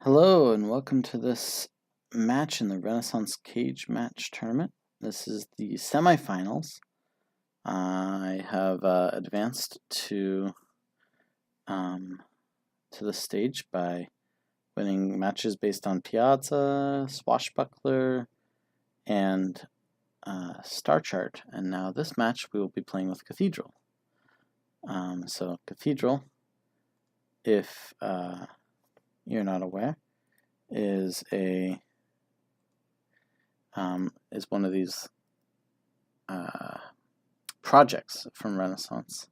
Hello and welcome to this match in the Renaissance Cage Match Tournament. This is the semifinals. I have advanced to the stage by winning matches based on Piazza, Swashbuckler, and Star Chart. And now this match we will be playing with Cathedral. So Cathedral, if you're not aware, is one of these projects from Renaissance.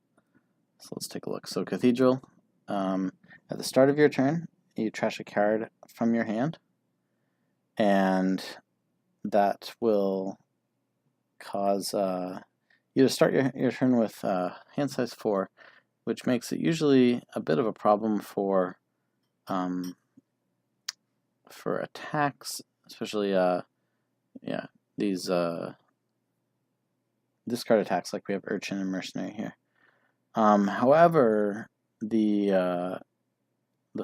So let's take a look. So Cathedral, at the start of your turn, you trash a card from your hand, and that will cause you to start your turn with hand size 4, which makes it usually a bit of a problem for attacks, especially these discard attacks like we have Urchin and Mercenary here. However, the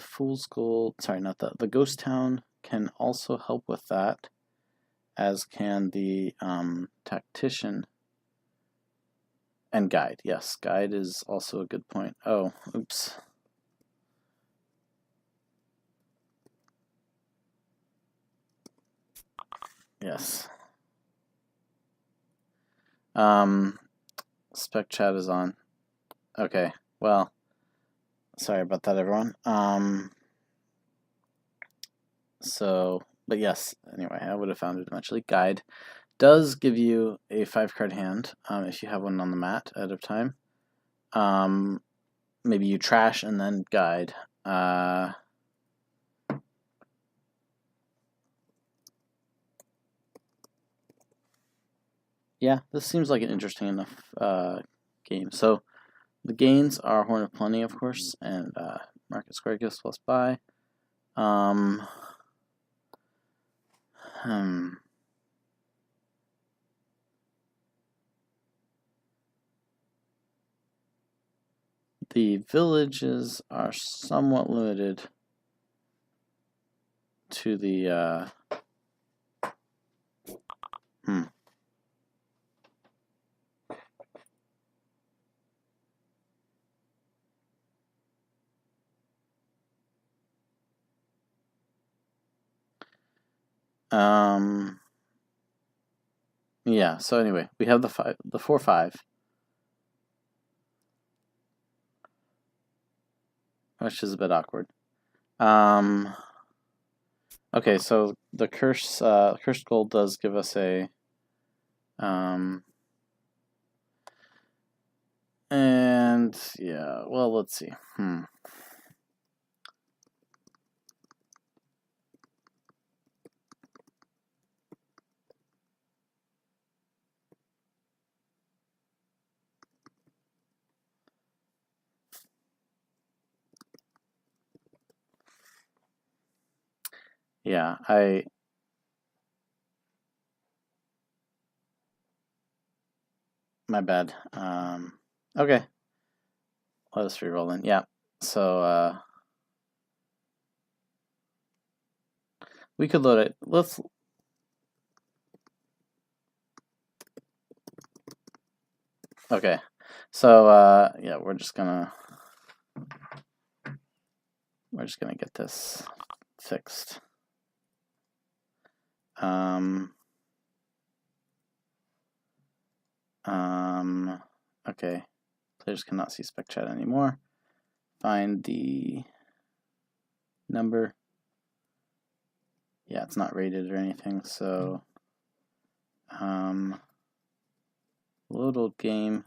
Fool's Gold, sorry, not the Ghost Town can also help with that, as can the Tactician and Guide. Yes, Guide is also a good point. Oh, oops. Yes. Spec chat is on. Okay, well, sorry about that, everyone. But yes, anyway, I would have found it eventually. Guide does give you a 5-card hand if you have one on the mat ahead of time. Maybe you trash and then Guide. Yeah, this seems like an interesting enough game. So the gains are Horn of Plenty, of course, and Market Square Gifts plus buy. The villages are somewhat limited to the yeah, so anyway, we have the 4/5, which is a bit awkward. Okay, so the cursed gold does give us a and yeah, well, let's see. Yeah, my bad. Okay. Let us re-roll in. Yeah. So we could load it. Let's okay. So yeah, we're just gonna get this fixed. Okay. Players cannot see spec chat anymore. Find the number. Yeah, it's not rated or anything, so load old game.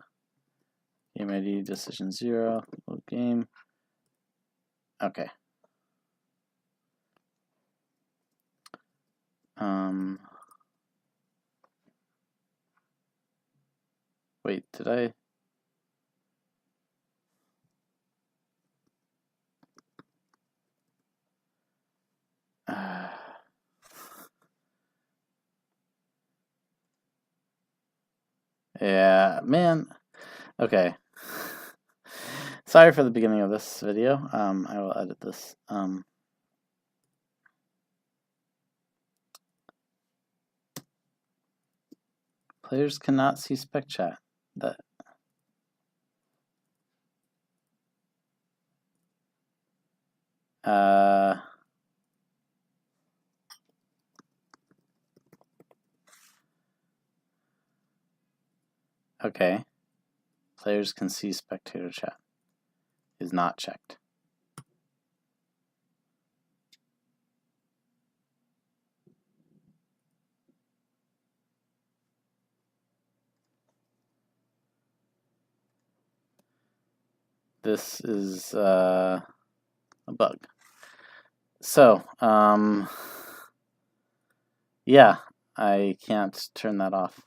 Game ID, decision 0, load game. Okay. Wait, did I? Yeah, man. Okay. Sorry for the beginning of this video. I will edit this. Players cannot see spec chat. That okay. Players can see spectator chat. Is not checked. This is a bug. So, yeah, I can't turn that off.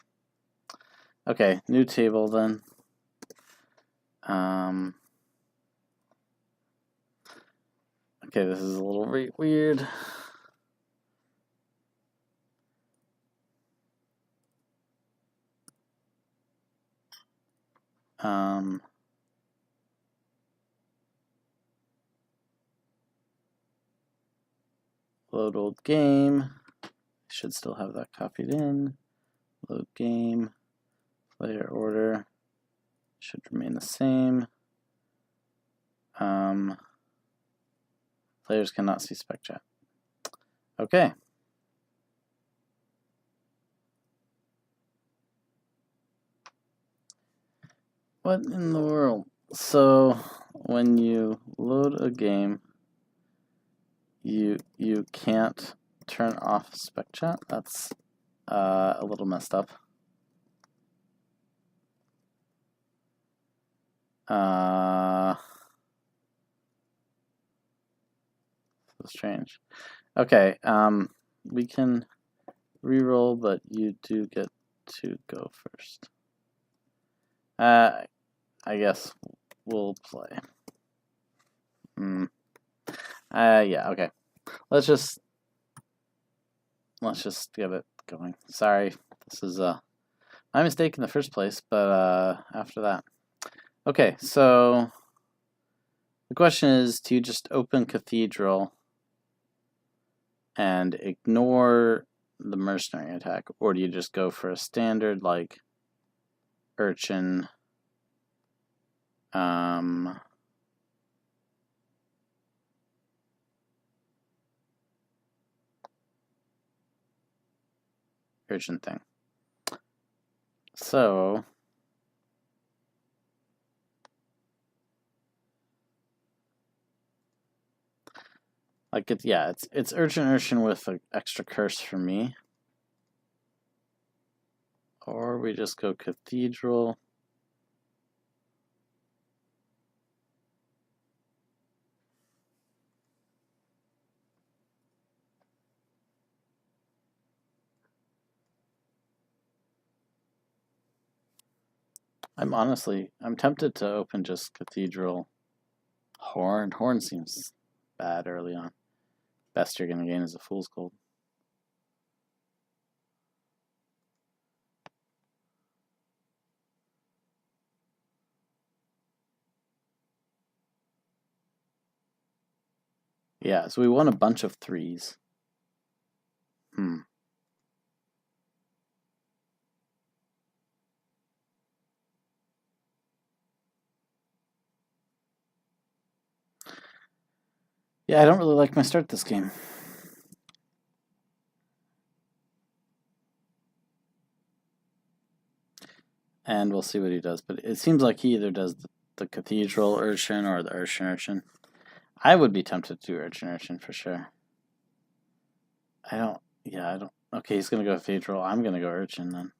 Okay, new table then. Okay, this is a little weird. Load old game. Should still have that copied in. Load game. Player order should remain the same. Players cannot see spec chat. Okay. What in the world? So when you load a game, you can't turn off spec chat. That's a little messed up. So strange. Okay, we can re-roll, but you do get to go first. I guess we'll play. Yeah, okay. Let's just get it going. Sorry, this is my mistake in the first place, but after that. Okay, so the question is, do you just open Cathedral and ignore the mercenary attack, or do you just go for a standard like Urchin, Urchin thing? So like it's Urchin with an extra curse for me. Or we just go Cathedral. I'm tempted to open just Cathedral Horn. Horn seems bad early on. Best you're gonna gain is a Fool's Gold. Yeah, so we won a bunch of threes. Yeah, I don't really like my start this game. And we'll see what he does. But it seems like he either does the Cathedral Urchin or the Urchin. I would be tempted to do Urchin for sure. I don't. Okay, he's going to go Cathedral. I'm going to go Urchin then.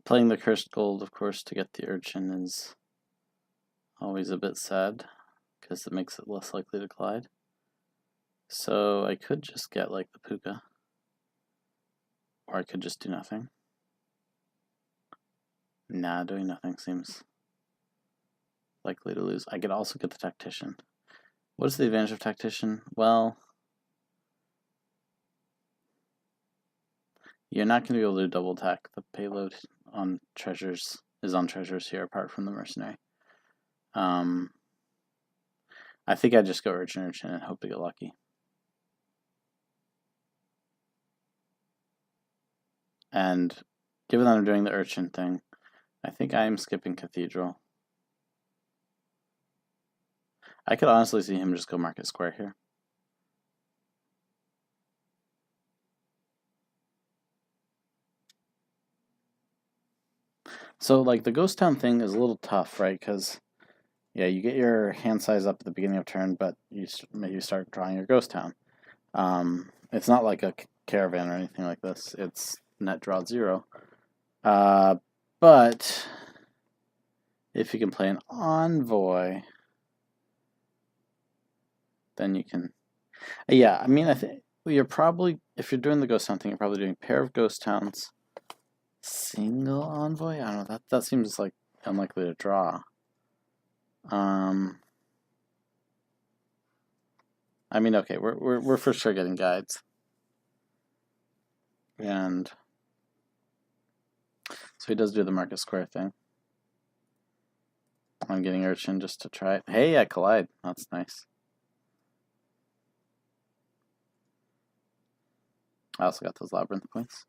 Playing the Cursed Gold, of course, to get the Urchin is always a bit sad, because it makes it less likely to glide. So I could just get like the Puka, or I could just do nothing. Nah, doing nothing seems likely to lose. I could also get the Tactician. What is the advantage of Tactician? Well, you're not going to be able to double attack. The payload on treasures is on treasures here, apart from the mercenary. I think I just go Urchin and hope to get lucky. And given that I'm doing the Urchin thing, I think I am skipping Cathedral. I could honestly see him just go Market Square here. So, like, the Ghost Town thing is a little tough, right? Because, yeah, you get your hand size up at the beginning of turn, but you start drawing your Ghost Town. It's not like a caravan or anything like this. It's net draw 0. But if you can play an Envoy, then you can... Yeah, I mean, I think you're probably, if you're doing the Ghost Town thing, you're probably doing pair of Ghost Towns, single Envoy? I don't know, that seems like unlikely to draw. I mean, okay, we're for sure getting guides. And so he does do the Market Square thing. I'm getting Urchin just to try it. Hey, I collide. That's nice. I also got those Labyrinth points.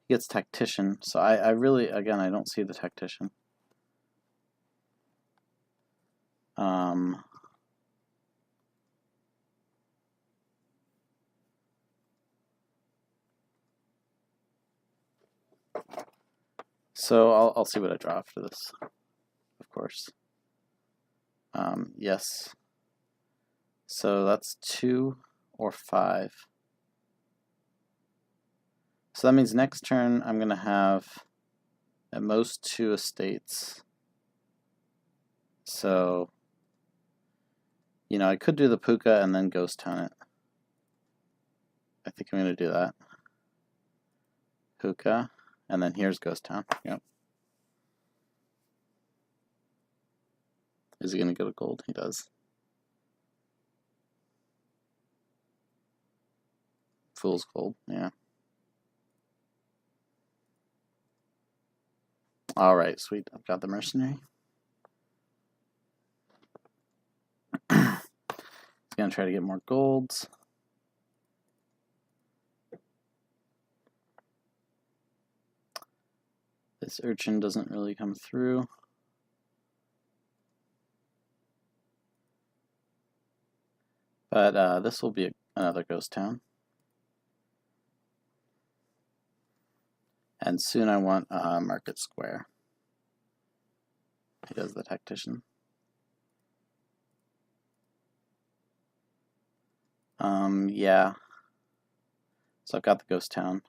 He gets Tactician, so I really, again, I don't see the Tactician. So I'll see what I draw after this, of course. Yes. So that's 2 or 5. So that means next turn I'm going to have at most 2 estates. So, you know, I could do the Puka and then Ghost Town it. I think I'm going to do that. Puka, and then here's Ghost Town. Yep. Is he going to go to gold? He does. Fool's Gold, yeah. Alright, sweet. I've got the mercenary. He's going to try to get more golds. This Urchin doesn't really come through. But this will be another Ghost Town. And soon I want Market Square. He does the Tactician. Yeah. So I've got the Ghost Town.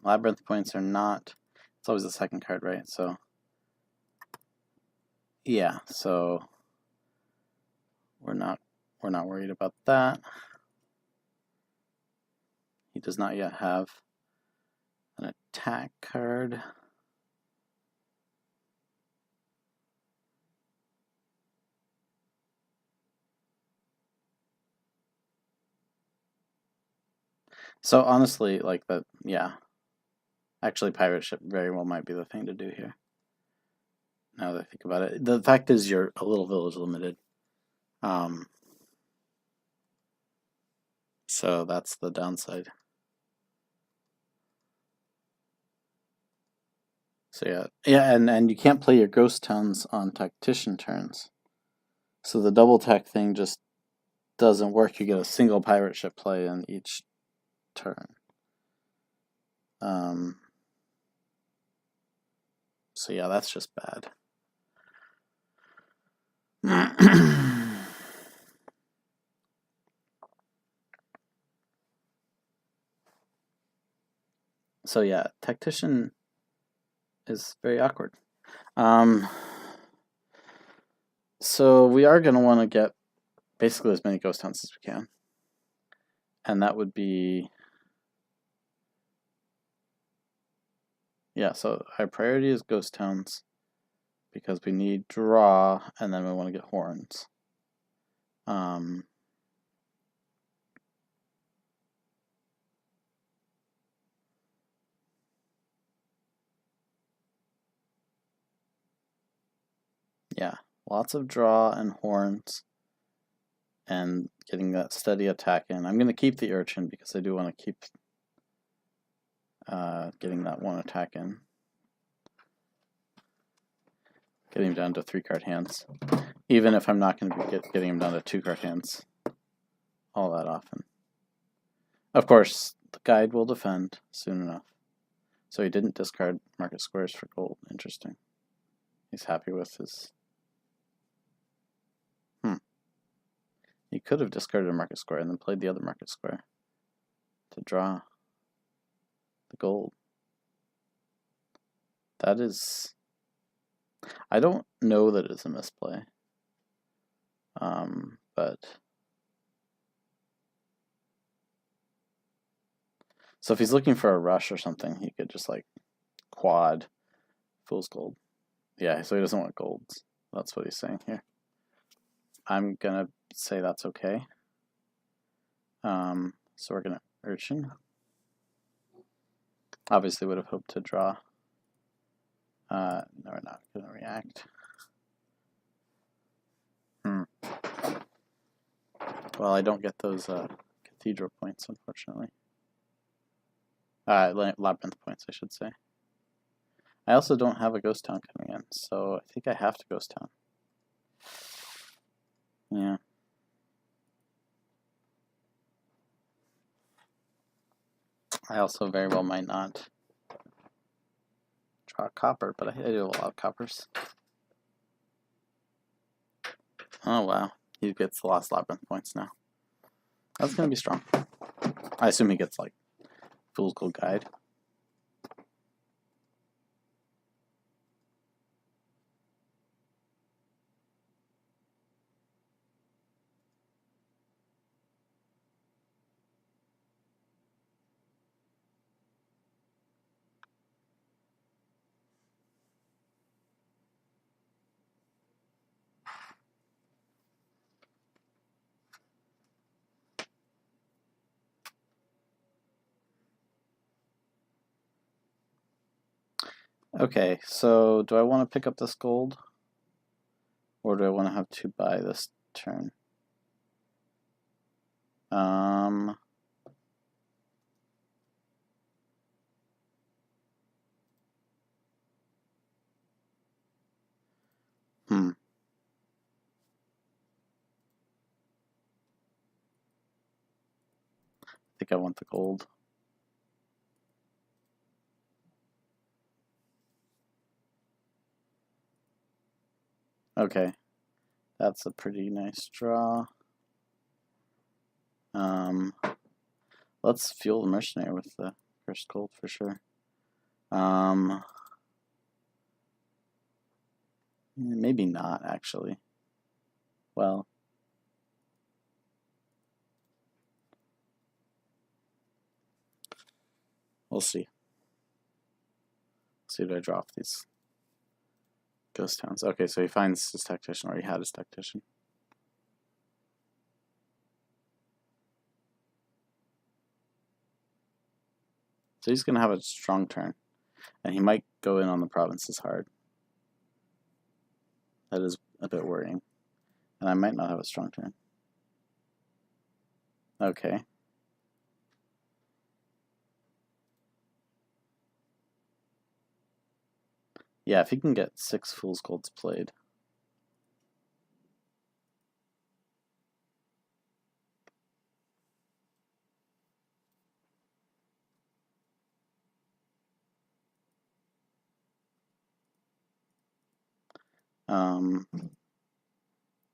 Labyrinth points are not... It's always the second card, right? So... Yeah, so... We're not worried about that. He does not yet have an attack card. So honestly, like that, yeah. Actually, Pirate Ship very well might be the thing to do here. Now that I think about it. The fact is you're a little village limited. So that's the downside. So yeah, and you can't play your Ghost Towns on Tactician turns. So the double tech thing just doesn't work. You get a single Pirate Ship play in each turn. So yeah, that's just bad. So yeah, Tactician is very awkward. So we are going to want to get basically as many Ghost Towns as we can. And that would be Yeah, so our priority is ghost towns because we need draw and then we want to get horns. Yeah, lots of draw and horns and getting that steady attack in. I'm going to keep the urchin because I do want to keep getting that one attack in. Getting him down to 3-card hands. Even if I'm not going to be getting him down to 2-card hands all that often. Of course, the guide will defend soon enough. So he didn't discard market squares for gold. Interesting. He's happy with his... He could have discarded a market square and then played the other market square to draw the gold. That is... I don't know that it's a misplay. But... So if he's looking for a rush or something, he could just like quad fool's gold. Yeah, so he doesn't want golds. That's what he's saying here. I'm gonna say that's okay. So we're gonna urchin. Obviously would have hoped to draw. No, we're not gonna react. Well, I don't get those cathedral points, unfortunately. Labyrinth points, I should say. I also don't have a ghost town coming in, so I think I have to ghost town. Yeah. I also very well might not draw copper, but I do a lot of coppers. Oh wow, he gets the last labyrinth points now. That's gonna be strong. I assume he gets like Fool's Gold Guide. Okay, so do I want to pick up this gold? Or do I want to have to buy this turn? I think I want the gold. Okay, that's a pretty nice draw. Let's fuel the mercenary with the first gold for sure. Maybe not actually. Well, we'll see. See what I draw off these ghost towns. Okay, so he finds his tactician, or he had his tactician. So he's going to have a strong turn, and he might go in on the provinces hard. That is a bit worrying, and I might not have a strong turn. Okay. Yeah, if he can get 6 Fool's Golds played.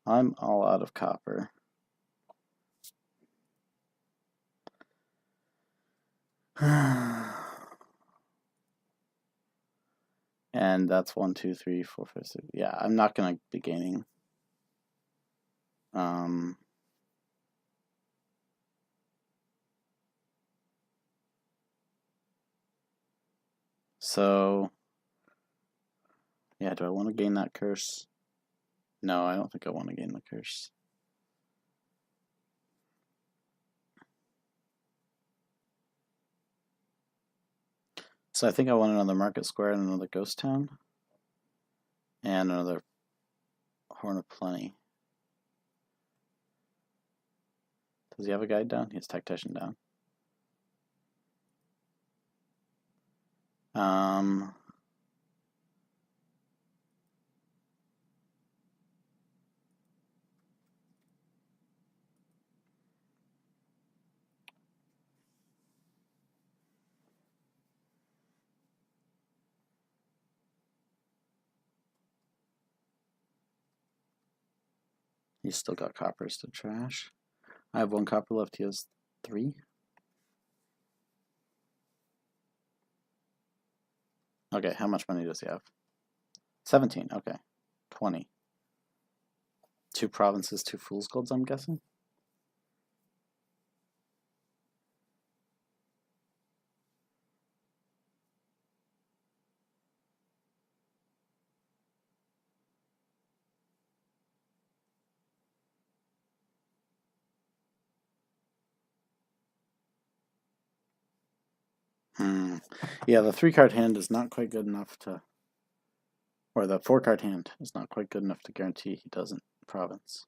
I'm all out of copper. And that's 1, 2, 3, 4, 5, 6. Yeah, I'm not going to be gaining. so yeah, do I want to gain that curse? No, I don't think I want to gain the curse. So I think I want another market square and another ghost town. And another Horn of Plenty. Does he have a guide down? He has Tactician down. He's still got coppers to trash. I have 1 copper left. He has 3. Okay, how much money does he have? 17. Okay, 20. 2 provinces, 2 fool's golds, I'm guessing. Yeah, the 3-card hand is not quite good enough to, or the 4-card hand is not quite good enough to guarantee he doesn't province.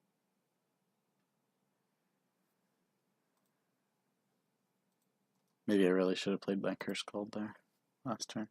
Maybe I really should have played my Curse Gold there last turn.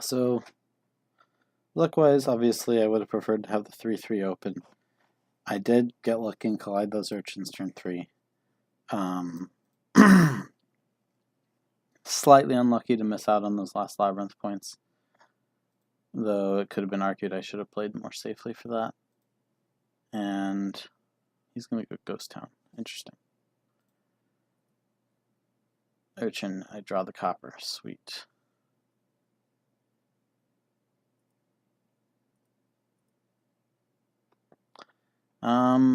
So, luck-wise, obviously, I would have preferred to have the 3-3 open. I did get lucky and collide those urchins turn 3. Slightly unlucky to miss out on those last labyrinth points, though it could have been argued I should have played more safely for that. And he's going to go Ghost Town. Interesting. Urchin, I draw the copper. Sweet. I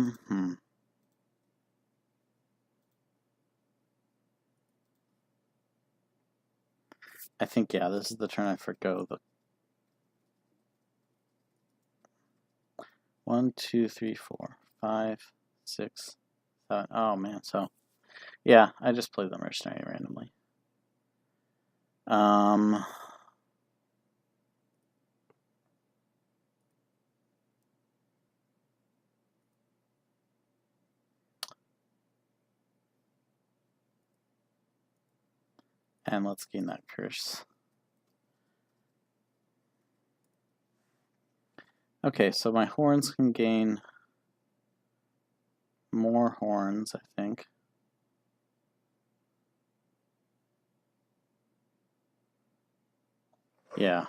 think, yeah, this is the turn I forgo. The 1, 2, 3, 4, 5, 6, 7. Oh, man. So, yeah, I just played the mercenary randomly. And let's gain that curse. Okay, so my horns can gain more horns, I think. Yeah.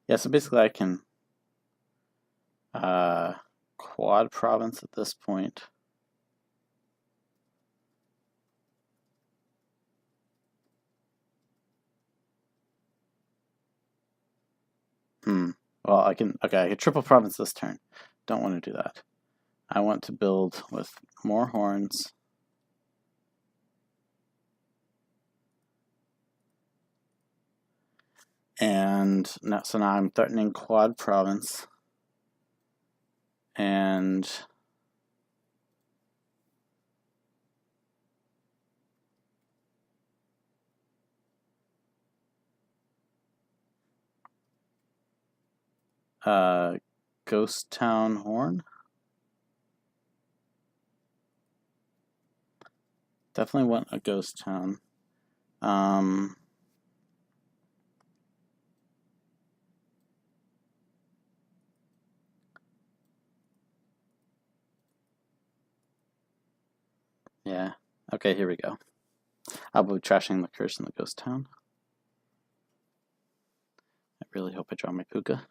Yeah, so basically I can quad province at this point. Well, I can triple province this turn. Don't want to do that. I want to build with more horns. And now, so now I'm threatening quad province. And Ghost Town Horn. Definitely want a Ghost Town. Yeah. Okay, here we go. I'll be trashing the curse in the Ghost Town. really hope I draw my puka.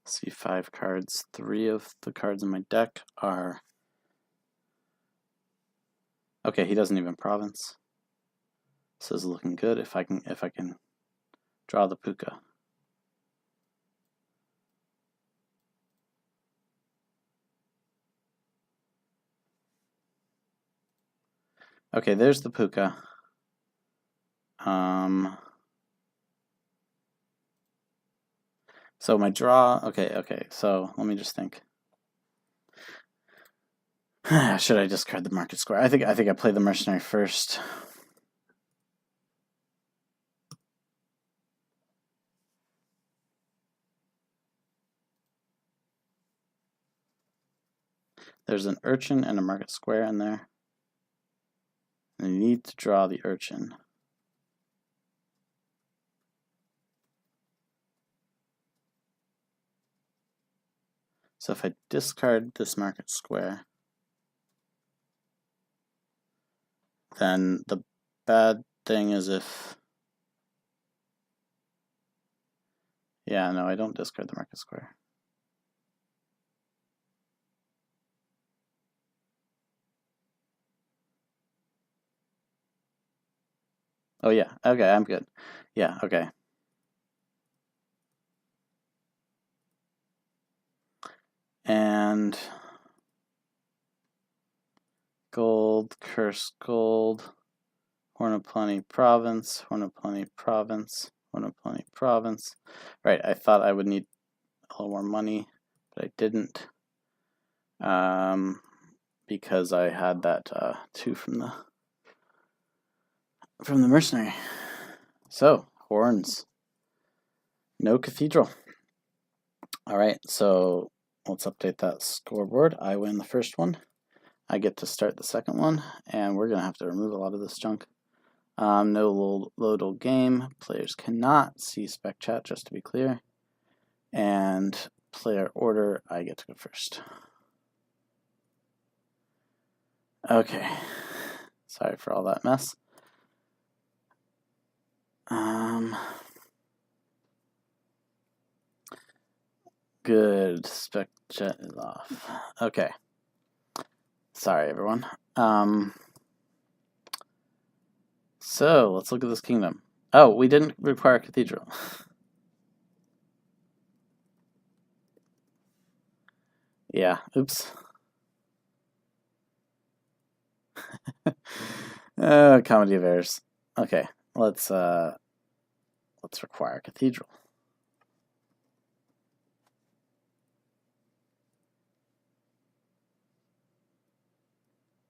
See 5 cards. 3 of the cards in my deck are... Okay, he doesn't even province. This is looking good if I can draw the puka. Okay, there's the puka. So my draw, okay, so let me just think. Should I discard the market square? I think I play the mercenary first. There's an urchin and a market square in there. And I need to draw the urchin. So if I discard this market square, then the bad thing is if... Yeah, no, I don't discard the market square. Oh yeah, okay, I'm good. Yeah, okay. And gold, curse gold, Horn of Plenty province, Horn of Plenty province, Horn of Plenty province. Right, I thought I would need a little more money, but I didn't. Because I had that 2 from the mercenary. So, horns. No cathedral. Alright, so let's update that scoreboard. I win the first one. I get to start the second one, and we're going to have to remove a lot of this junk. No loadal game. Players cannot see spec chat, just to be clear. And player order, I get to go first. Okay. Sorry for all that mess. Good. Spec chat is off. Okay. Sorry, everyone. So, let's look at this kingdom. Oh, we didn't require a cathedral. Yeah, oops. Comedy of errors. Okay, let's require a cathedral.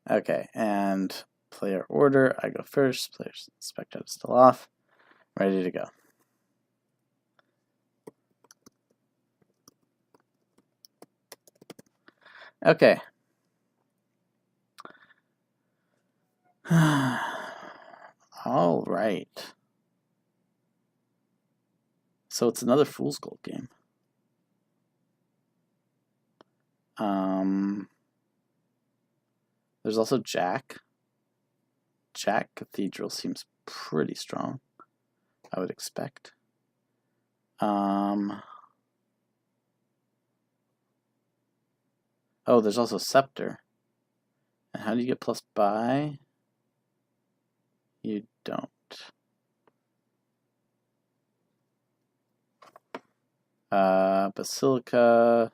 Okay, and player order, I go first. Player's spectator is still off. Ready to go. Okay. All right. So it's another Fool's Gold game. There's also Jack. Jack Cathedral seems pretty strong, I would expect. Oh, there's also Scepter. And how do you get plus buy? You don't. Basilica.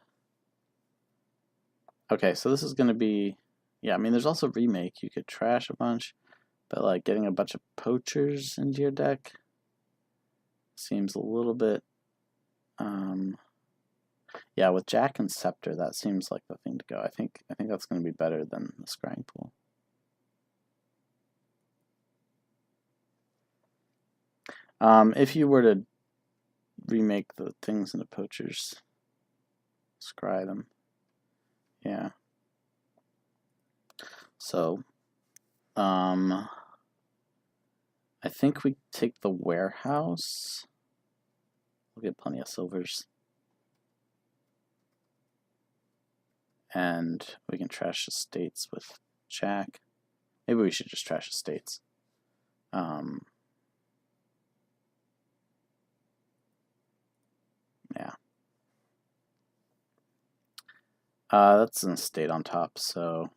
Okay, so this is going to be... Yeah, I mean, there's also Remake. You could trash a bunch, but like getting a bunch of poachers into your deck seems a little bit... yeah, with Jack and Scepter, that seems like the thing to go. I think that's going to be better than the Scrying Pool. If you were to remake the things into poachers, scry them. Yeah. So, I think we take the warehouse. We'll get plenty of silvers. and we can trash estates with Jack. Maybe we should just trash estates. Yeah. That's an estate on top, so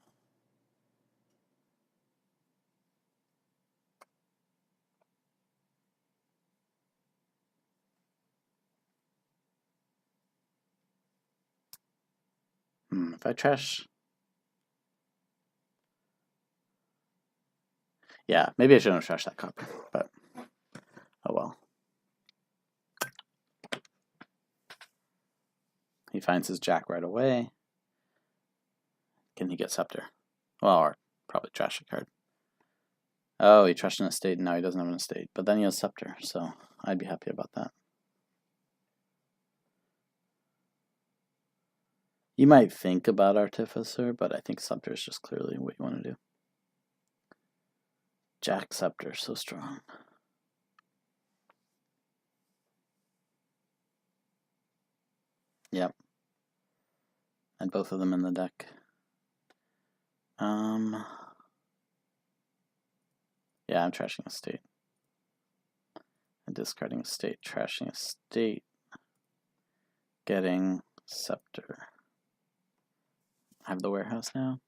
if I trash, yeah, maybe I shouldn't have trashed that copper, but oh well. He finds his Jack right away. Can he get scepter? Well, or probably trash a card. Oh, he trashed an estate, and now he doesn't have an estate. But then he has scepter, so I'd be happy about that. You might think about Artificer, but I think scepter is just clearly what you want to do. Jack scepter, so strong. Yep. And both of them in the deck. Yeah, I'm trashing a state. And discarding a state, trashing a state, getting scepter. I have the warehouse now.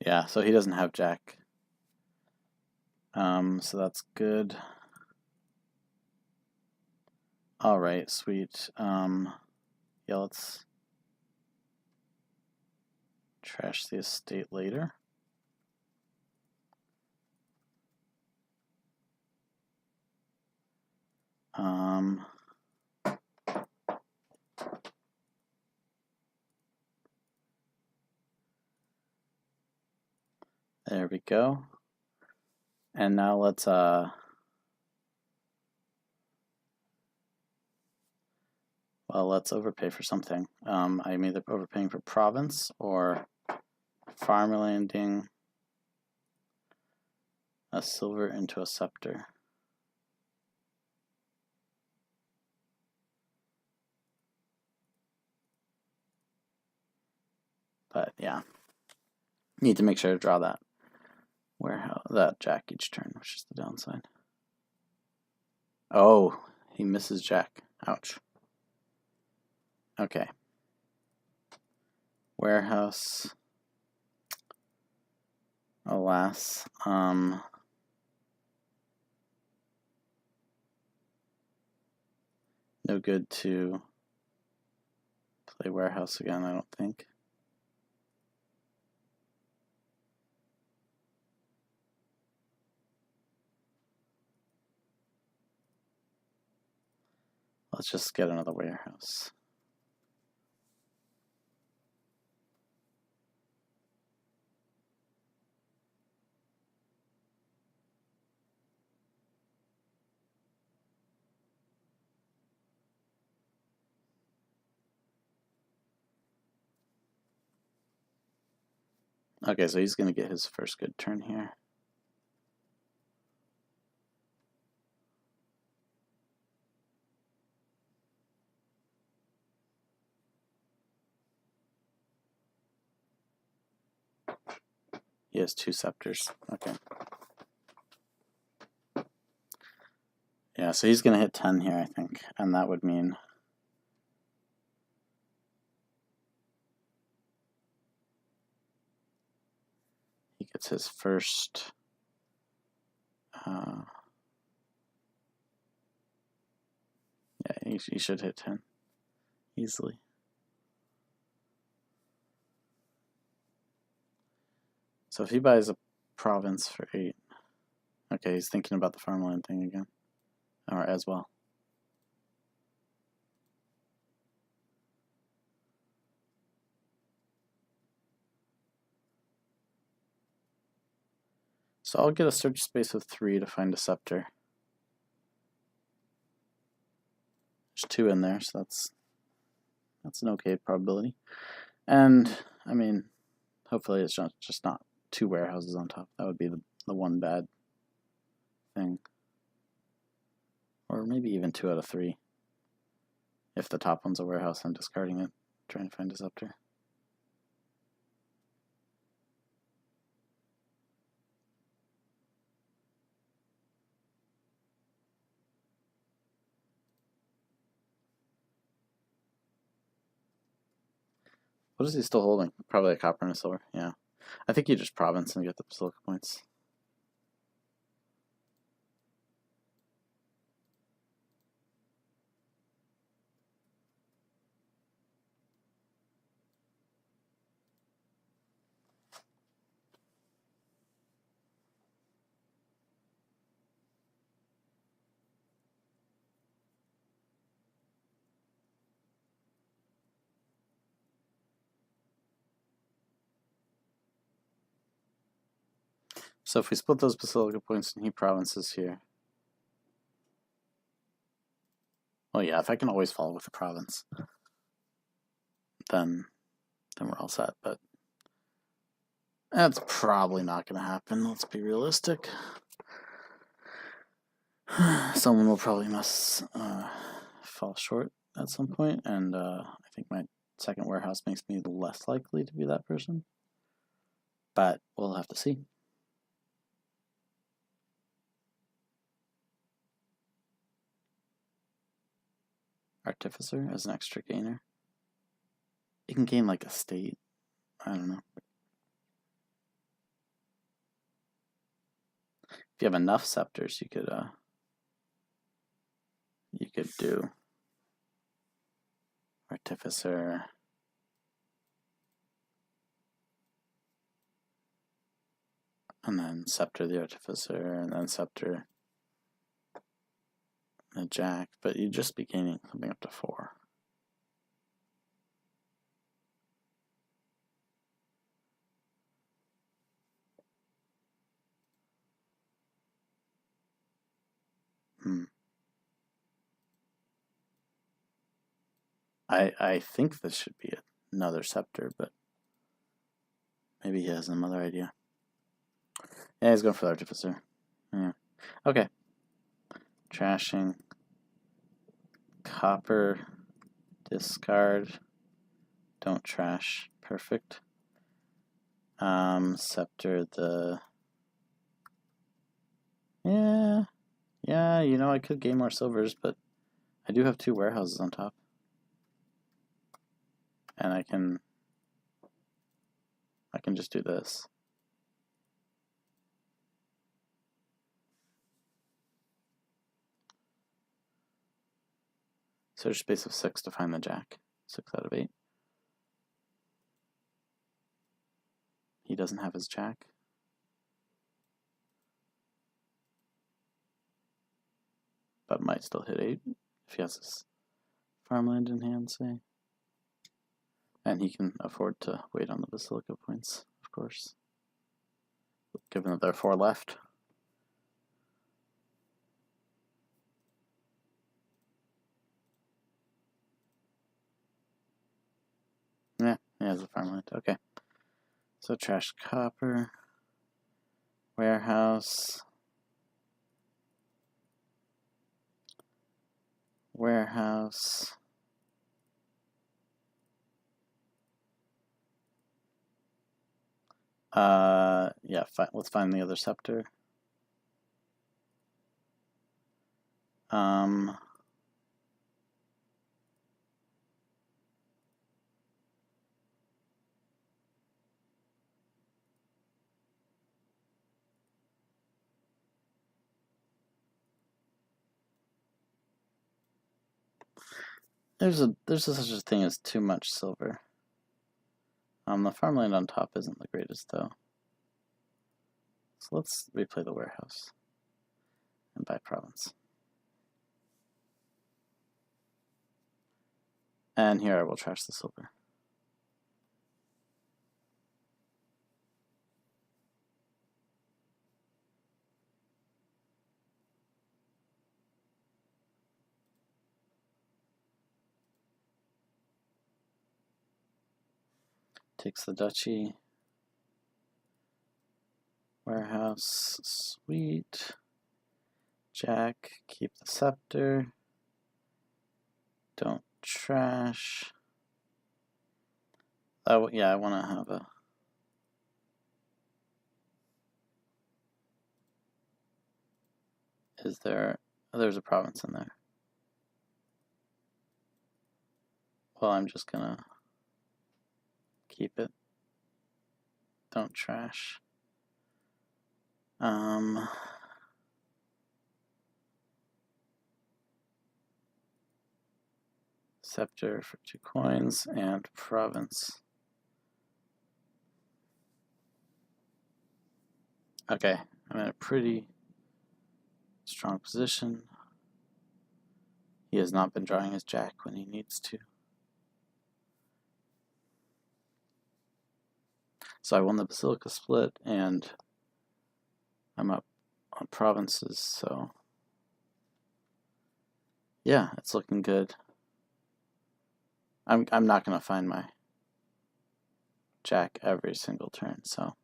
Yeah, so he doesn't have Jack. So that's good. Alright, sweet. Yeah, let's trash the estate later. There we go. And now let's let's overpay for something. I'm either overpaying for province or farmlanding a silver into a scepter. But yeah, need to make sure to draw that warehouse, that Jack each turn, which is the downside. Oh, he misses Jack. Ouch. Okay. Warehouse. Alas. No good to play warehouse again, I don't think. Let's just get another warehouse. Okay, so he's going to get his first good turn here. He has 2 scepters. Okay. Yeah, so he's going to hit 10 here, I think. And that would mean he gets his first yeah, he should hit 10 easily. So if he buys a province for 8, okay, he's thinking about the farmland thing again, or as well. So I'll get a search space of 3 to find a scepter. There's 2 in there, so that's an okay probability. And I mean, hopefully it's just not 2 warehouses on top. That would be the one bad thing. Or maybe even 2 out of 3. If the top one's a warehouse, I'm discarding it, trying to find a scepter. What is he still holding? Probably a copper and a silver, yeah. I think you just province and get the basilica points. So if we split those basilica points and he provinces here. Oh yeah, if I can always follow with a province, then we're all set, but that's probably not going to happen. Let's be realistic. Someone will probably fall short at some point, and I think my second warehouse makes me less likely to be that person. But we'll have to see. Artificer as an extra gainer. You can gain like a state. I don't know. If you have enough scepters, you could do Artificer. And then Scepter the Artificer, and then Scepter the Jack, but you'd just be gaining something up to 4. I think this should be another Scepter, but maybe he has another idea. Yeah, he's going for the Artificer. Yeah. Okay. Trashing. Copper. Discard. Don't trash. Perfect. Scepter the... Yeah, you know, I could gain more silvers, but I do have 2 warehouses on top. And I can just do this. Search space of 6 to find the Jack. 6 out of 8. He doesn't have his Jack. But might still hit 8 if he has his farmland in hand, say. And he can afford to wait on the basilica points, of course. Given that there are 4 left. Yeah, he has a farmland. Okay. So trash copper. Warehouse. Warehouse. Yeah, let's find the other scepter. There's such a thing as too much silver. The farmland on top isn't the greatest though. So let's replay the warehouse and buy province. And here I will trash the silver. Takes the duchy. Warehouse, sweet. Jack, keep the scepter. Don't trash. Oh, yeah, I want to have a... Is there... Oh, there's a province in there. Well, I'm just gonna keep it. Don't trash. Scepter for 2 coins and province. Okay, I'm in a pretty strong position. He has not been drawing his jack when he needs to. So I won the Basilica split, and I'm up on provinces, so yeah, it's looking good. I'm not gonna find my jack every single turn, so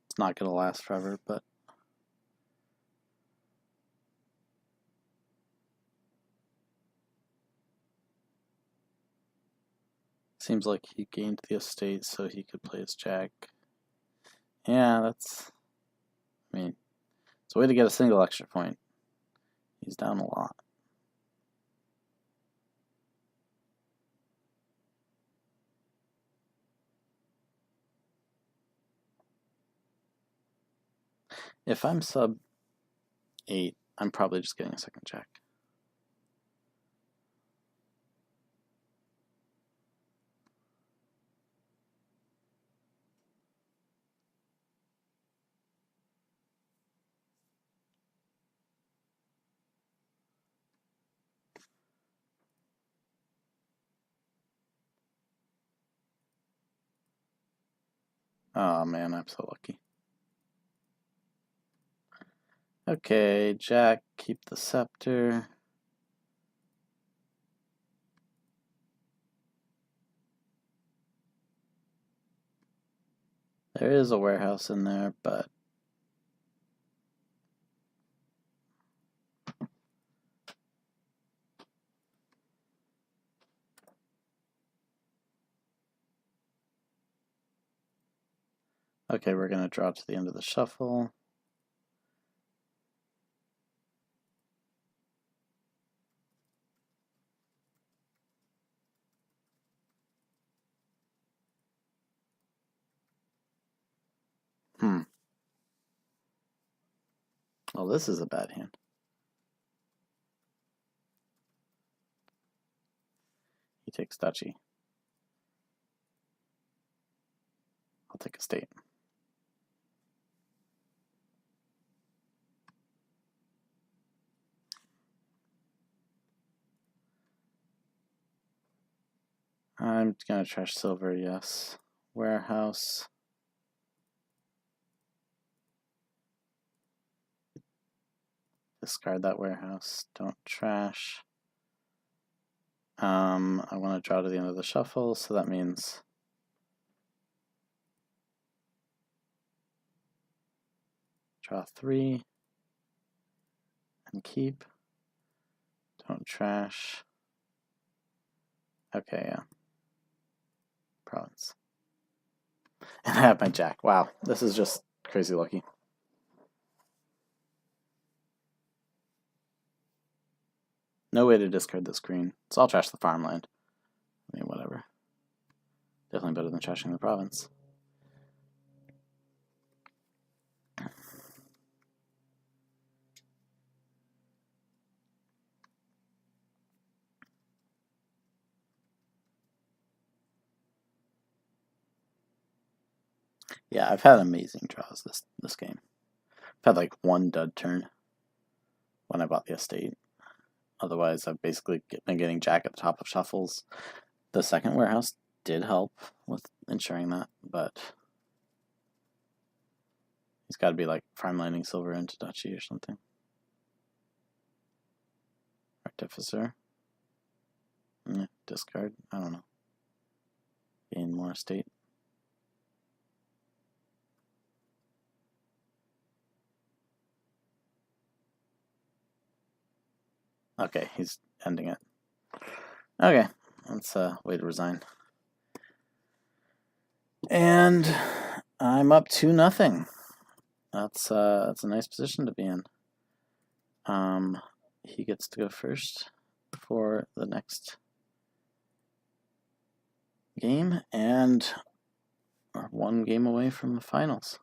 it's not gonna last forever, but seems like he gained the estate so he could play his jack. Yeah, that's, I mean, it's a way to get a single extra point. He's down a lot. If I'm sub 8, I'm probably just getting a second jack. Oh man, I'm so lucky. Okay, jack, keep the scepter. There is a warehouse in there, but okay, we're gonna draw to the end of the shuffle. Well, this is a bad hand. He takes duchy. I'll take a state. I'm gonna trash silver, yes. Warehouse. Discard that warehouse. Don't trash. I want to draw to the end of the shuffle, so that means draw 3 and keep. Don't trash. Okay, yeah. Province. And I have my jack. Wow, this is just crazy lucky. No way to discard this green, so I'll trash the farmland. I mean, whatever. Definitely better than trashing the province. Yeah, I've had amazing draws this game. I've had like one dud turn when I bought the estate. Otherwise, I've basically been getting jack at the top of shuffles. The second warehouse did help with ensuring that, but he's got to be like farmlanding silver into duchy or something. Artificer. Yeah, discard. I don't know. Gain more estate. Okay, he's ending it. Okay, that's a way to resign. And I'm up 2-0. That's a nice position to be in. He gets to go first for the next game, and we're 1 game away from the finals.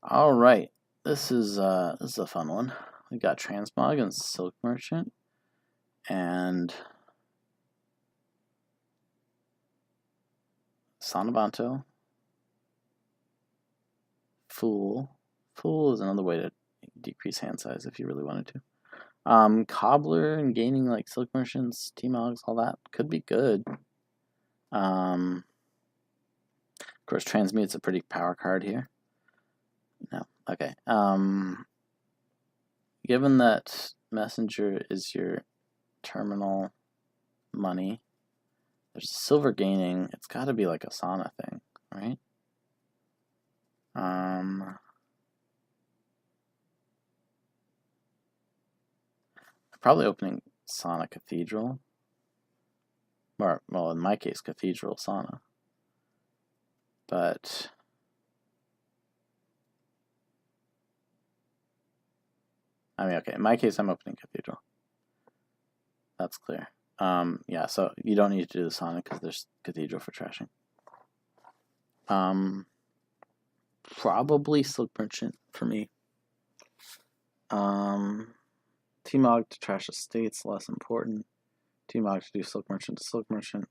All right, this is a fun one. We got Transmog and Silk Merchant, and Sonavanto. Fool. Fool is another way to decrease hand size if you really wanted to. Cobbler and gaining like Silk Merchants, T-Mogs, all that could be good. Of course, Transmute's a pretty power card here. No, okay. Given that Messenger is your terminal money, there's silver gaining. It's got to be like a Sana thing, right? Probably opening Sana Cathedral. Or, well, in my case, Cathedral Sana. But I mean, okay, in my case, I'm opening Cathedral. That's clear. Yeah, so you don't need to do the Sana because there's Cathedral for trashing. Probably Silk Merchant for me. T-Mog to trash estates, less important. T-Mog to do Silk Merchant to Silk Merchant.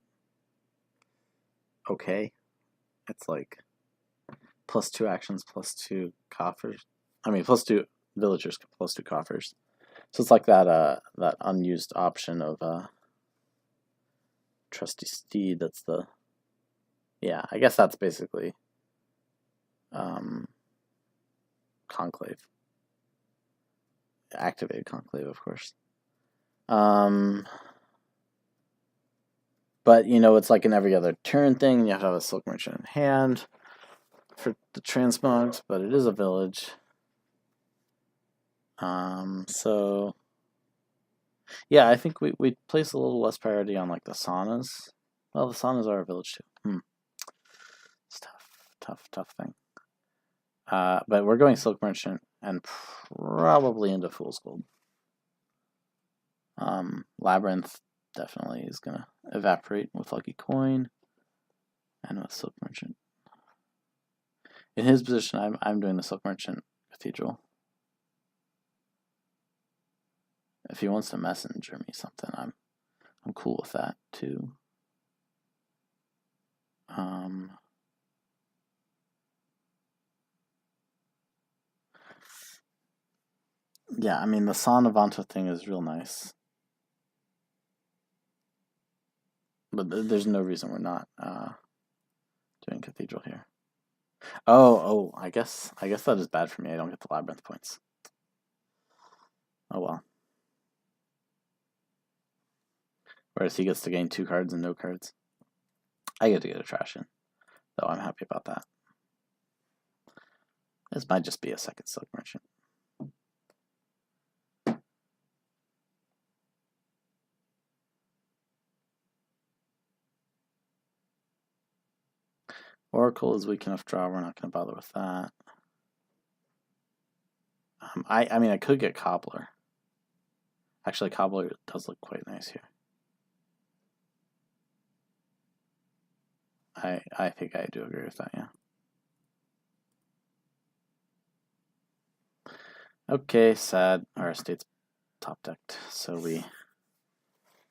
Okay. It's like +2 actions, +2 coffers. I mean, +2 villagers, +2 coffers. So it's like that that unused option of Trusty Steed. That's the, yeah, I guess that's basically Conclave. Activated Conclave, of course. But, you know, it's like in every other turn thing. You have to have a Silk Merchant in hand for the transmogs, but it is a village. So, yeah, I think we place a little less priority on, like, the Sanas. Well, the Sanas are a village, too. It's tough thing. But we're going Silk Merchant and probably into Fool's Gold. Labyrinth definitely is going to evaporate with Lucky Coin and with Silk Merchant. In his position, I'm doing the Silk Merchant Cathedral. If he wants to messenger me something, I'm cool with that too. Yeah, I mean the Sonavanto thing is real nice, but there's no reason we're not doing Cathedral here. Oh, I guess that is bad for me. I don't get the Labyrinth points. Oh well. Whereas he gets to gain 2 cards and no cards. I get to get a trash in, though I'm happy about that. This might just be a second Silk Merchant. Oracle is weak enough draw. We're not going to bother with that. I mean, I could get Cobbler. Actually, Cobbler does look quite nice here. I think I do agree with that, yeah. Okay, sad. Our estate's top decked, so we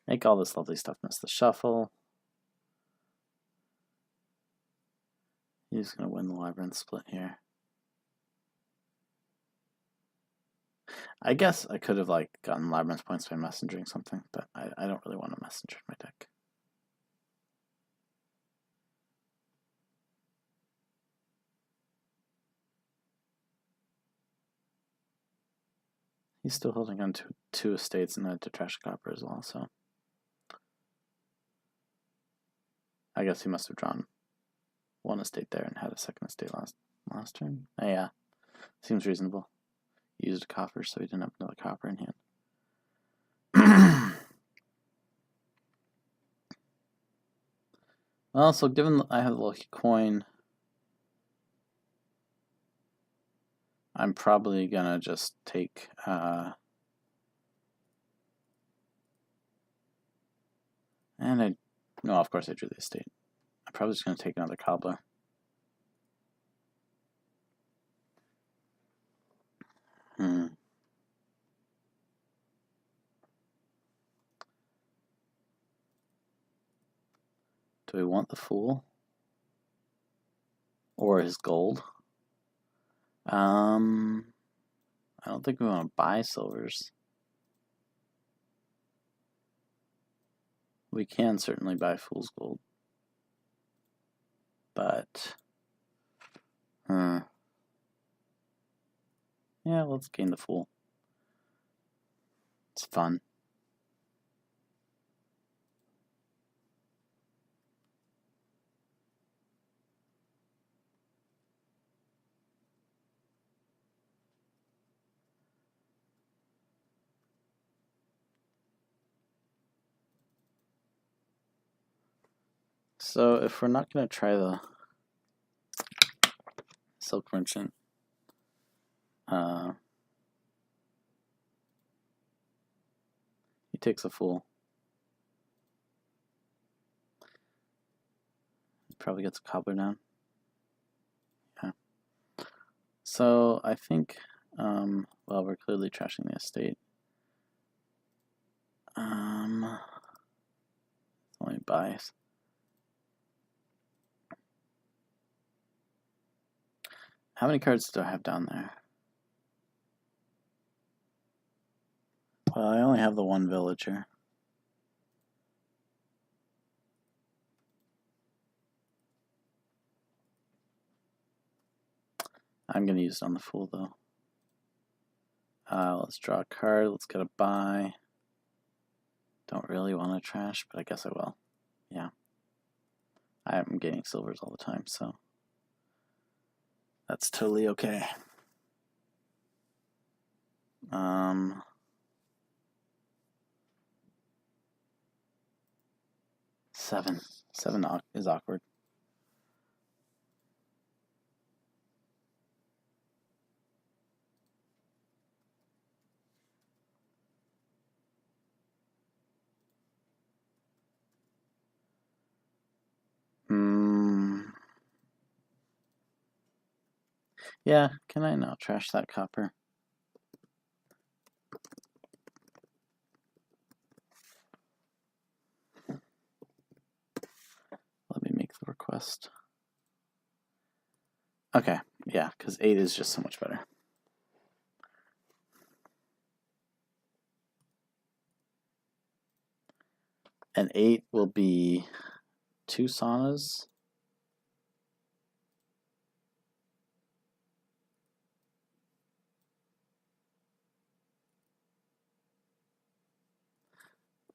make all this lovely stuff miss the shuffle. He's going to win the Labyrinth split here. I guess I could have like gotten Labyrinth points by messengering something, but I don't really want to messenger in my deck. He's still holding on to 2 estates and to trash copper as well, so I guess he must have drawn 1 estate there and had a 2nd estate last turn. Oh, yeah, seems reasonable. He used a copper, so he didn't have another copper in hand. Well, so given I have the lucky coin, I'm probably gonna just take no, of course I drew the estate. I'm probably just gonna take another cobbler. Do we want the fool? Or his gold? I don't think we want to buy silvers. We can certainly buy fool's gold. But yeah, let's gain the fool. It's fun. So if we're not going to try the silk merchant, he takes a fool. He probably gets a cobbler down. Yeah. So I think, well, we're clearly trashing the estate. Only buys. How many cards do I have down there? Well, I only have the one villager. I'm going to use it on the fool, though. Let's draw a card. Let's get a buy. Don't really want to trash, but I guess I will. Yeah. I'm getting silvers all the time, so that's totally okay. Seven is awkward. Yeah, can I now trash that copper? Let me make the request. Okay, yeah, because 8 is just so much better. And 8 will be 2 saunas.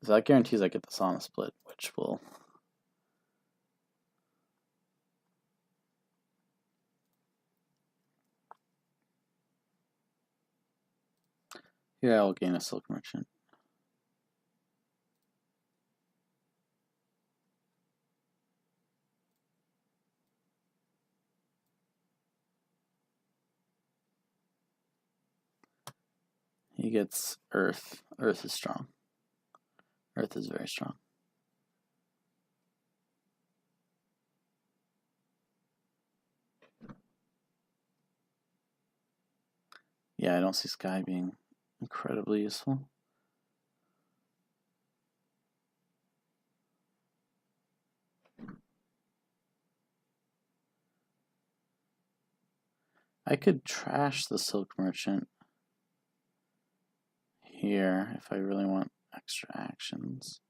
So that guarantees I get the sauna split, which will... Here I'll gain a silk merchant. He gets earth. Earth is strong. Earth is very strong. Yeah, I don't see sky being incredibly useful. I could trash the silk merchant here if I really want extra actions.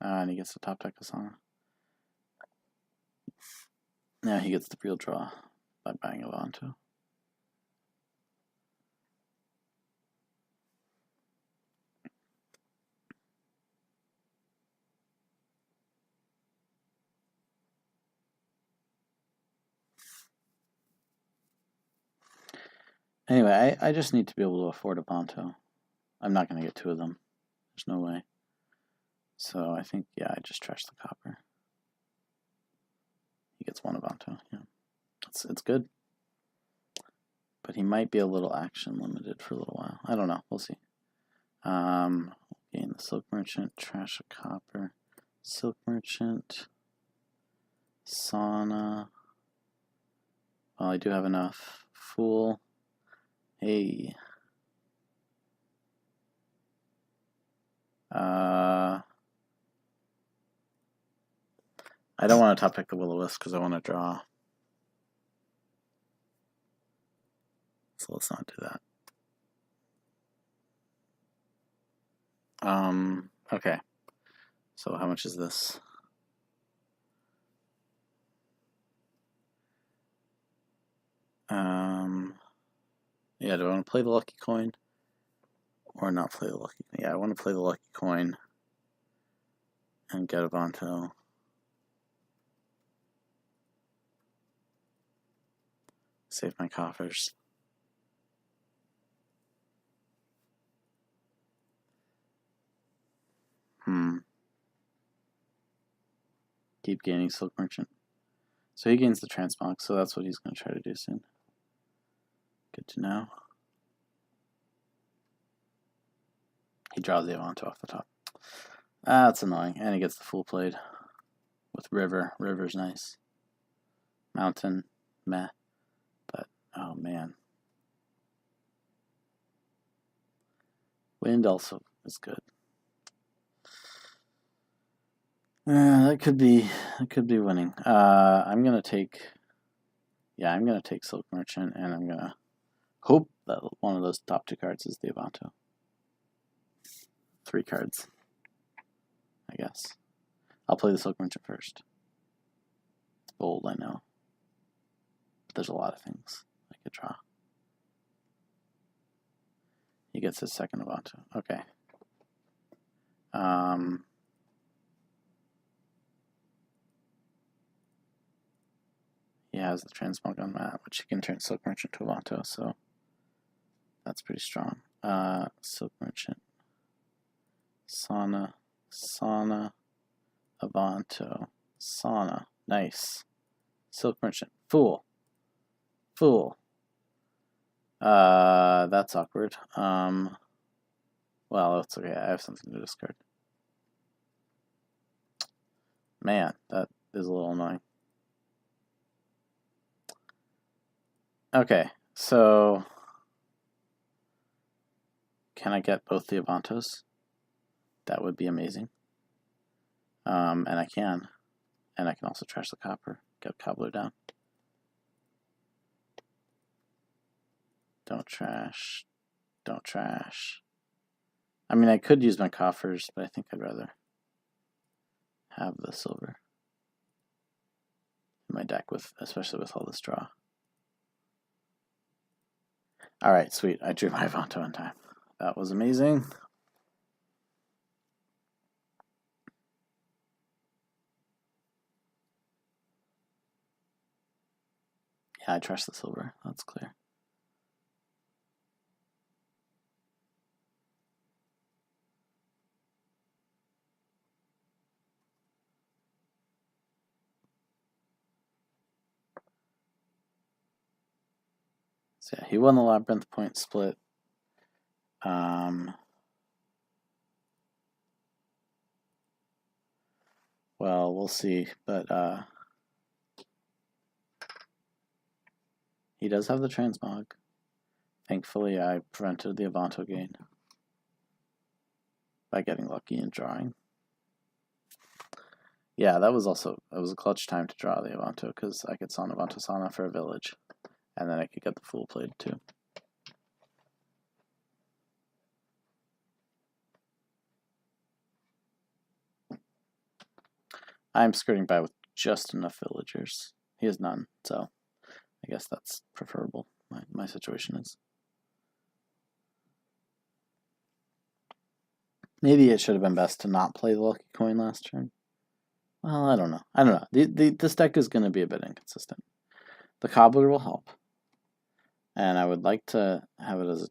And he gets the top deck of sauna. Now he gets the real draw by buying a Vanto. Anyway, I just need to be able to afford a Vanto. I'm not going to get 2 of them. There's no way. So I think, yeah, I just trashed the copper. He gets one Avanto, yeah. It's good. But he might be a little action limited for a little while. I don't know. We'll see. Gain the Silk Merchant, trash a copper, Silk Merchant, Sauna. Well, I do have enough. Fool. Hey. I don't want to top pick the Will-O-Wisp because I want to draw. So let's not do that. Okay. So how much is this? Yeah, do I want to play the lucky coin? Or not play the lucky coin? Yeah, I want to play the lucky coin and get Avanto. Save my coffers. Keep gaining Silk Merchant. So he gains the Transmog, so that's what he's going to try to do soon. Good to know. He draws the Avanto off the top. That's annoying. And he gets the Fool played with River. River's nice. Mountain, meh. But, oh man. Wind also is good. That could be winning. I'm gonna take Silk Merchant, and I'm gonna hope that one of those top 2 cards is the Avanto. 3 cards, I guess. I'll play the Silk Merchant first. It's bold, I know, but there's a lot of things I could draw. He gets his second Avanto. Okay. He has the Transmog on that, which he can turn Silk Merchant to Avanto, so that's pretty strong. Silk Merchant, Sauna, Avanto, Sauna. Nice. Silk Merchant. Fool. That's awkward. Well, it's okay. I have something to discard. Man, that is a little annoying. Okay, so can I get both the Avantos? That would be amazing. And I can. And I can also trash the copper. Get Cobbler down. Don't trash. Don't trash. I mean, I could use my coffers, but I think I'd rather have the silver in my deck, especially with all this draw. Alright, sweet. I drew my Avanto in time. That was amazing. Yeah, I trashed the silver. That's clear. So yeah, he won the Labyrinth point split. Well, we'll see, but he does have the Transmog. Thankfully, I prevented the Avanto gain by getting lucky and drawing. Yeah, that was a clutch time to draw the Avanto because I could Sauna Avanto Sauna for a village, and then I could get the Fool played too. I'm skirting by with just enough villagers. He has none, so I guess that's preferable. My situation is. Maybe it should have been best to not play the lucky coin last turn. Well, I don't know. This deck is going to be a bit inconsistent. The Cobbler will help, and I would like to have it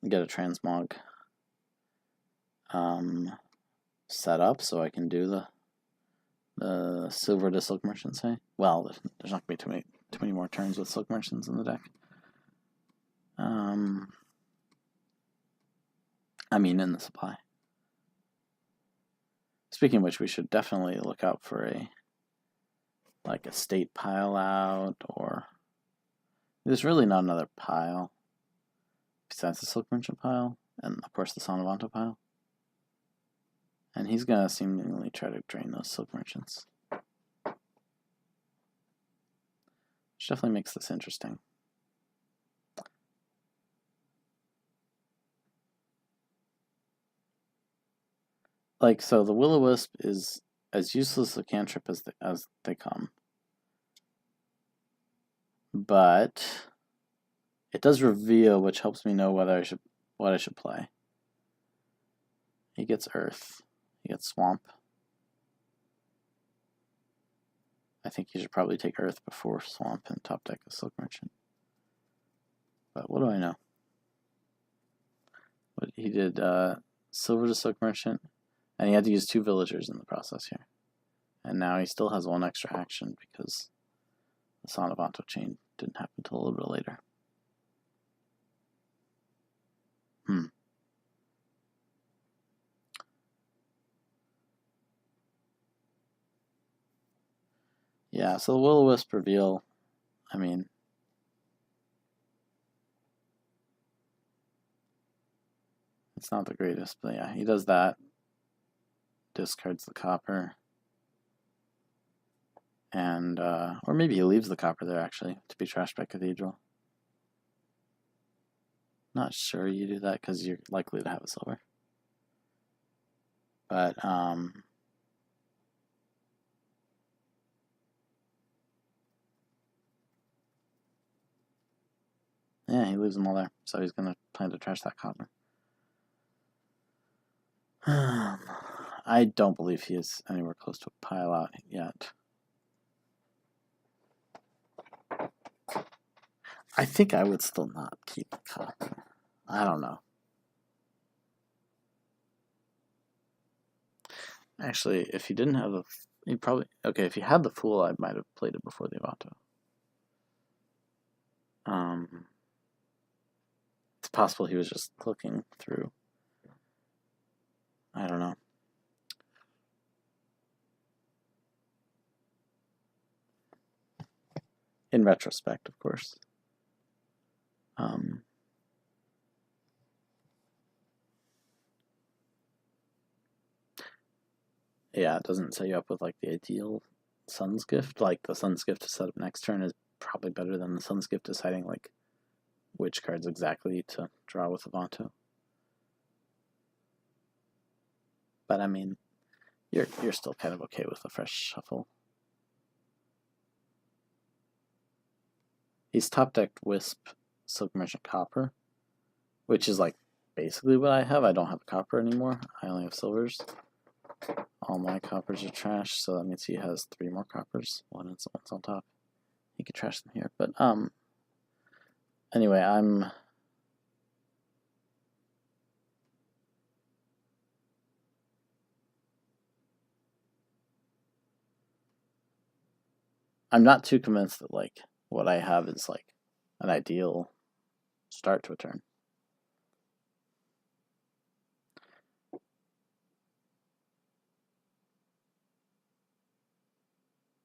get a Transmog. set up so I can do the silver to silk merchant, say. Well, there's not going to be too many more turns with silk merchants in the deck. I mean, in the supply. Speaking of which, we should definitely look out for a state pile out, or there's really not another pile besides the silk merchant pile, and of course the Sanavanto pile. And he's gonna seemingly try to drain those silk merchants, which definitely makes this interesting. So the Will-O-Wisp is as useless a cantrip as they come. But it does reveal, which helps me know what I should play. He gets Earth. He gets Swamp. I think he should probably take Earth before Swamp and top deck a Silk Merchant. But what do I know? But he did Silver to Silk Merchant, and he had to use 2 villagers in the process here. And now he still has 1 extra action because the Sanavanto chain didn't happen until a little bit later. Yeah, so the Will-O-Wisp reveal, I mean, it's not the greatest, but yeah, he does that. Discards the copper. And, or maybe he leaves the copper there, actually, to be trashed by Cathedral. Not sure you do that, because you're likely to have a silver. But, yeah, he leaves them all there, so he's going to plan to trash that copper. I don't believe he is anywhere close to a pile out yet. I think I would still not keep the copper. I don't know. Actually, if he didn't have he probably, okay, if he had the Fool, I might have played it before the Avato. It's possible he was just looking through. I don't know. In retrospect, of course. Yeah, it doesn't set you up with like the ideal Sun's Gift. Like the Sun's Gift to set up next turn is probably better than the Sun's Gift deciding like which cards exactly to draw with Avato. But I mean, you're still kind of okay with a fresh shuffle. He's top decked Wisp, Silk Merchant, Copper, which is like basically what I have. I don't have a copper anymore. I only have silvers. All my coppers are trash, so that means he has 3 more coppers. One's on top. He could trash them here, but anyway, I'm not too convinced that like what I have is like an ideal start to a turn.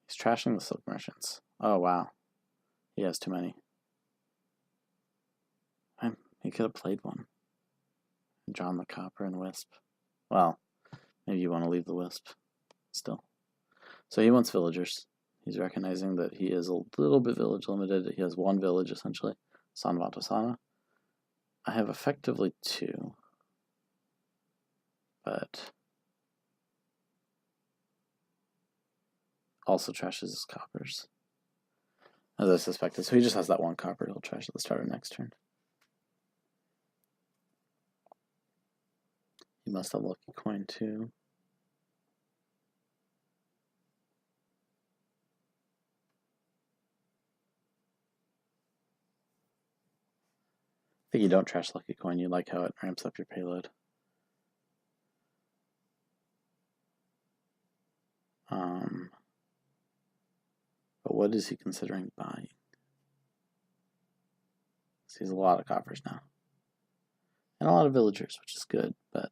He's trashing the Silk Merchants. Oh wow, he has too many. He could have played one. Drawn the copper and Wisp. Well, maybe you want to leave the Wisp still. So he wants villagers. He's recognizing that he is a little bit village limited. He has 1 village essentially. Sanavanto Sana. I have effectively 2. But also trashes his coppers, as I suspected. So he just has that 1 copper he'll trash at the start of next turn. He must have lucky coin too. I think you don't trash lucky coin. You like how it ramps up your payload. what is he considering buying? So he has a lot of coppers now. And a lot of villagers, which is good, but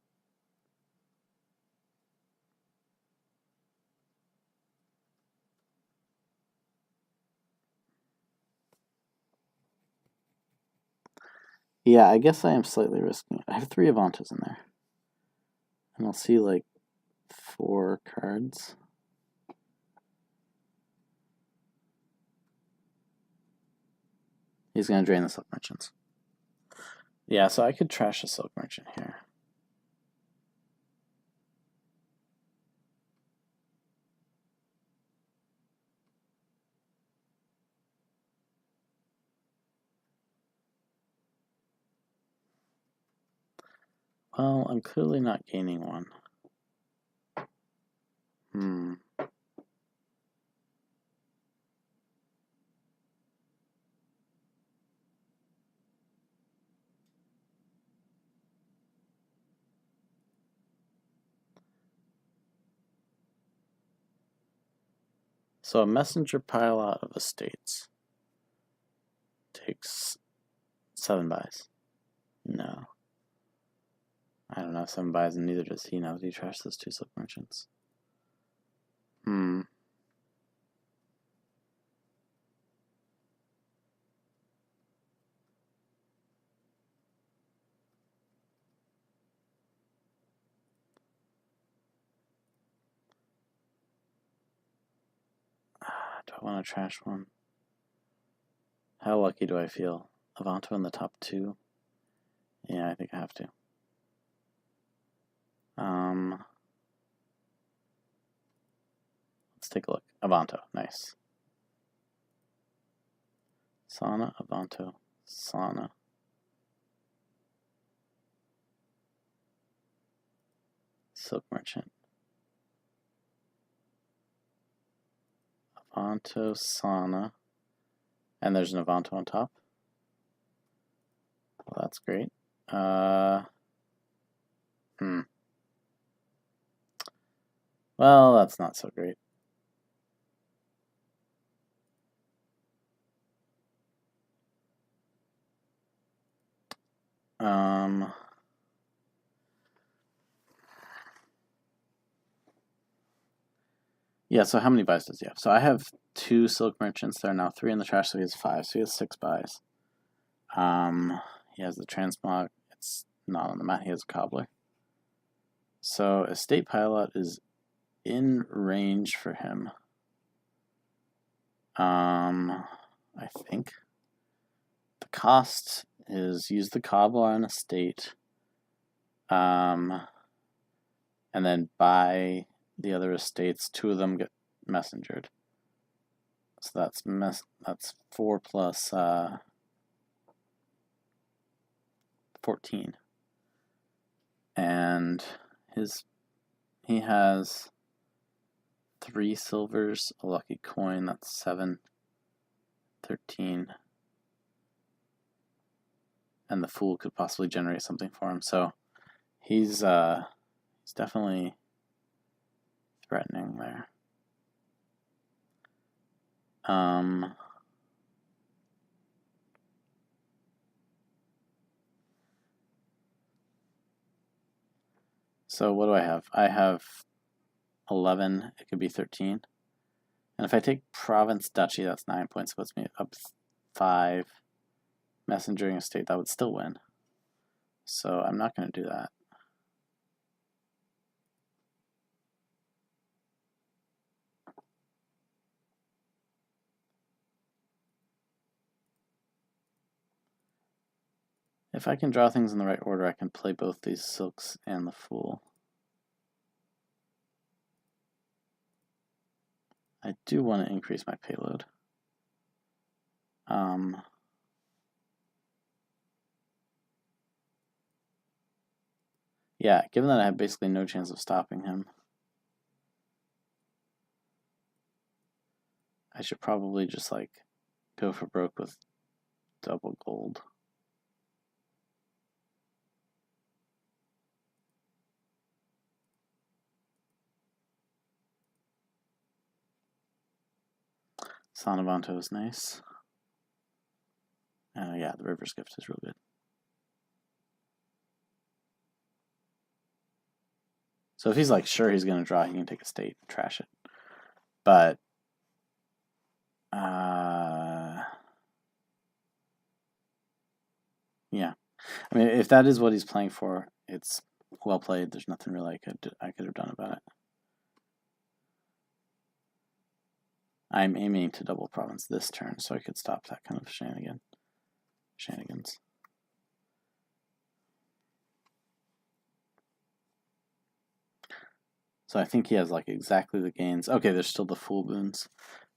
yeah, I guess I am slightly risking it. I have 3 Avantos in there. And I'll see like 4 cards. He's going to drain the Silk Merchants. Yeah, so I could trash a Silk Merchant here. Well, I'm clearly not gaining one. So a messenger pile out of estates takes 7 buys. No. I don't have 7 buys, and neither does he now. Did he trash those 2 Silk Merchants? Do I want to trash one? How lucky do I feel? Avanto in the top 2? Yeah, I think I have to. Let's take a look. Avanto, nice. Sana, Avanto, Sana. Silk Merchant. Avanto, Sana. And there's an Avanto on top. Well, that's great. Well, that's not so great. Yeah, so how many buys does he have? So I have 2 Silk Merchants. There are now 3 in the trash, so he has 5. So he has 6 buys. He has the Transmog. It's not on the mat. He has a Cobbler. So Estate Pilot is in range for him. I think the cost is use the Cobbler on Estate, and then buy the other estates. 2 of them get messengered. So that's 4 plus 14. And he has 3 silvers, a lucky coin, that's 7, 13. And the Fool could possibly generate something for him. So he's definitely threatening there. So what do I have? I have 11. It could be 13. And if I take Province Duchy, that's 9 points. Puts me up 5. Messengering Estate, that would still win. So I'm not going to do that. If I can draw things in the right order, I can play both these Silks and the Fool. I do want to increase my payload. Yeah, given that I have basically no chance of stopping him, I should probably just like go for broke with double gold. Sanavanto is nice. Yeah, the River's Gift is real good. So if he's like sure he's going to draw, he can take a state and trash it. But yeah, I mean, if that is what he's playing for, it's well played. There's nothing really I could have done about it. I'm aiming to double province this turn, so I could stop that kind of shenanigans. So I think he has like exactly the gains. Okay, there's still the Fool boons.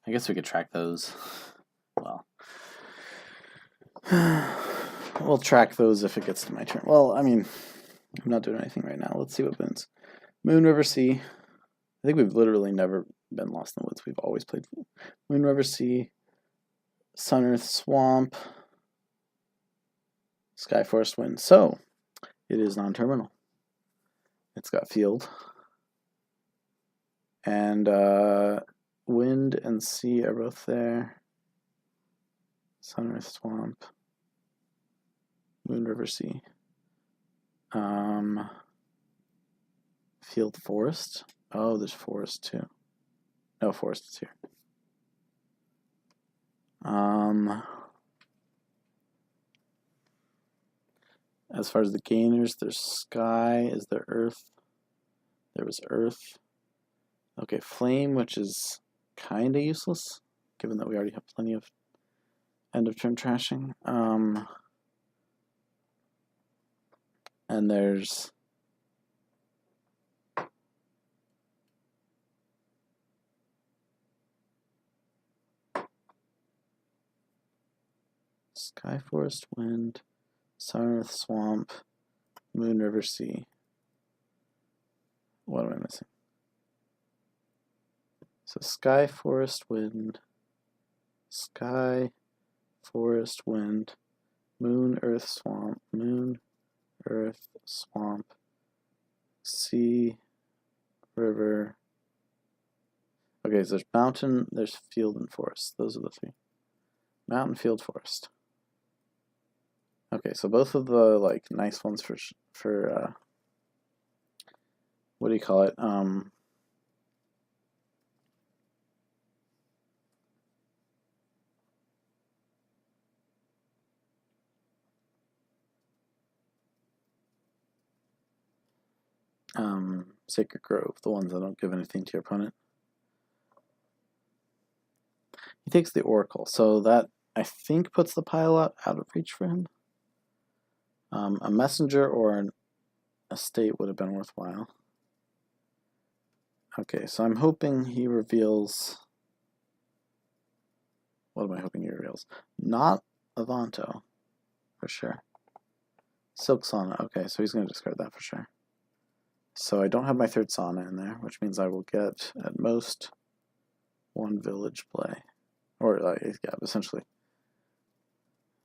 I guess we could track those. Well, we'll track those if it gets to my turn. Well, I mean, I'm not doing anything right now. Let's see what boons. Moon, River, Sea. I think we've literally never been lost in the woods. We've always played Moon, River, Sea, Sun, Earth, Swamp, Sky, Forest, Wind. So, it is non-terminal. It's got field. And Wind and Sea are both there. Sun, Earth, Swamp, Moon, River, Sea. Field, Forest. Oh, there's Forest too. No, Forest is here. As far as the gainers, there's Sky. Is there Earth? There was Earth. Okay, Flame, which is kind of useless, given that we already have plenty of end of turn trashing. And there's Sky, Forest, Wind, Sun, Earth, Swamp, Moon, River, Sea. What am I missing? So Sky, Forest, Wind, Sky, Forest, Wind, Moon, Earth, Swamp, Moon, Earth, Swamp, Sea, River. Okay, so there's Mountain, there's Field, and Forest. Those are the three. Mountain, Field, Forest. Okay, so both of the like nice ones for what do you call it? Sacred Grove, the ones that don't give anything to your opponent. He takes the Oracle, so that I think puts the pile out of reach for him. A messenger or a state would have been worthwhile. Okay, so I'm hoping he reveals. What am I hoping he reveals? Not Avanto, for sure. Silk Sauna. Okay, so he's going to discard that for sure. So I don't have my third Sauna in there, which means I will get at most one village play. Or, yeah, essentially.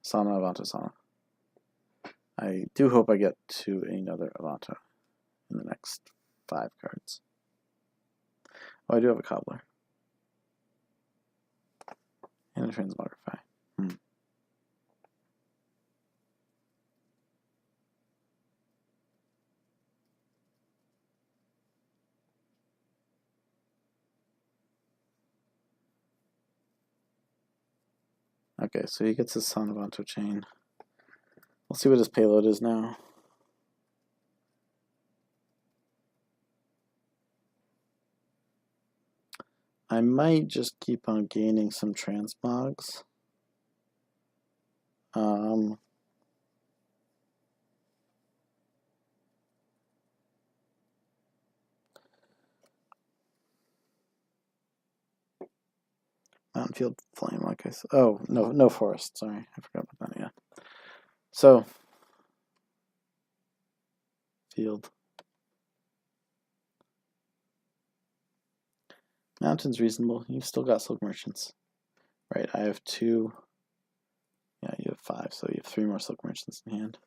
Sauna, Avanto, Sauna. I do hope I get to another Avanto in the next 5 cards. Oh, I do have a Cobbler. And a Transmogrify. Okay, so he gets his Son of Avanto chain. We'll see what his payload is now. I might just keep on gaining some transmogs. Mountain Field Flame, like I said. Oh, no forest. Sorry, I forgot about that. Yeah. So, field. Mountain's reasonable. You've still got Silk Merchants. Right, I have 2. Yeah, you have 5, so you have 3 more Silk Merchants in hand.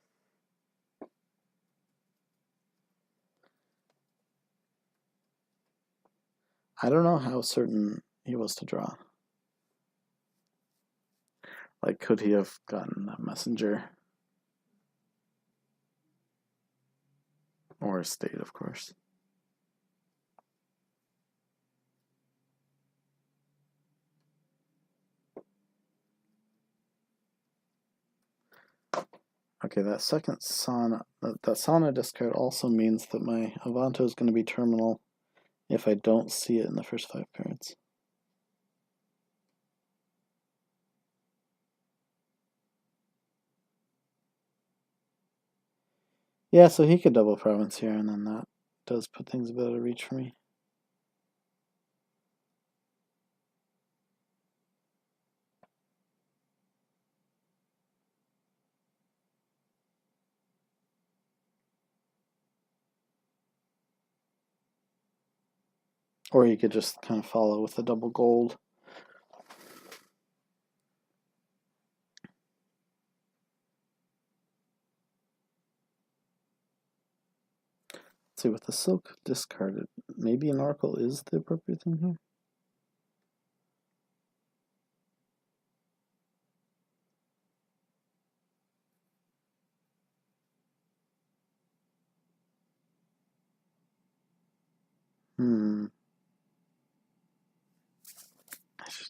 I don't know how certain he was to draw. Like, could he have gotten that messenger? Or a state, of course. Okay, that second Sana, that Sana discard also means that my Avanto is going to be terminal if I don't see it in the first 5 cards. Yeah, so he could double province here, and then that does put things a bit out of reach for me. Or you could just kind of follow with the double gold. Let's see, with the silk discarded, maybe an oracle is the appropriate thing here?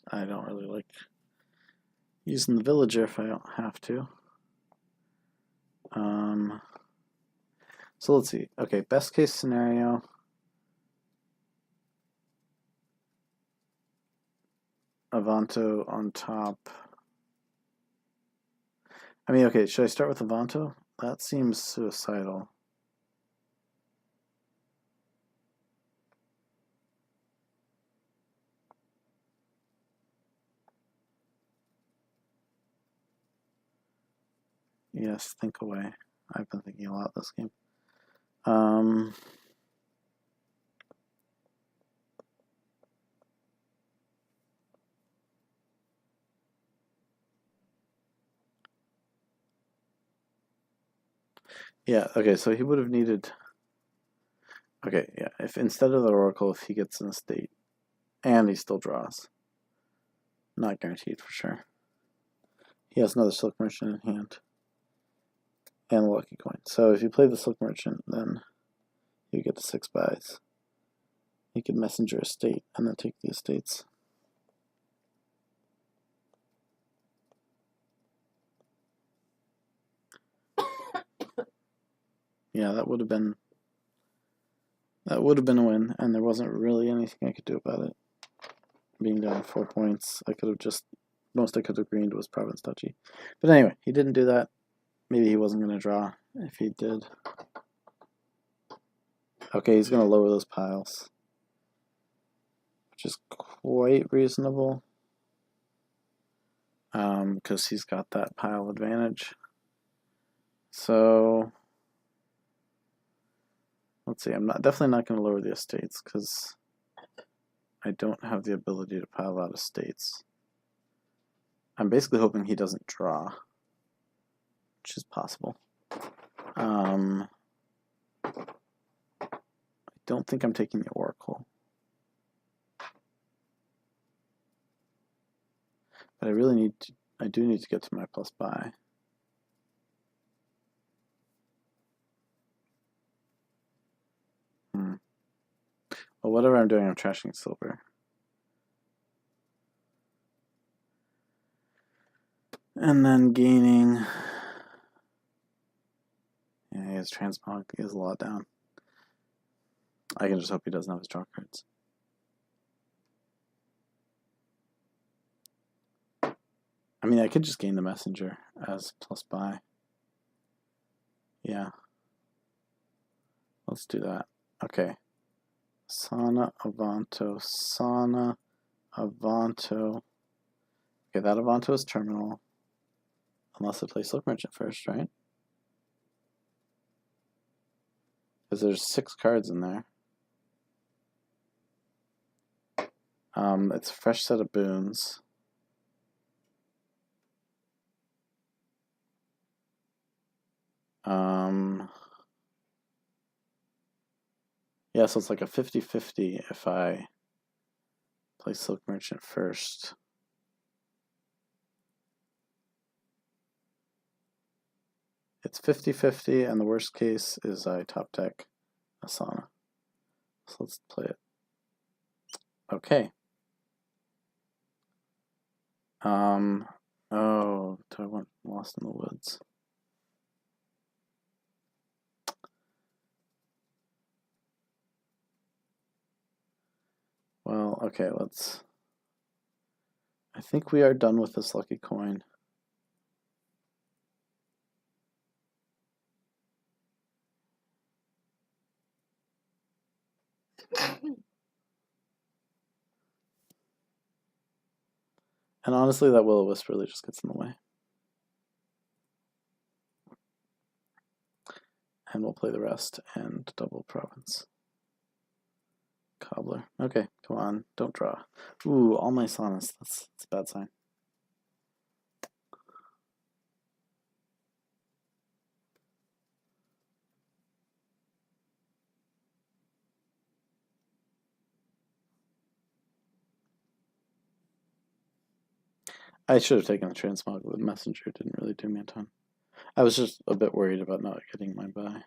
I don't really like using the villager if I don't have to. So let's see. Okay, best case scenario. Avanto on top. I mean, okay, should I start with Avanto? That seems suicidal. Yes, think away. I've been thinking a lot this game. Yeah, okay, so he would have needed... Okay, yeah, if instead of the Oracle, if he gets an estate, and he still draws. Not guaranteed for sure. He has another Silk Merchant in hand. And a Lucky Coin. So if you play the Silk Merchant, then you get the 6 buys. You can messenger estate and then take the estates. Yeah, that would have been a win, and there wasn't really anything I could do about it. Being down 4 points, I could have just most I could have greened was province duchy. But anyway, he didn't do that. Maybe he wasn't going to draw if he did. Okay, he's going to lower those piles, which is quite reasonable because he's got that pile advantage. So let's see. I'm definitely not going to lower the estates because I don't have the ability to pile out estates. I'm basically hoping he doesn't draw, which is possible. I don't think I'm taking the Oracle. But I really need to, I do need to get to my plus buy. Well, whatever I'm doing, I'm trashing silver. And then gaining... Yeah, his transmog is a lot down. I can just hope he doesn't have his draw cards. I mean, I could just gain the messenger as plus buy. Yeah. Let's do that. Okay. Sana, Avanto, Sana, Avanto. Okay, that Avanto is terminal. Unless I play Silk Merchant first, right? Because there's 6 cards in there. It's a fresh set of boons. Yeah, so it's like a 50-50 if I play Silk Merchant first. It's 50-50, and the worst case is I top deck Asana. So let's play it. Okay. Oh, I went lost in the woods. Well, okay, let's... I think we are done with this lucky coin. And honestly, that will-o-wisp really just gets in the way. And we'll play the rest and double province. Cobbler. Okay, come on, don't draw. Ooh, all my sonnets. That's a bad sign. I should have taken the transmog, but the messenger didn't really do me a ton. I was just a bit worried about not getting my buy.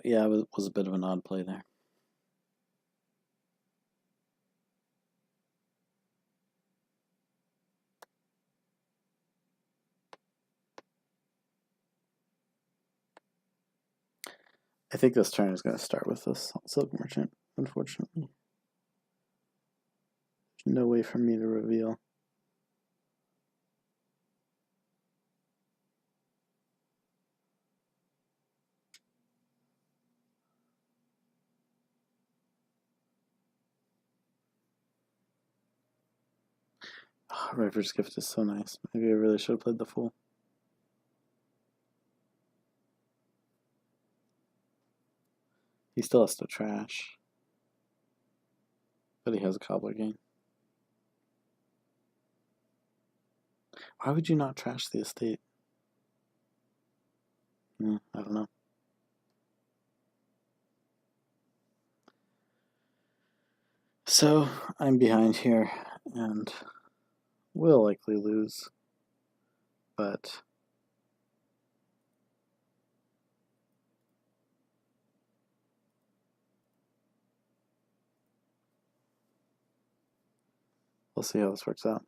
Yeah, it was a bit of an odd play there. I think this turn is going to start with this Silk Merchant, unfortunately. There's no way for me to reveal. Oh, River's Gift is so nice. Maybe I really should have played the Fool. He still has to trash. But he has a Cobbler gain. Why would you not trash the estate? I don't know. So, I'm behind here, and will likely lose. But we'll see how this works out.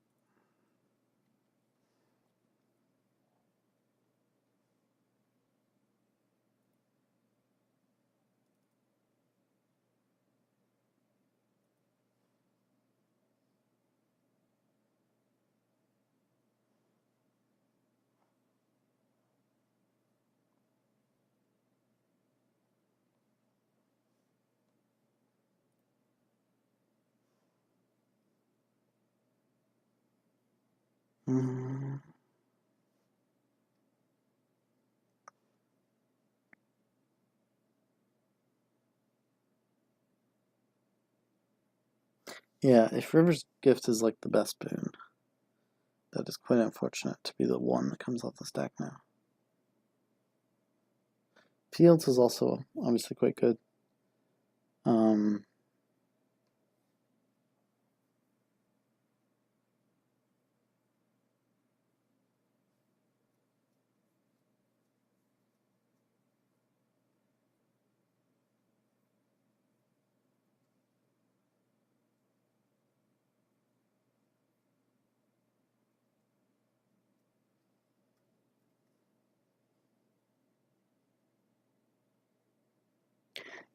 Yeah, if River's Gift is like the best boon, that is quite unfortunate to be the one that comes off the stack now. Fields is also obviously quite good.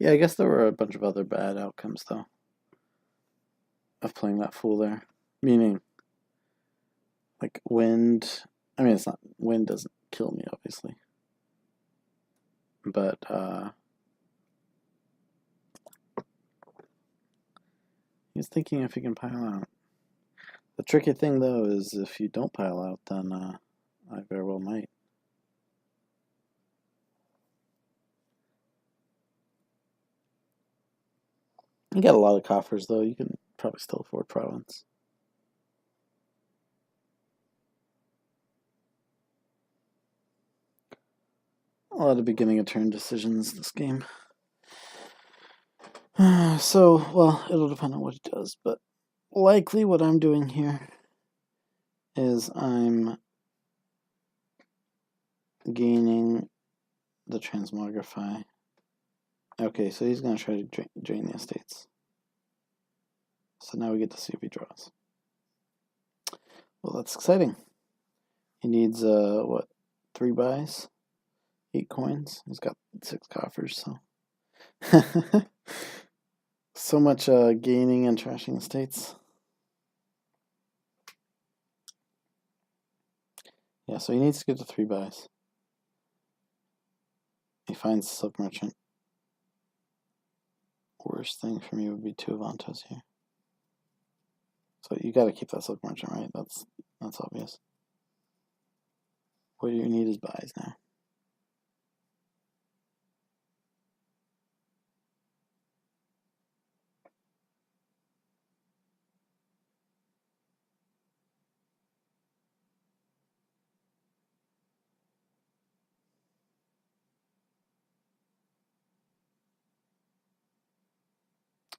Yeah, I guess there were a bunch of other bad outcomes, though, of playing that Fool there. Meaning, like, wind... I mean, it's not... Wind doesn't kill me, obviously. But, he's thinking if he can pile out. The tricky thing, though, is if you don't pile out, then I very well might. You got a lot of coffers, though. You can probably still afford province. A lot of beginning of turn decisions this game. So, well, it'll depend on what he does, but likely what I'm doing here is I'm gaining the transmogrify. Okay, so he's going to try to drain the estates. So now we get to see if he draws. Well, that's exciting. He needs, what, 3 buys? 8 coins? He's got 6 coffers, so... So much gaining and trashing estates. Yeah, so he needs to get to 3 buys. He finds Silk Merchant. Worst thing for me would be 2 Avantos here. So you got to keep that Silk Merchant, right? That's obvious. What you need is buys now.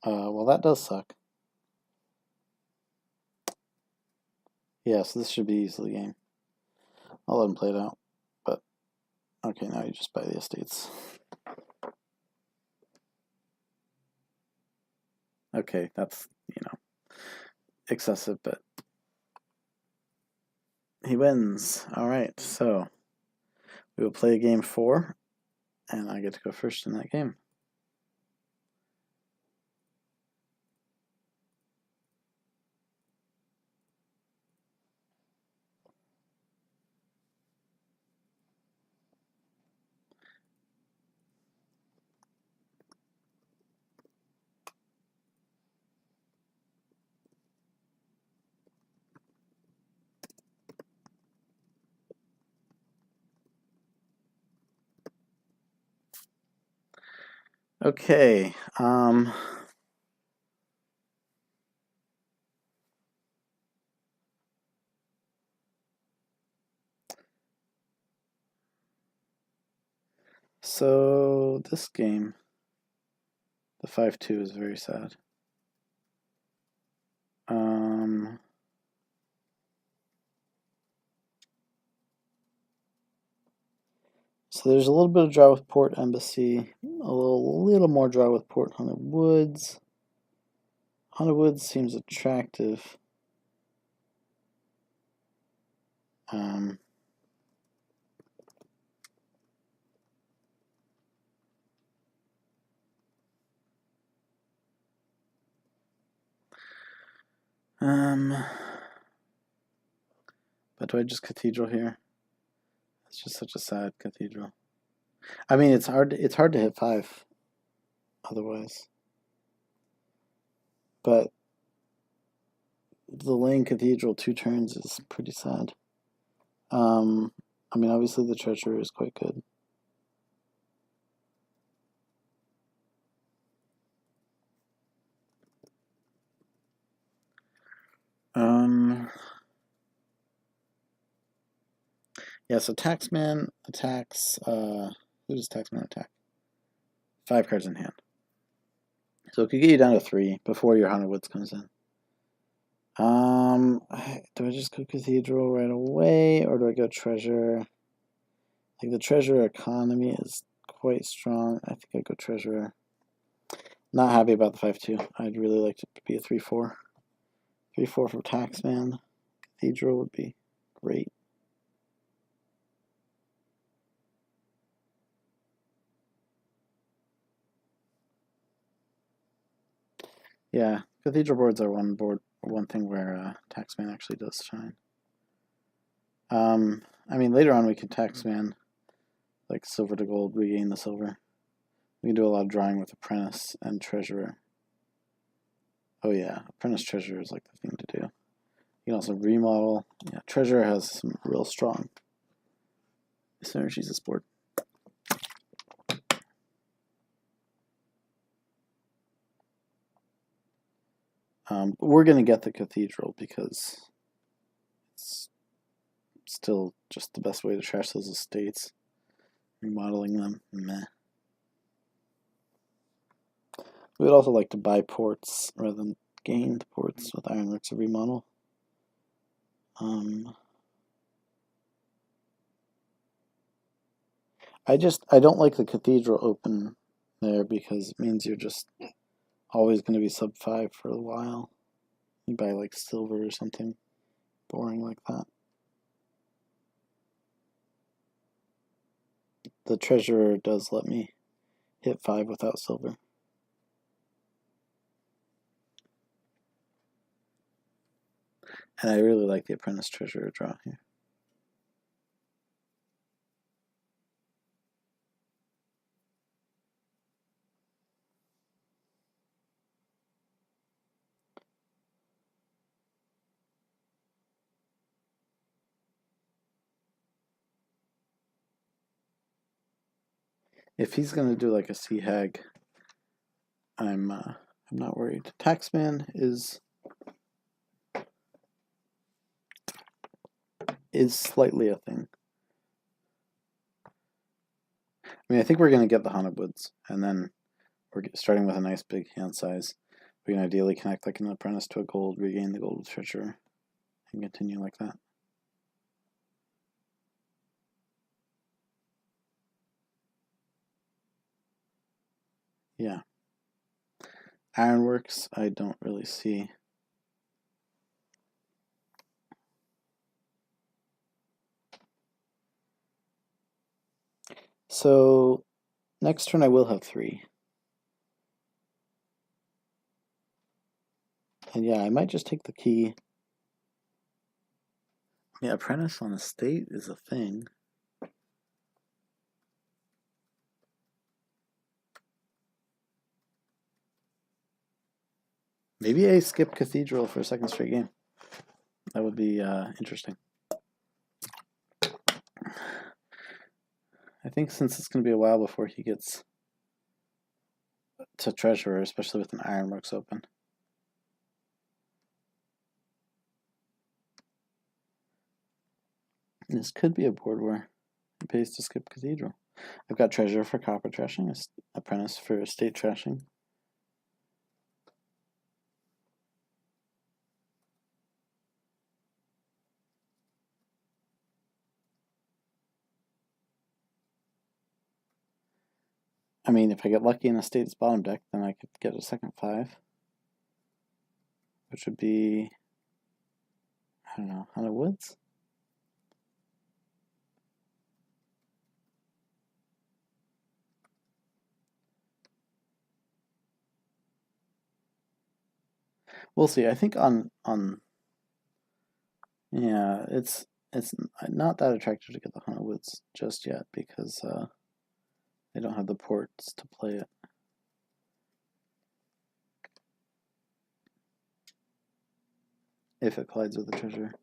Well, that does suck. Yeah, so this should be easily game. I'll let him play it out. But, okay, now you just buy the estates. Okay, that's, excessive, but he wins. Alright, so we will play game 4, and I get to go first in that game. Okay, so this game, the 5-2 is very sad. So there's a little bit of draw with Port Embassy, a little more draw with Port Haunted Woods. Haunted Woods seems attractive. But do I just Cathedral here? It's just such a sad Cathedral. I mean, it's hard to hit 5 otherwise. But the Lane Cathedral 2 turns is pretty sad. I mean, obviously the Treasurer is quite good. Yeah, so Taxman attacks, who does Taxman attack? 5 cards in hand. So it could get you down to 3 before your Haunted Woods comes in. Do I just go Cathedral right away, or do I go Treasure? Like, the Treasurer economy is quite strong. I think I'd go Treasurer. Not happy about the 5-2. I'd really like it to be a 3-4. 3-4 for Taxman. Cathedral would be great. Yeah, Cathedral boards are one thing where Taxman actually does shine. I mean, later on we can Taxman, like silver to gold, regain the silver. We can do a lot of drawing with Apprentice and Treasurer. Oh yeah, Apprentice Treasurer is like the thing to do. You can also remodel. Yeah, Treasurer has some real strong synergies this board. We're going to get the Cathedral because it's still just the best way to trash those estates. Remodeling them, meh. We would also like to buy ports rather than gain the ports with Ironworks or remodel. I don't like the Cathedral open there because it means you're just always going to be sub 5 for a while. You buy like silver or something boring like that. The Treasurer does let me hit 5 without silver. And I really like the Apprentice Treasurer draw here. If he's going to do like a Sea Hag, I'm not worried. Taxman is slightly a thing. I mean, I think we're going to get the Haunted Woods, and then we're starting with a nice big hand size. We can ideally connect like an Apprentice to a gold, regain the gold with Treasurer, and continue like that. Yeah. Ironworks, I don't really see. So next turn I will have 3. And yeah, I might just take the key. Yeah, Apprentice on Estate is a thing. Maybe I skip Cathedral for a second straight game. That would be interesting. I think since it's going to be a while before he gets to Treasurer, especially with an Ironworks open. This could be a board where it pays to skip Cathedral. I've got Treasurer for copper trashing, Apprentice for estate trashing. I mean, if I get lucky in estate's bottom deck, then I could get a second 5. Which would be, I don't know, Haunted Woods? We'll see. I think on yeah, it's not that attractive to get the Haunted Woods just yet because they don't have the ports to play it. If it collides with the Treasurer.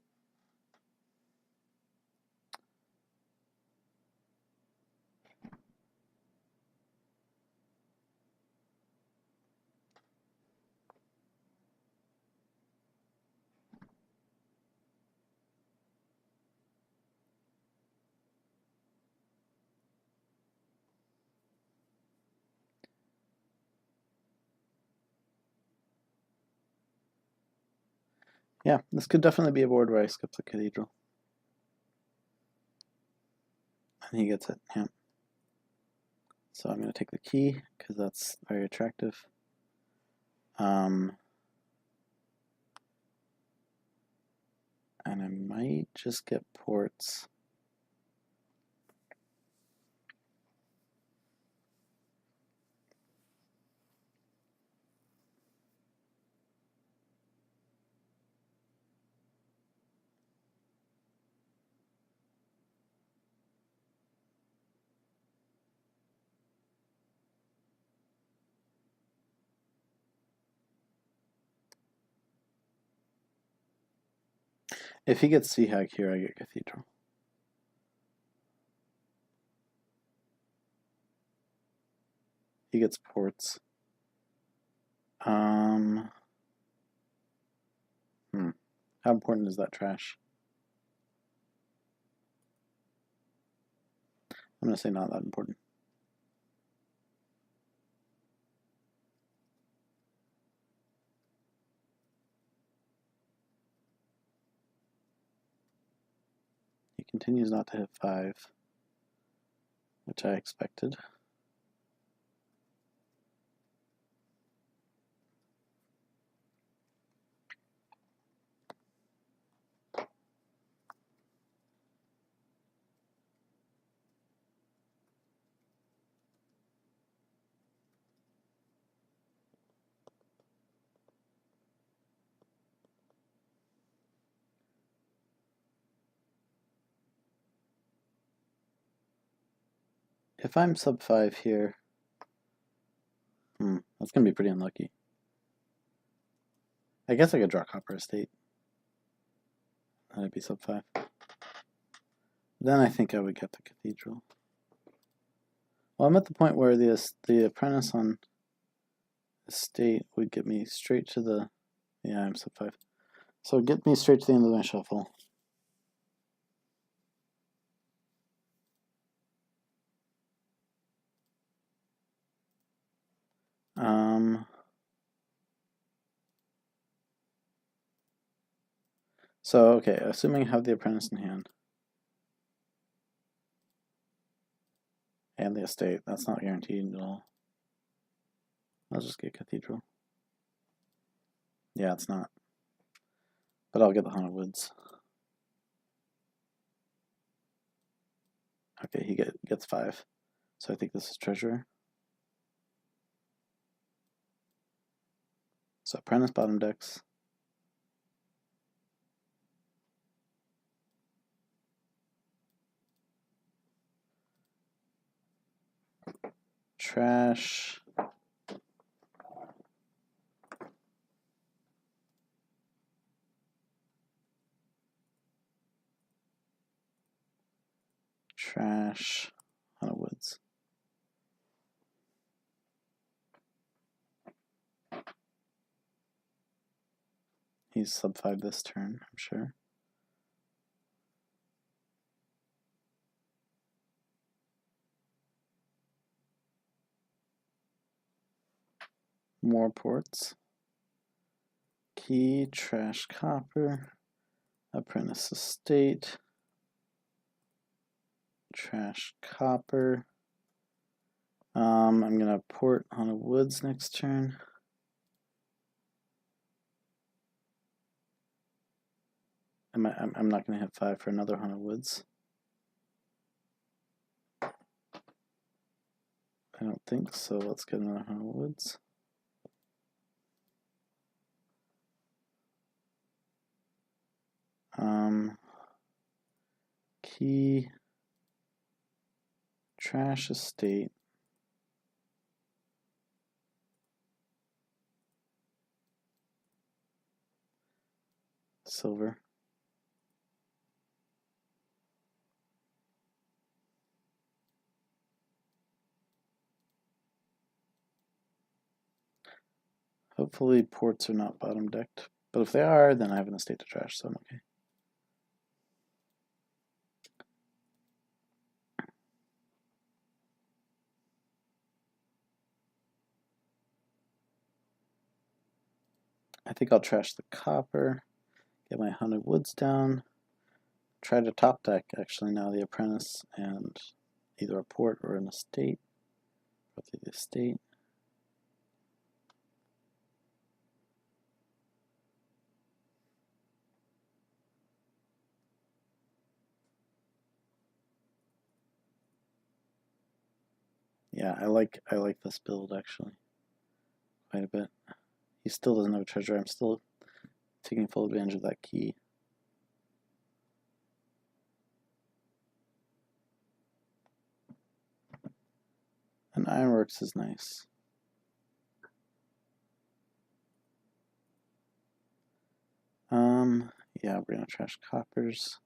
Yeah, this could definitely be a board where I skip the Cathedral. And he gets it, yeah. So I'm going to take the key, because that's very attractive. And I might just get ports. If he gets Sea Hag here, I get Cathedral. He gets ports. How important is that trash? I'm going to say not that important. He continues not to hit 5, which I expected. If I'm sub 5 here, that's going to be pretty unlucky. I guess I could draw copper estate. That'd be sub 5. Then I think I would get the Cathedral. Well, I'm at the point where the apprentice on estate would get me straight to the... Yeah, I'm sub 5. So get me straight to the end of my shuffle. So, okay, assuming I have the apprentice in hand. And the estate, that's not guaranteed at all. I'll just get Cathedral. Yeah, it's not. But I'll get the Haunted Woods. Okay, he gets 5. So I think this is Treasurer. So apprentice bottom decks. Trash. Trash. Haunted Woods. He's sub 5 this turn, I'm sure. More ports. Key, trash, copper, apprentice estate, trash, copper. I'm gonna port on a woods next turn. I'm not gonna hit 5 for another Haunted Woods. I don't think so. Let's get another Haunted Woods. Key, trash estate, silver. Hopefully ports are not bottom decked, but if they are, then I have an estate to trash, so I'm okay. I think I'll trash the copper, get my Haunted Woods down, try to top deck actually now the apprentice and either a port or an estate. Probably the estate. Yeah, I like this build actually quite a bit. He still doesn't have a treasure. I'm still taking full advantage of that key. And Ironworks is nice. Yeah, we're gonna trash coppers.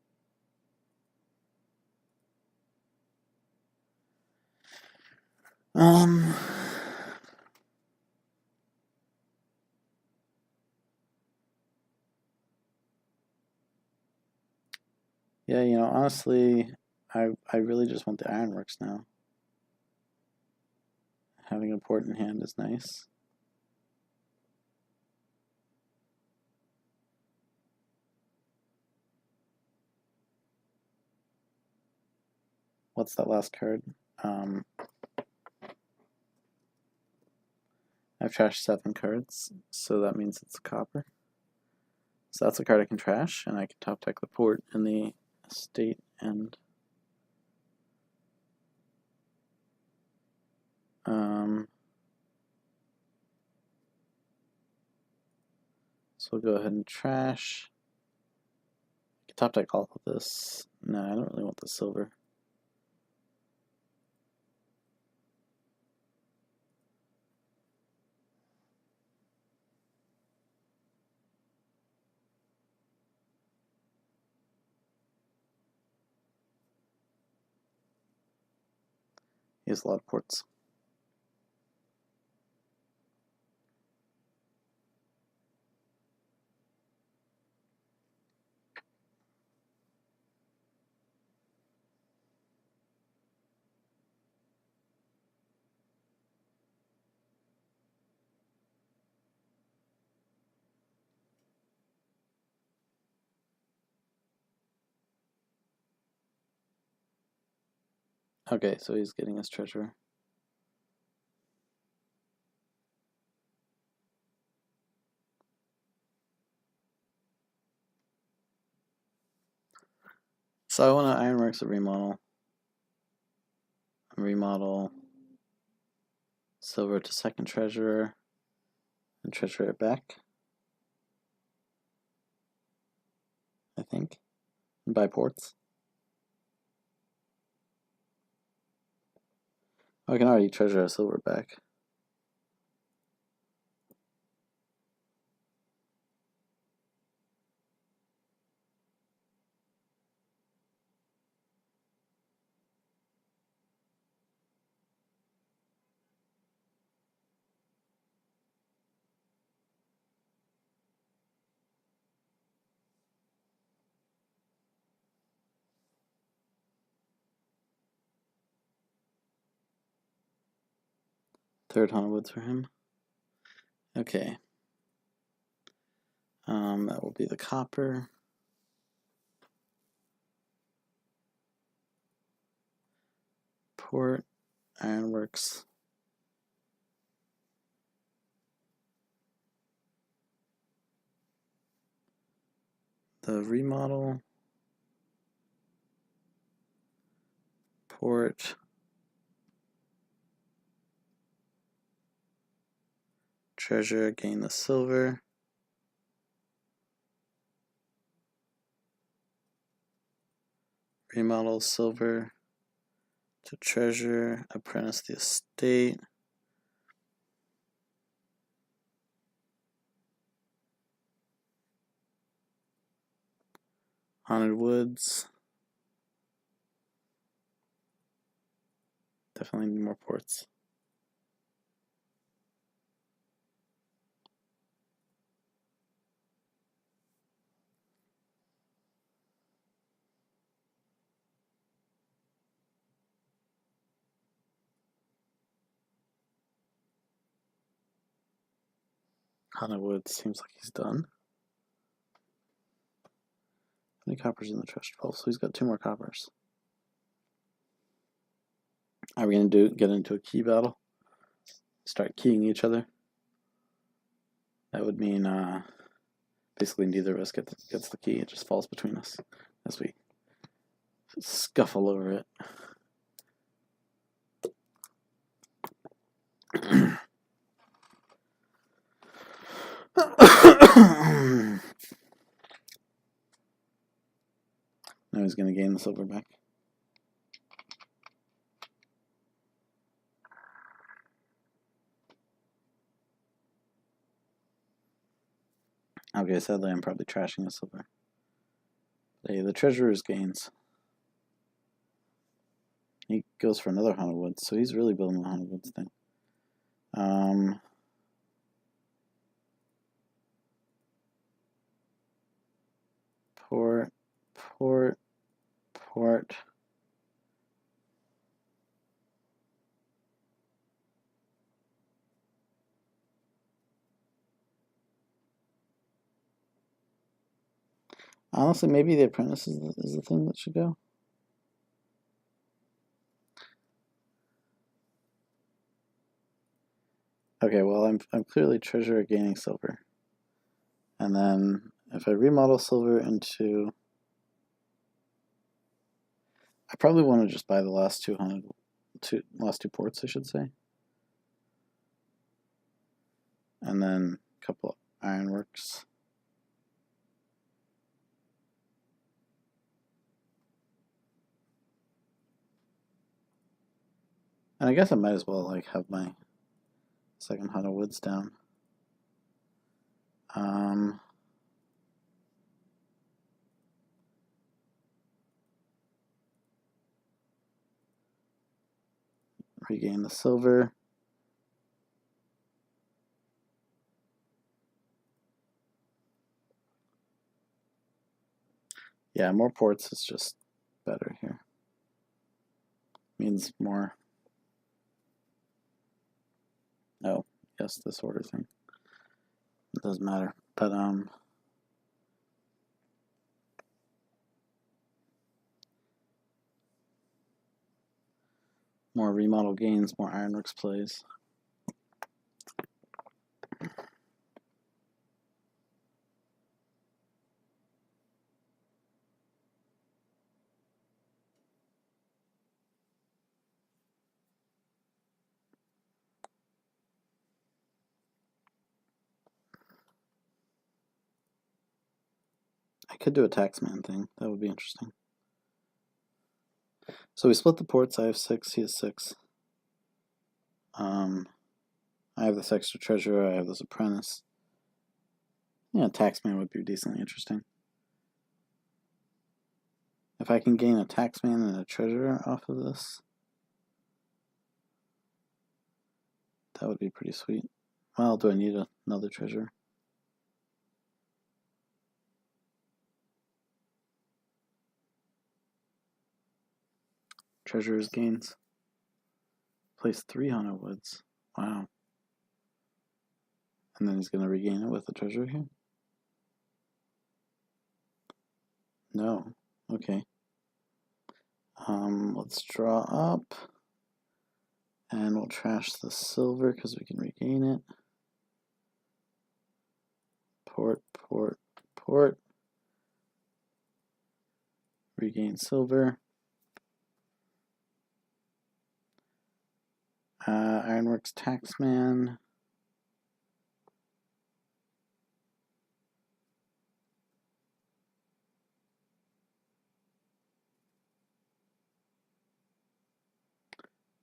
Yeah, you know, honestly, I really just want the ironworks now. Having a port in hand is nice. What's that last card? I've trashed 7 cards, so that means it's a copper. So that's a card I can trash, and I can top deck the port in the estate and so we'll go ahead and trash. I can top deck all of this. No, I don't really want the silver. He has a lot of ports. Okay, so he's getting his treasure. So I want to ironworks a remodel. Remodel silver to second treasurer and treasurer it back, I think, and buy ports. Oh, I can already treasure a silver back. Third Haunted Woods for him. Okay. That will be the copper. Port, ironworks. The remodel. Port. Treasure, gain the silver. Remodel silver to treasure, apprentice the estate. Haunted Woods. Definitely need more ports. Haunted Woods seems like he's done. How many coppers in the trust? 12, so he's got 2 more coppers. Are we going to get into a key battle? Start keying each other? That would mean basically neither of us gets the key. It just falls between us as we scuffle over it. Now he's going to gain the silver back. Okay, sadly I'm probably trashing the silver. Hey, the treasurer's gains. He goes for another Haunted Woods, so he's really building the Haunted Woods thing. Port. Honestly, maybe the apprentice is the thing that should go. Okay, well, I'm clearly treasurer gaining silver. And then if I remodel silver into... I probably want to just buy the last two ports, I should say. And then a couple of ironworks. And I guess I might as well like have my second hut of woods down. Regain the silver. Yeah, more ports is just better here. Means more. Oh, yes, this order thing. It doesn't matter. But more remodel gains, more ironworks plays. I could do a taxman thing. That would be interesting. So we split the ports. I have 6. He has 6. I have this extra treasurer. I have this apprentice. Yeah, taxman would be decently interesting. If I can gain a taxman and a treasurer off of this, that would be pretty sweet. Well, do I need another treasurer? Treasurer's gains. Place 300 woods. Wow. And then he's going to regain it with the treasurer here? No. Okay. Let's draw up. And we'll trash the silver because we can regain it. Port, port, port. Regain silver. Ironworks taxman.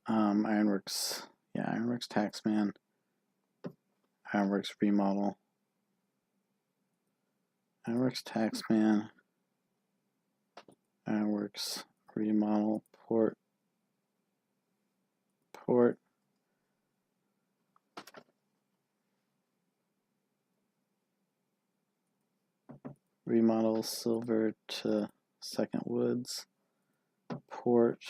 Ironworks, yeah, Ironworks taxman. Ironworks remodel. Ironworks taxman. Ironworks remodel. Port. Port. Remodel silver to second woods. Port.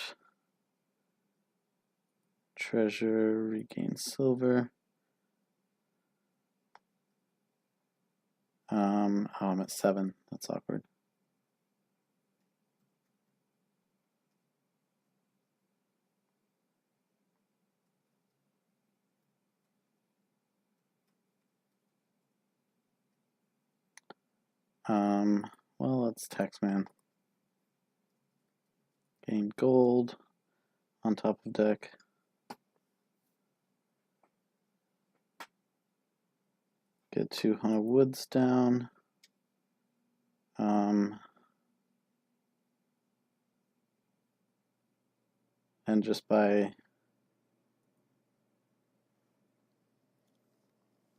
Treasure, regain silver. Oh, I'm at 7. That's awkward. Well, let's taxman. Gain gold on top of deck. Get 200 woods down. And just by...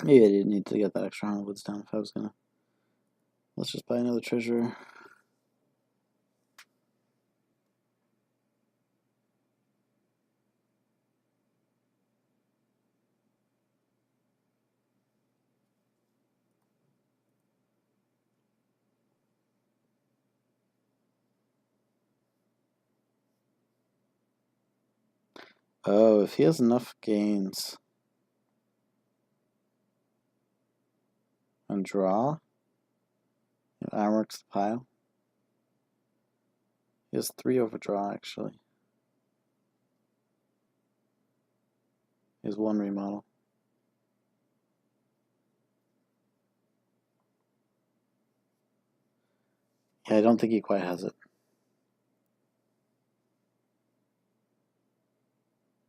Maybe I didn't need to get that extra 100 woods down if I was gonna. Let's just buy another treasurer. Oh, if he has enough gains and draw, it ironworks the pile. He has 3 overdraw, actually. He has 1 remodel. Yeah, I don't think he quite has it.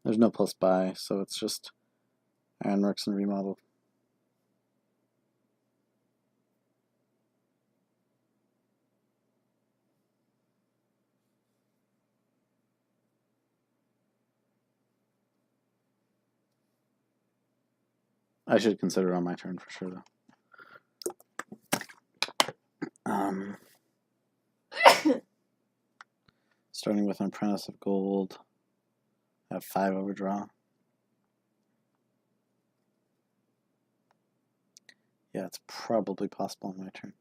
There's no plus buy, so it's just Ironworks and remodel. I should consider it on my turn for sure, though. Starting with an Apprentice of Gold. I have 5 overdraw. Yeah, it's probably possible on my turn.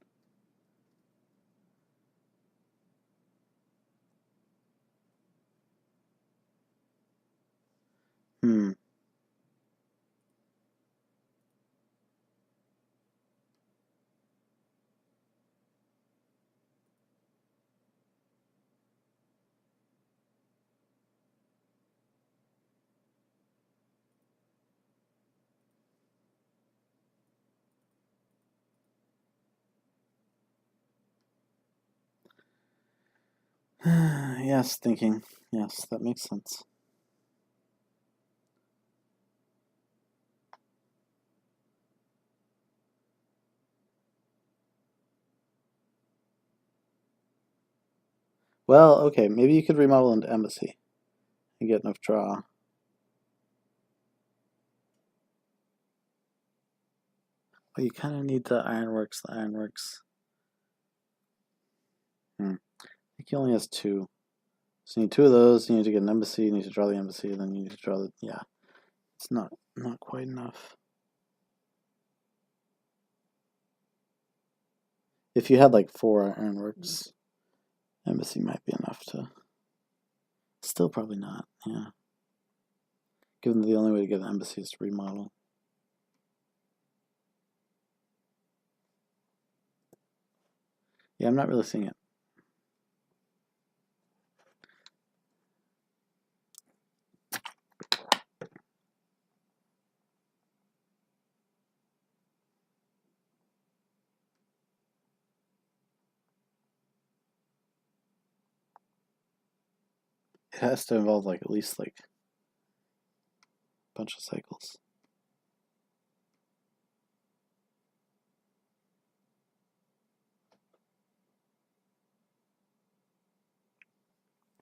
Yes, thinking. Yes, that makes sense. Well, okay, maybe you could remodel into Embassy and get enough draw. But you kind of need the Ironworks. I think he only has 2. So you need 2 of those, you need to get an Embassy, you need to draw the Embassy, and then you need to draw the... Yeah, it's not quite enough. If you had like 4 Ironworks, Embassy might be enough to... Still probably not, yeah. Given that the only way to get an Embassy is to remodel. Yeah, I'm not really seeing it. It has to involve like at least like a bunch of cycles.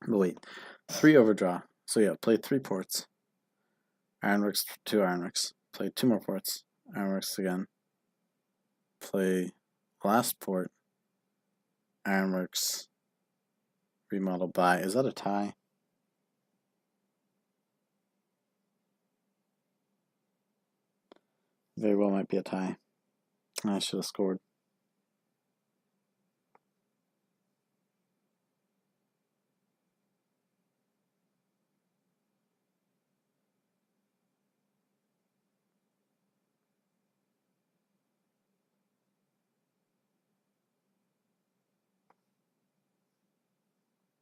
But wait, 3 overdraw. So yeah, play 3 ports. Ironworks, 2 Ironworks. Play 2 more ports. Ironworks again. Play last port. Ironworks. Remodel buy. Is that a tie? Very well might be a tie. I should have scored.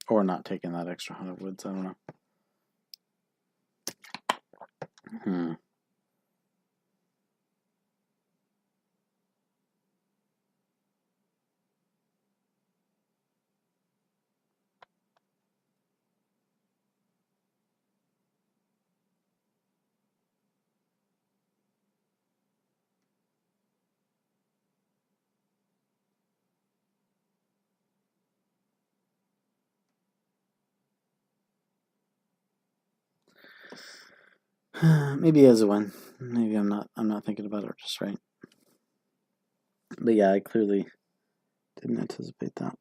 Or not taking that extra 100 woods, I don't know. Maybe he has a win. Maybe I'm not thinking about it just right. But yeah, I clearly didn't anticipate that.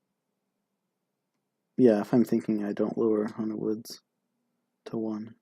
Yeah, if I'm thinking I don't lower 100 woods to 1.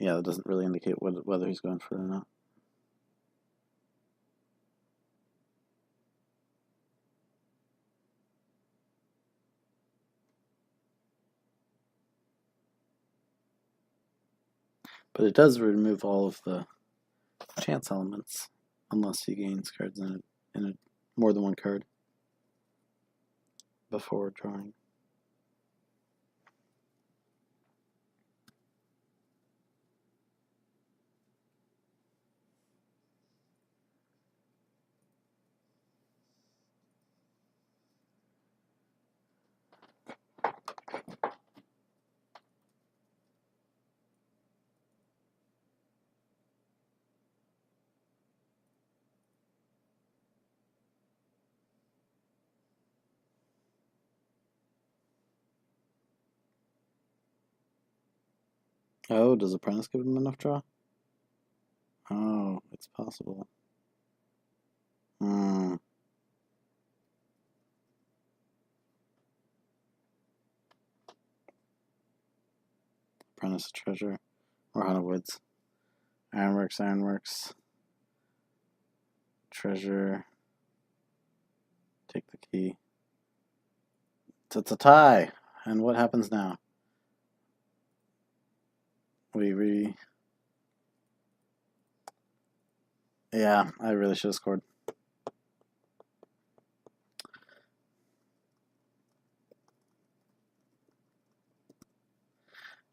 yeah, that doesn't really indicate whether he's going for it or not. But it does remove all of the chance elements, unless he gains cards in more than one card before drawing. Oh, does Apprentice give him enough draw? Oh, it's possible. Apprentice Treasure or Hunt of Woods. Ironworks. Treasure. Take the key. It's a tie. And what happens now? Yeah, I really should have scored.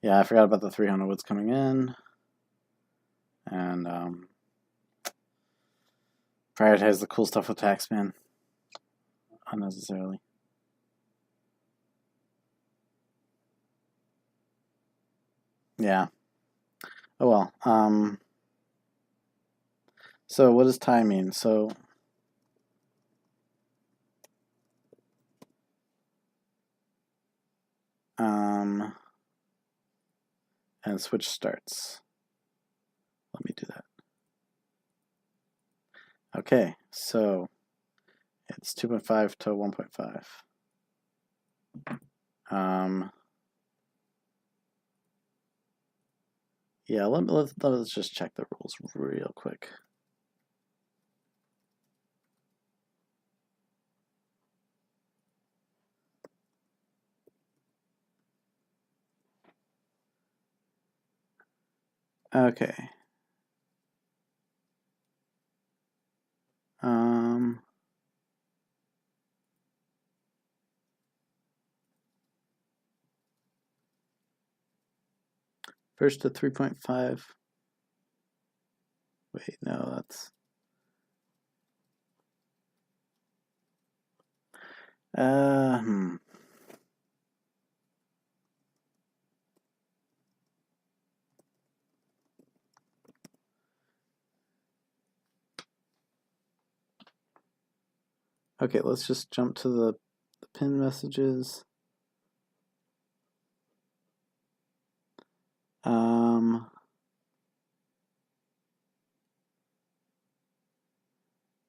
Yeah, I forgot about the 300 woods coming in. And prioritize the cool stuff with Taxman unnecessarily. Yeah. Oh well. So what does tie mean? So and switch starts. Let me do that. Okay, so it's 2.5 to 1.5. Yeah, let's just check the rules real quick. Okay. First to 3.5. Wait, no, that's Okay, let's just jump to the pin messages.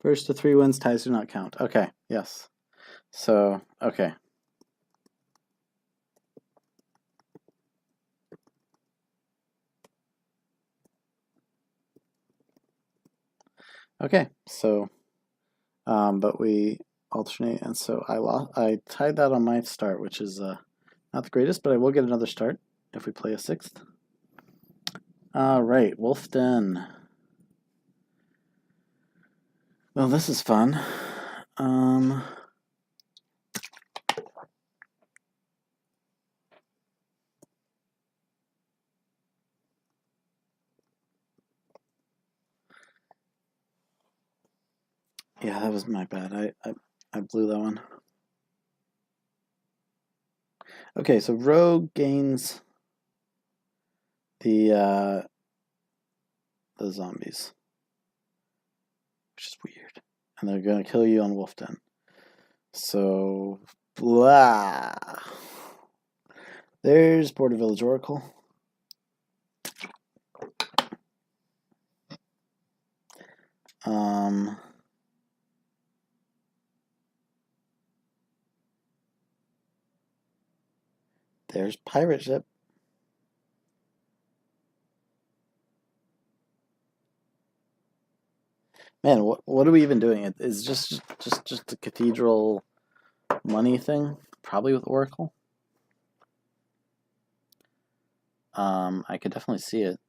First to 3 wins, ties do not count. Okay, yes. So, okay. Okay, so, but we alternate, and so I tied that on my start, which is not the greatest, but I will get another start if we play a 6th. All right, Wolf Den. Well, this is fun. Yeah, that was my bad. I blew that one. Okay, so Rogue gains the zombies, which is weird, and they're gonna kill you on Wolf Den. So blah. There's Border Village Oracle. There's Pirate Ship. Man, what are we even doing? It is just a cathedral money thing, probably with Oracle. I could definitely see it.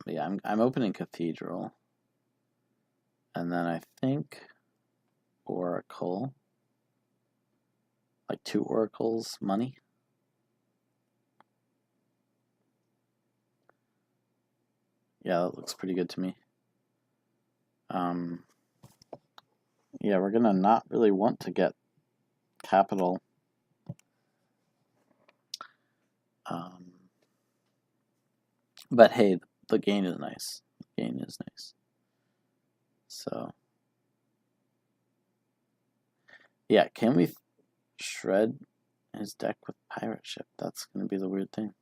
But yeah, I'm opening Cathedral, and then I think Oracle, like 2 Oracles money. Yeah, that looks pretty good to me. Yeah, we're gonna not really want to get capital. But hey, the gain is nice. The gain is nice. So, yeah, can we shred his deck with Pirate Ship? That's gonna be the weird thing.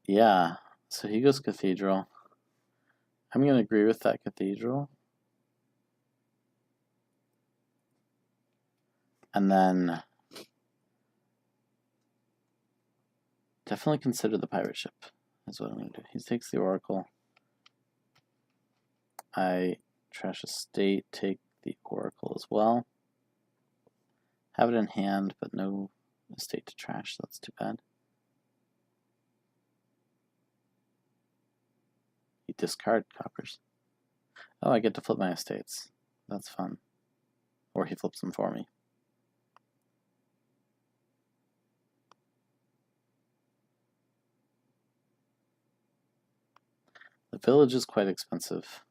Yeah. So he goes Cathedral. I'm gonna agree with that Cathedral. And then definitely consider the Pirate Ship. That's what I'm gonna do. He takes the Oracle. I trash a state, take the Oracle as well. Have it in hand, but no estate to trash, so that's too bad. You discard coppers. Oh, I get to flip my estates. That's fun. Or he flips them for me. The village is quite expensive.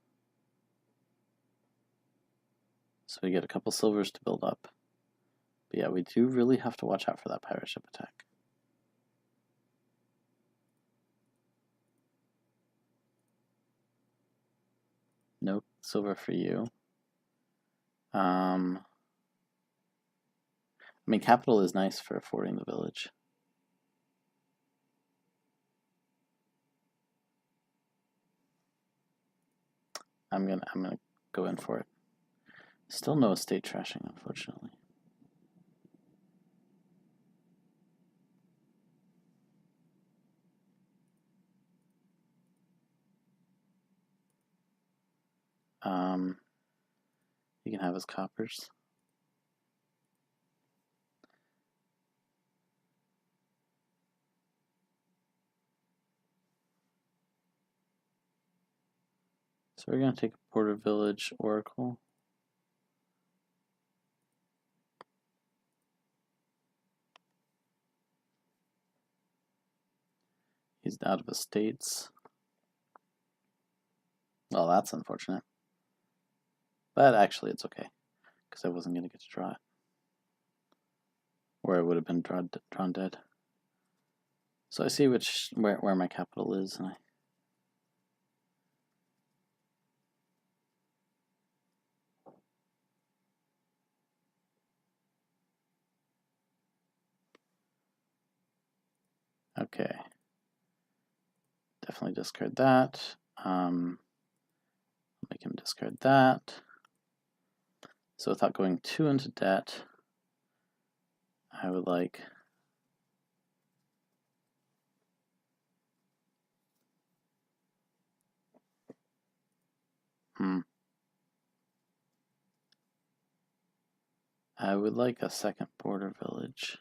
So we get a couple silvers to build up. But yeah, we do really have to watch out for that pirate ship attack. Nope, silver for you. I mean, capital is nice for affording the village. I'm gonna go in for it. Still no estate trashing, unfortunately. He can have his coppers. So we're gonna take a border village oracle. He's out of estates. Well, that's unfortunate. But actually, it's okay, because I wasn't going to get to draw it. Or I would have been drawn dead. So I see where my capital is, and okay. Definitely discard that. Make him discard that. So without going too into debt, I would like I would like a second border village.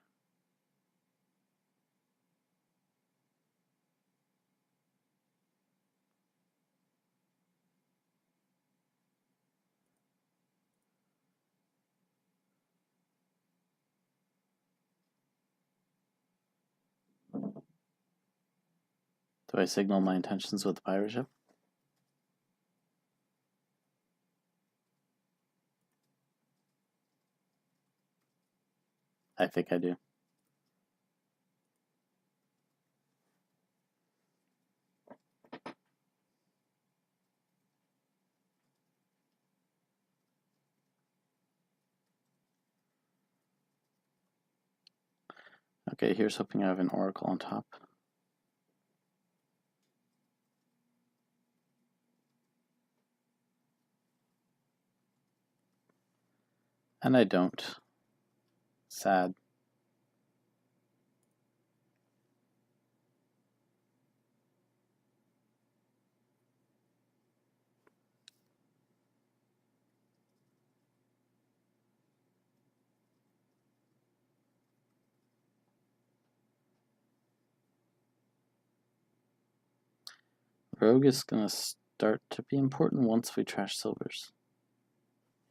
Do I signal my intentions with the pirate ship? I think I do. Okay, here's hoping I have an oracle on top. And I don't. Sad. Rogue is going to start to be important once we trash silvers.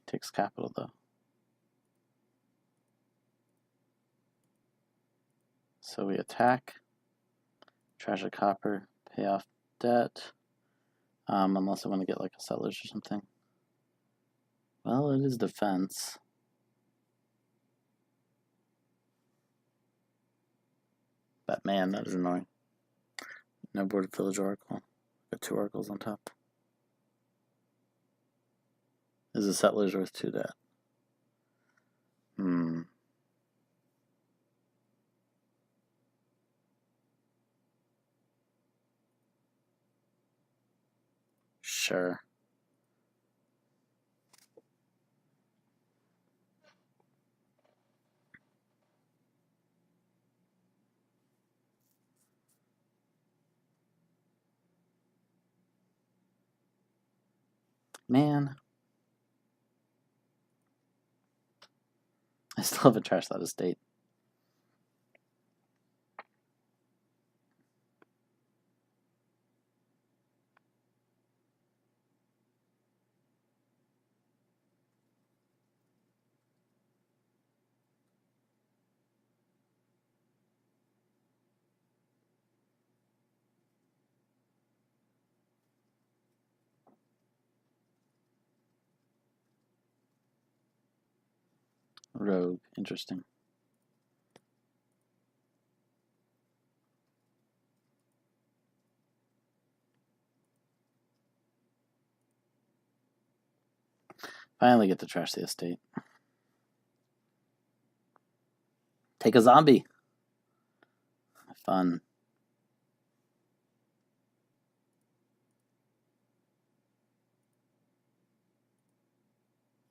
Takes capital though. So we attack, trash a copper, pay off debt, unless I want to get like a settlers or something. Well, it is defense. But man, that is annoying. No boarded village oracle. Got 2 oracles on top. Is a settlers worth 2 debt? Sure. Man. I still haven't trashed that estate. Rogue, interesting. Finally get to trash the estate. Take a zombie. Fun.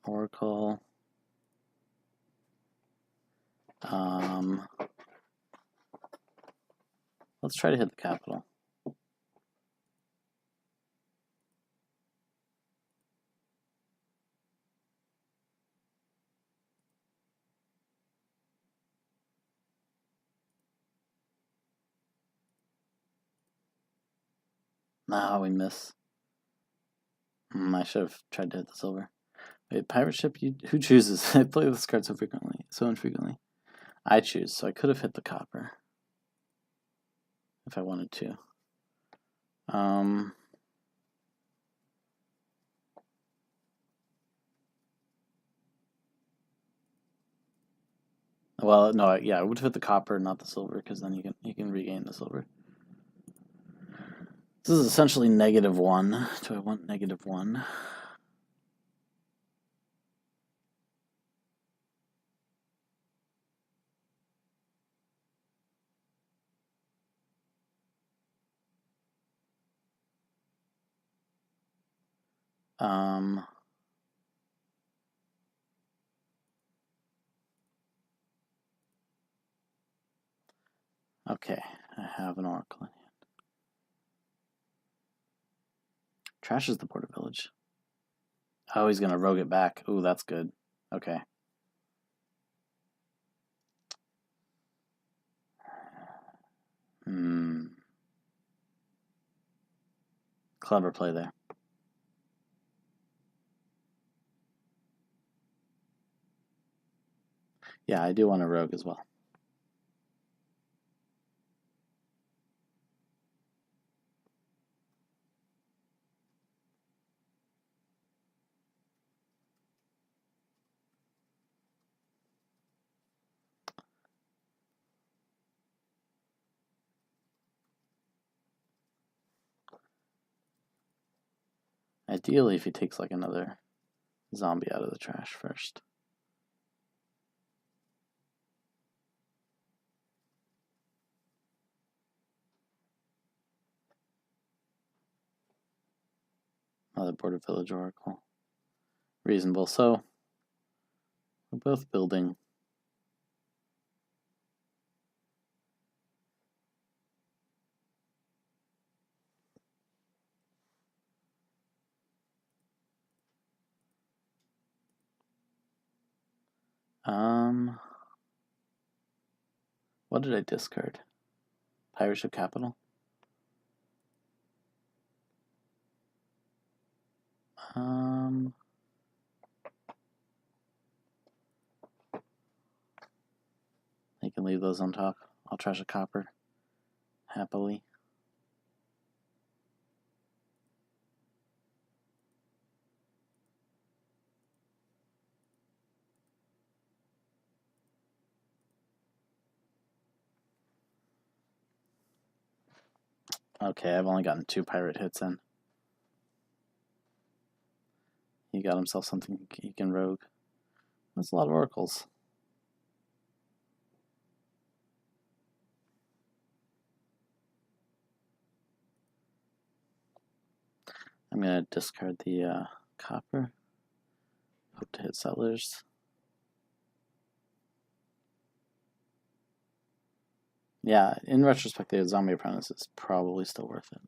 Oracle. Let's try to hit the capital. Nah, we miss. I should have tried to hit the silver. Wait, pirate ship? Who chooses? I play this card so infrequently. I choose, so I could have hit the copper if I wanted to. Well, no, yeah, I would have hit the copper, not the silver, because then you can regain the silver. This is essentially -1. Do I want -1? Okay, I have an oracle in hand. Trashes the border village. Oh, he's gonna rogue it back. Ooh, that's good. Okay. Clever play there. Yeah, I do want a rogue as well. Ideally, if he takes like another zombie out of the trash first. Another border village oracle. Reasonable. So we're both building. What did I discard? Pirate Ship Capital? You can leave those on top. I'll trash a copper. Happily. Okay, I've only gotten 2 pirate hits in. He got himself something he can rogue. That's a lot of oracles. I'm going to discard the copper. Hope to hit settlers. Yeah, in retrospect, the Zombie Apprentice is probably still worth it.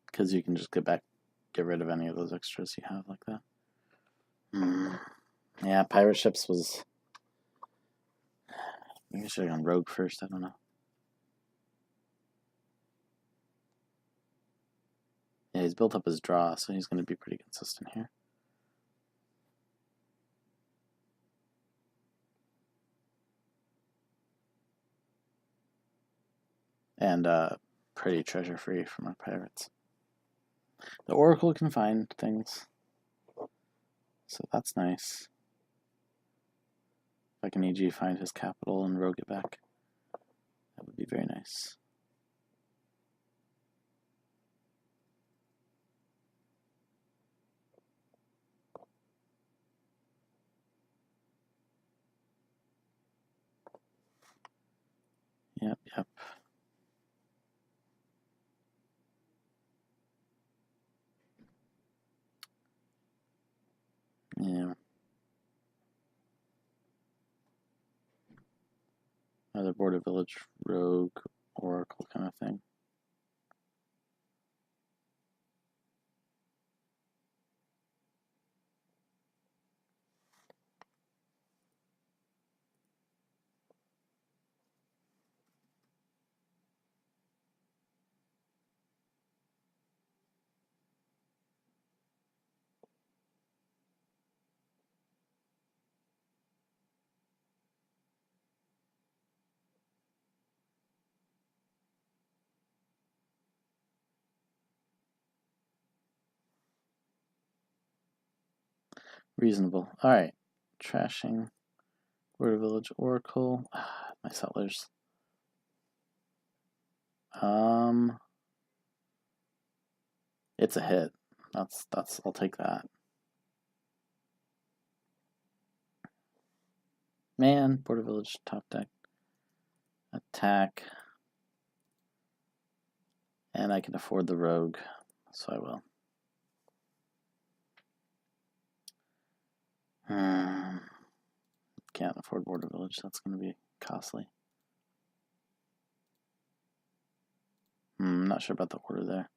Because you can just get rid of any of those extras you have like that. Yeah, pirate ships was... Maybe I should have gone rogue first, I don't know. Yeah, he's built up his draw, so he's going to be pretty consistent here. And pretty treasure-free from our pirates. The Oracle can find things, so that's nice. If I can EG find his capital and rogue it back, that would be very nice. Yep. Yeah. Another border village rogue oracle kind of thing. Reasonable. Alright. Trashing. Border village oracle. My settlers. It's a hit. I'll take that. Man, border village top deck. Attack. And I can afford the rogue, so I will. Can't afford border village, that's going to be costly. I'm not sure about the order there.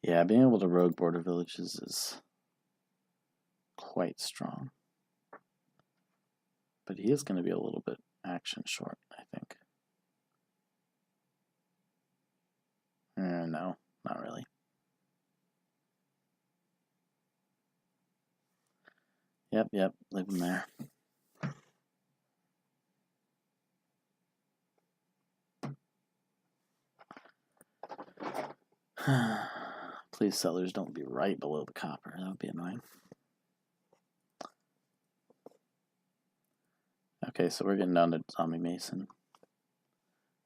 Yeah, being able to rogue border villages is quite strong. But he is going to be a little bit action short, I think. No, not really. Yep, leave him there. Please, settlers, don't be right below the copper. That would be annoying. Okay, so we're getting down to Zombie Mason,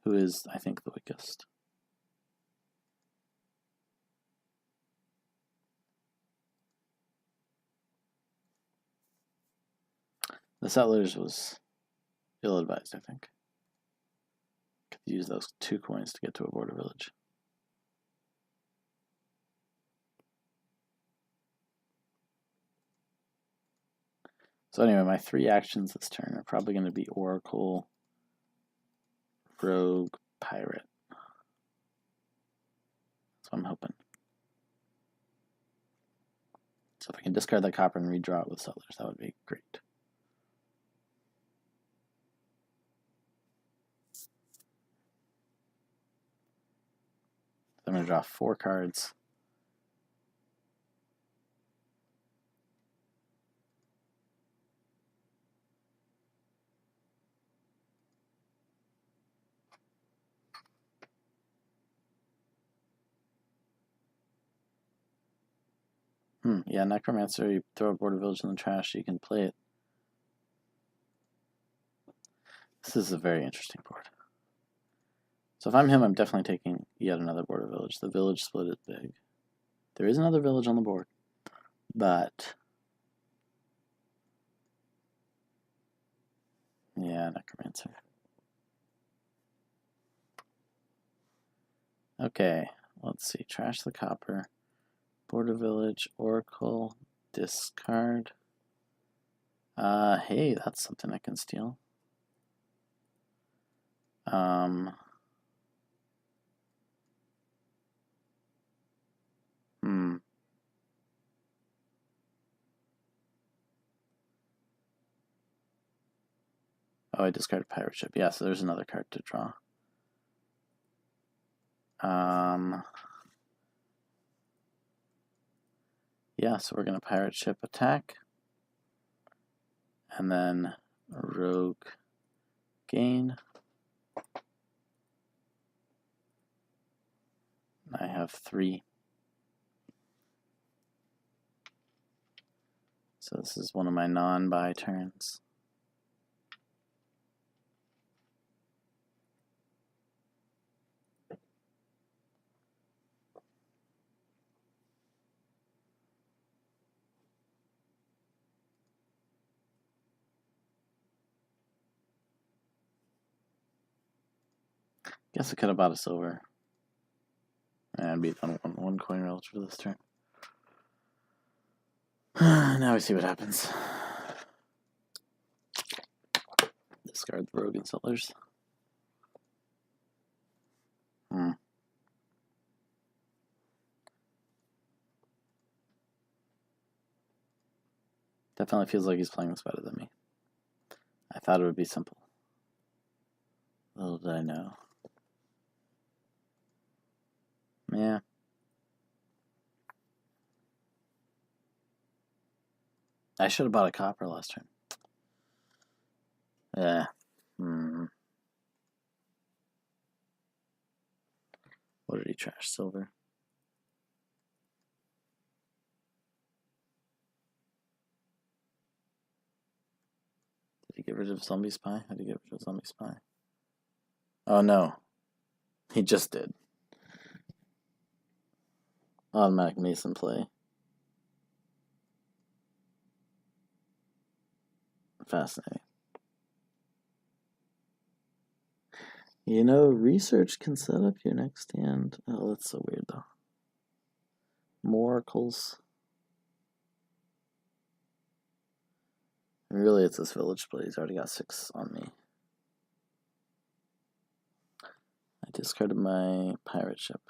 who is, I think, the weakest. The settlers was ill-advised, I think. Could use those 2 coins to get to a border village. So anyway, my 3 actions this turn are probably going to be Oracle, Rogue, Pirate. That's what I'm hoping. So if I can discard that copper and redraw it with settlers, that would be great. So I'm going to draw 4 cards. Yeah, Necromancer, you throw a border village in the trash, you can play it. This is a very interesting board. So if I'm him, I'm definitely taking yet another border village. The village split is big. There is another village on the board, but yeah, Necromancer. Okay, let's see. Trash the copper. Border village, Oracle, discard. Hey, that's something I can steal. Oh, I discarded pirate ship. Yeah, so there's another card to draw. Yeah, so we're gonna pirate ship attack, and then rogue gain. I have 3. So this is one of my non-buy turns. Guess I could have bought a silver. And beat on one coin relish for this turn. Now we see what happens. Discard the rogue and settlers. Definitely feels like he's playing this better than me. I thought it would be simple. Little did I know. Yeah. I should have bought a copper last turn. Yeah. What did he trash? Silver. Did he get rid of Zombie Spy? How did he get rid of Zombie Spy? Oh no. He just did. Automatic Mason play. Fascinating. You know, research can set up your next hand. Oh, that's so weird though. Moracles. Really, it's this village play. He's already got 6 on me. I discarded my pirate ship.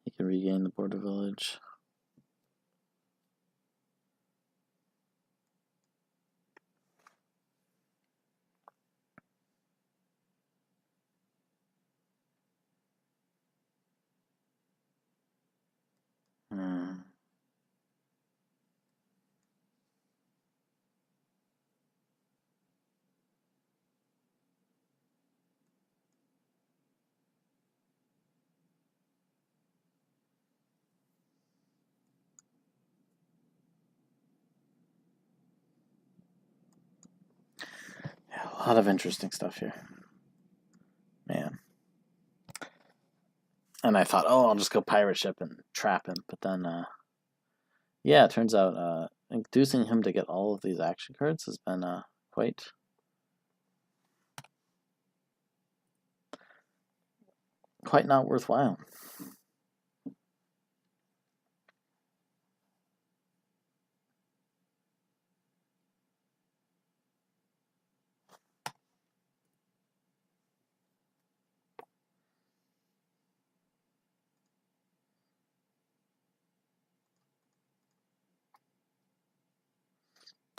He can regain the border village. lot of interesting stuff here. Man. And I thought, oh, I'll just go pirate ship and trap him. But then, yeah, it turns out inducing him to get all of these action cards has been quite not worthwhile.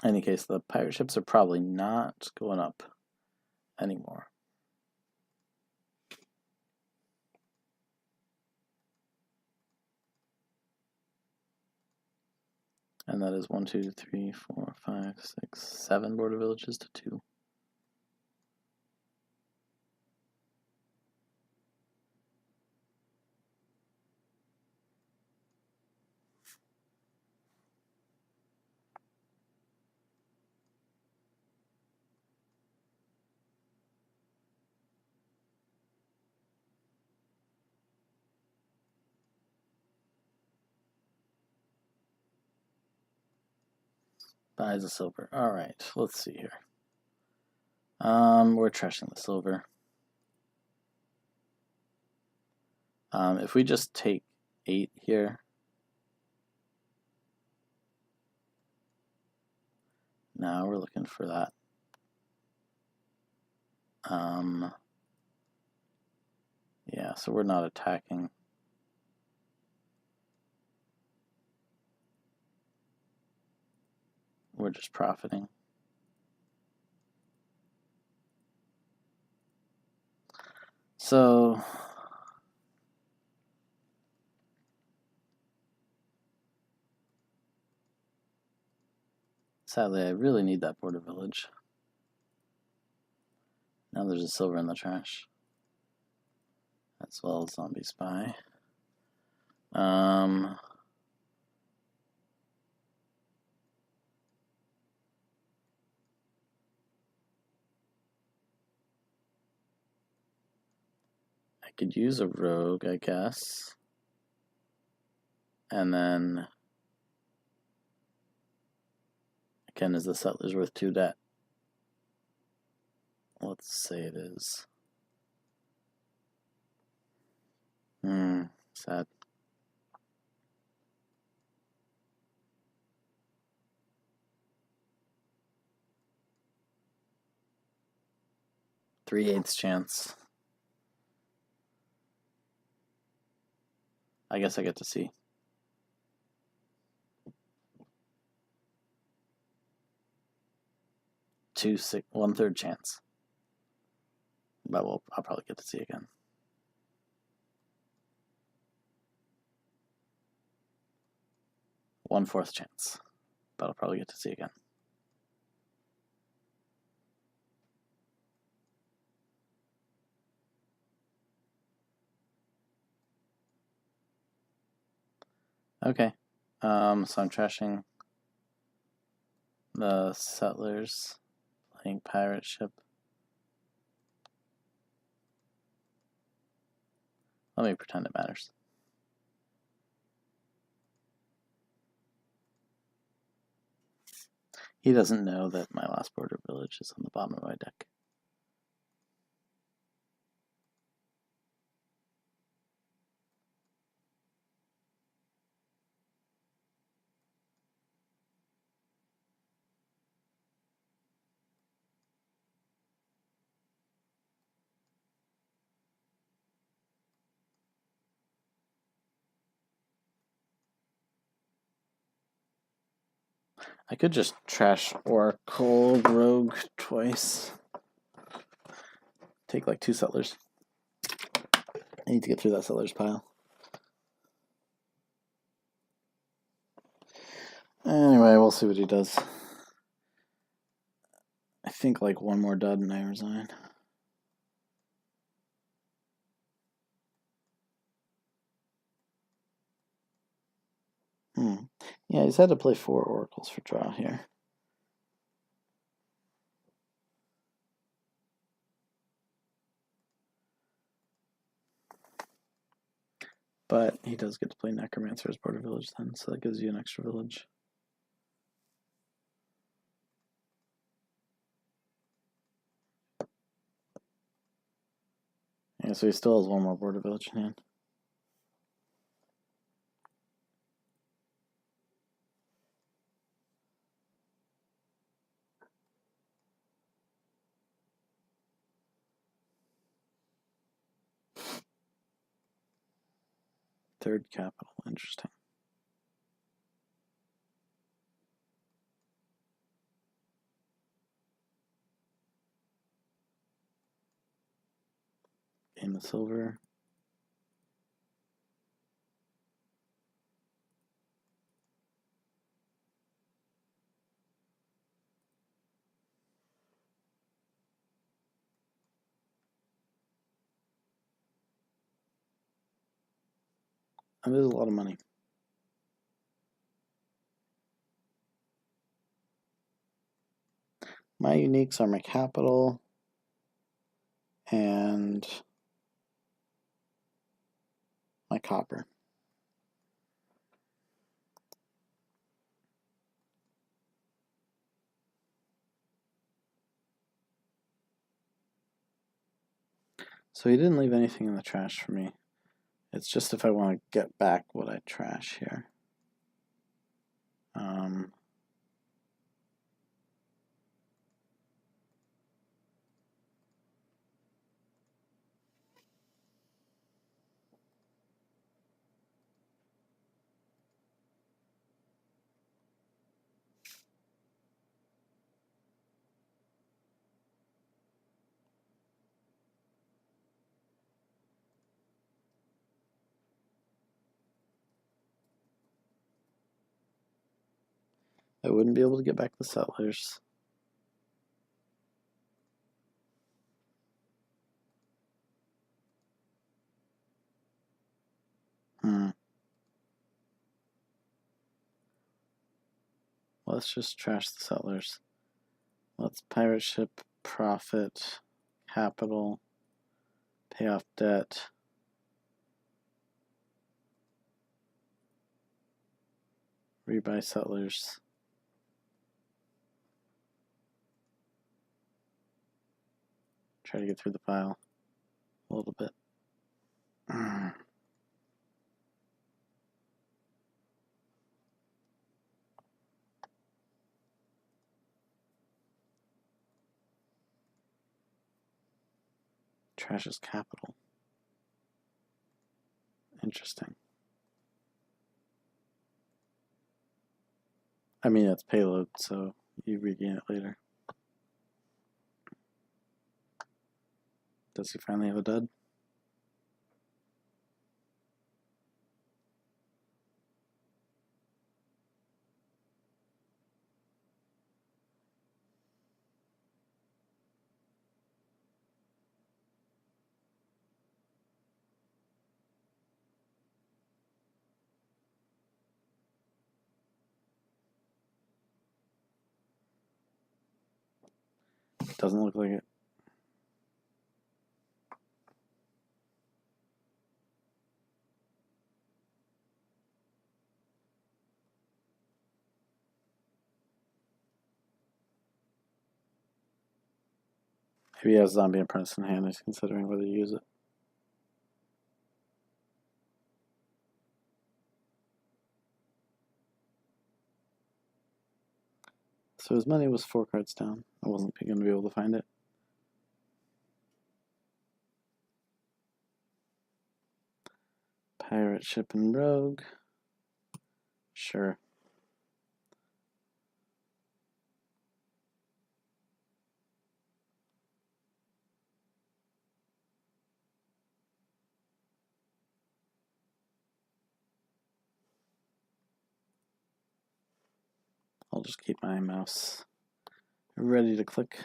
In any case, the pirate ships are probably not going up anymore. And that is 1, 2, 3, 4, 5, 6, 7 border villages to 2. Buys a silver. All right, let's see here. We're trashing the silver. If we just take 8 here, now we're looking for that. Yeah, so we're not attacking. We're just profiting. So sadly, I really need that border village. Now there's a silver in the trash, as well as zombie spy. I could use a rogue, I guess. And then, again, is the settlers worth 2 debt? Let's say it is. Sad. Three-eighths chance. I guess I get to see. 1/3 chance. But I'll probably get to see again. 1/4 chance. But I'll probably get to see again. Okay. So I'm trashing the settlers, playing pirate ship. Let me pretend it matters. He doesn't know that my last border village is on the bottom of my deck. I could just trash Oracle Rogue twice. Take like 2 settlers. I need to get through that settlers pile. Anyway, we'll see what he does. I think like 1 more dud and I resign. Yeah, he's had to play 4 oracles for draw here. But he does get to play Necromancer as Border Village then, so that gives you an extra village. Yeah, so he still has one more Border Village in hand. Third capital, interesting. Gain the silver. And there's a lot of money. My uniques are my capital and my copper. So he didn't leave anything in the trash for me. It's just if I want to get back what I trash here. I wouldn't be able to get back the settlers. Let's just trash the settlers. Let's pirate ship, profit, capital, pay off debt. Rebuy settlers. Try to get through the pile a little bit. Trash is capital. Interesting. I mean, it's payload, so you regain it later. Does he finally have a dud? Doesn't look like it. Maybe he has Zombie Apprentice in hand. He's considering whether to use it. So his money was 4 cards down. I wasn't going to be able to find it. Pirate ship and rogue. Sure. I'll just keep my mouse ready to click.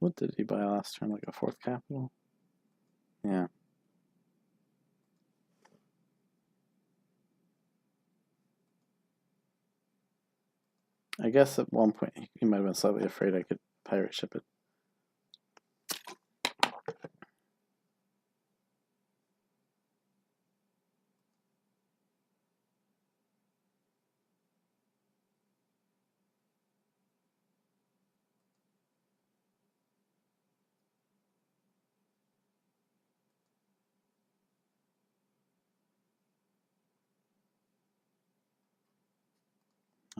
What did he buy last turn? Like a 4th capital? Yeah. I guess at one point he might have been slightly afraid I could pirate ship it.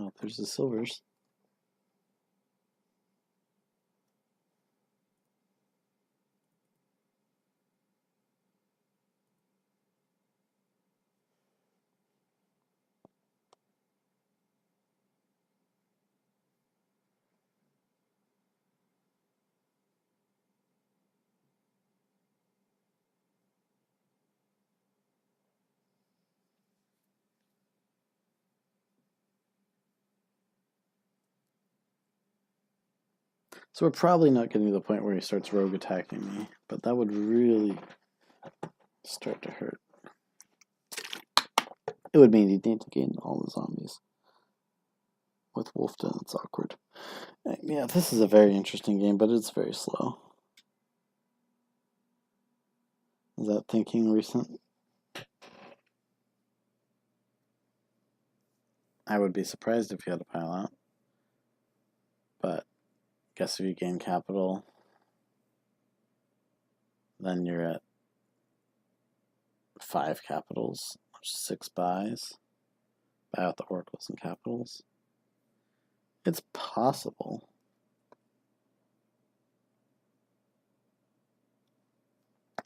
Oh, there's the silvers. So we're probably not getting to the point where he starts rogue attacking me, but that would really start to hurt. It would mean he'd need to gain all the zombies. With Wolfden, it's awkward. Yeah, this is a very interesting game, but it's very slow. Is that thinking recent? I would be surprised if you had a pile out. But I guess if you gain capital, then you're at 5 capitals, 6 buys. Buy out the oracles and capitals. It's possible.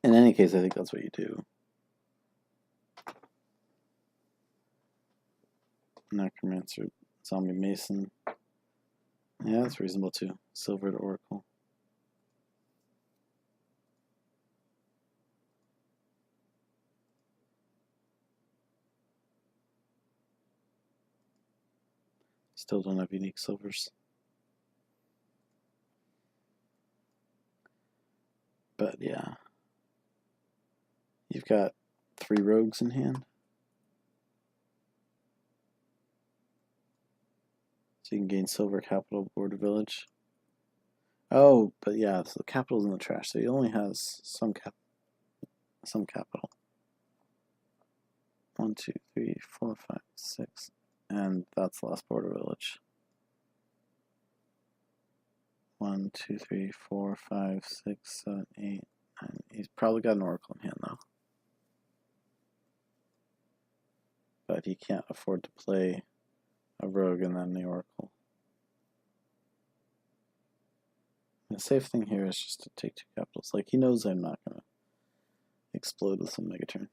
In any case, I think that's what you do. Necromancer, Zombie Mason. Yeah, that's reasonable too. Silvered Oracle. Still don't have unique silvers. But yeah. You've got 3 rogues in hand. So you can gain silver capital, board village. Oh, but yeah, so the capital's in the trash, so he only has some capital. 1, 2, 3, 4, 5, 6. And that's the last border village. 1, 2, 3, 4, 5, 6, 7, 8, 9. He's probably got an oracle in hand though. But he can't afford to play a rogue and then the oracle. The safe thing here is just to take 2 capitals. Like, he knows I'm not going to explode with some megaturn.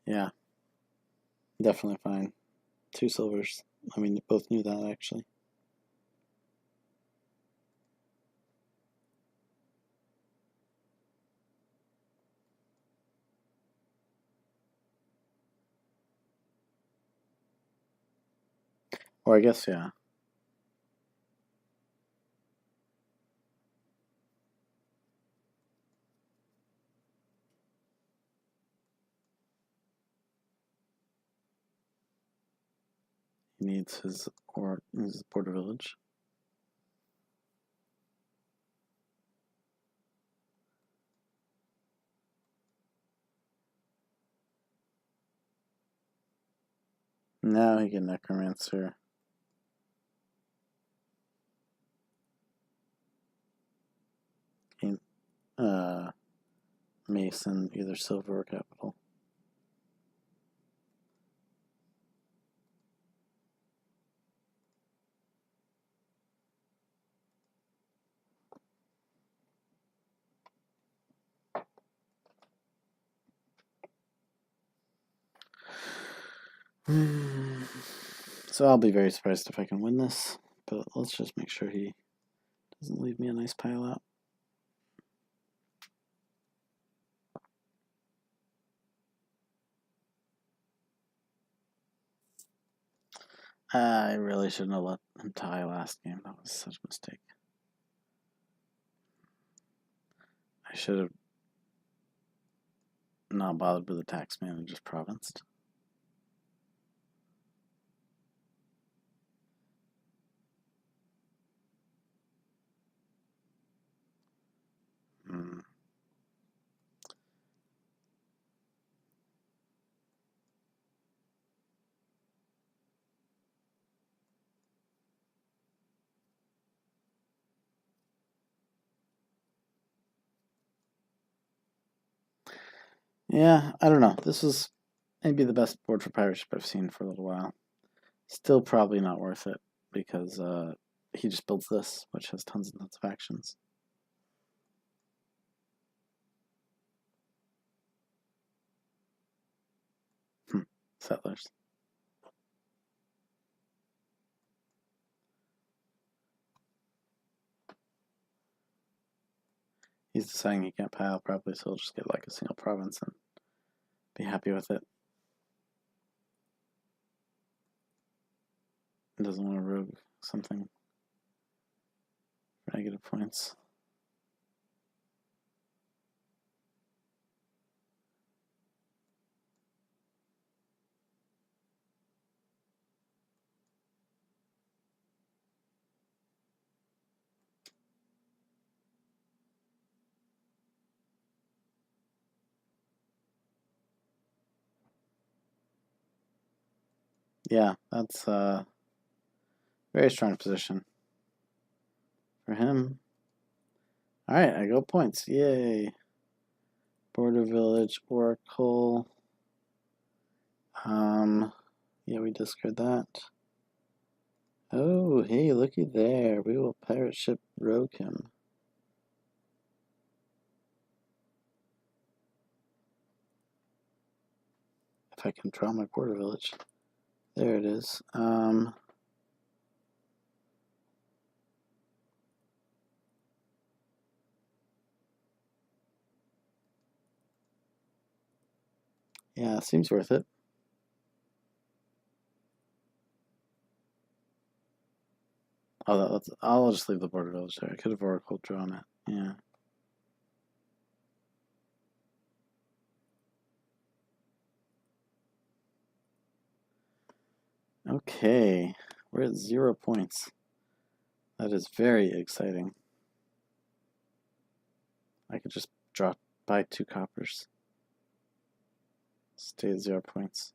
Yeah, definitely fine. 2 silvers. I mean, both knew that actually. Or I guess, yeah. He needs his border village. Now he can necromancer. Mason, either silver or capital. So I'll be very surprised if I can win this, but let's just make sure he doesn't leave me a nice pile out. I really shouldn't have let him tie last game. That was such a mistake. I should have not bothered with the taxman and just provinced. Yeah, I don't know. This is maybe the best board for pirate ship I've seen for a little while. Still probably not worth it because he just builds this, which has tons and tons of actions. Settlers. He's deciding he can't pile properly, so he'll just get like a single province and be happy with it. He doesn't want to rogue something for negative points. Yeah, that's a very strong position for him. Alright, I go points. Yay. Border Village, Oracle. Yeah, we discard that. Oh, hey, looky there. We will pirate ship rogue him. If I can draw my border village. There it is. Yeah, seems worth it. Oh, I'll just leave the border village there. I could have Oracle drawn it. Yeah. Okay, we're at 0 points. That is very exciting. I could just drop by 2 coppers. Stay at 0 points.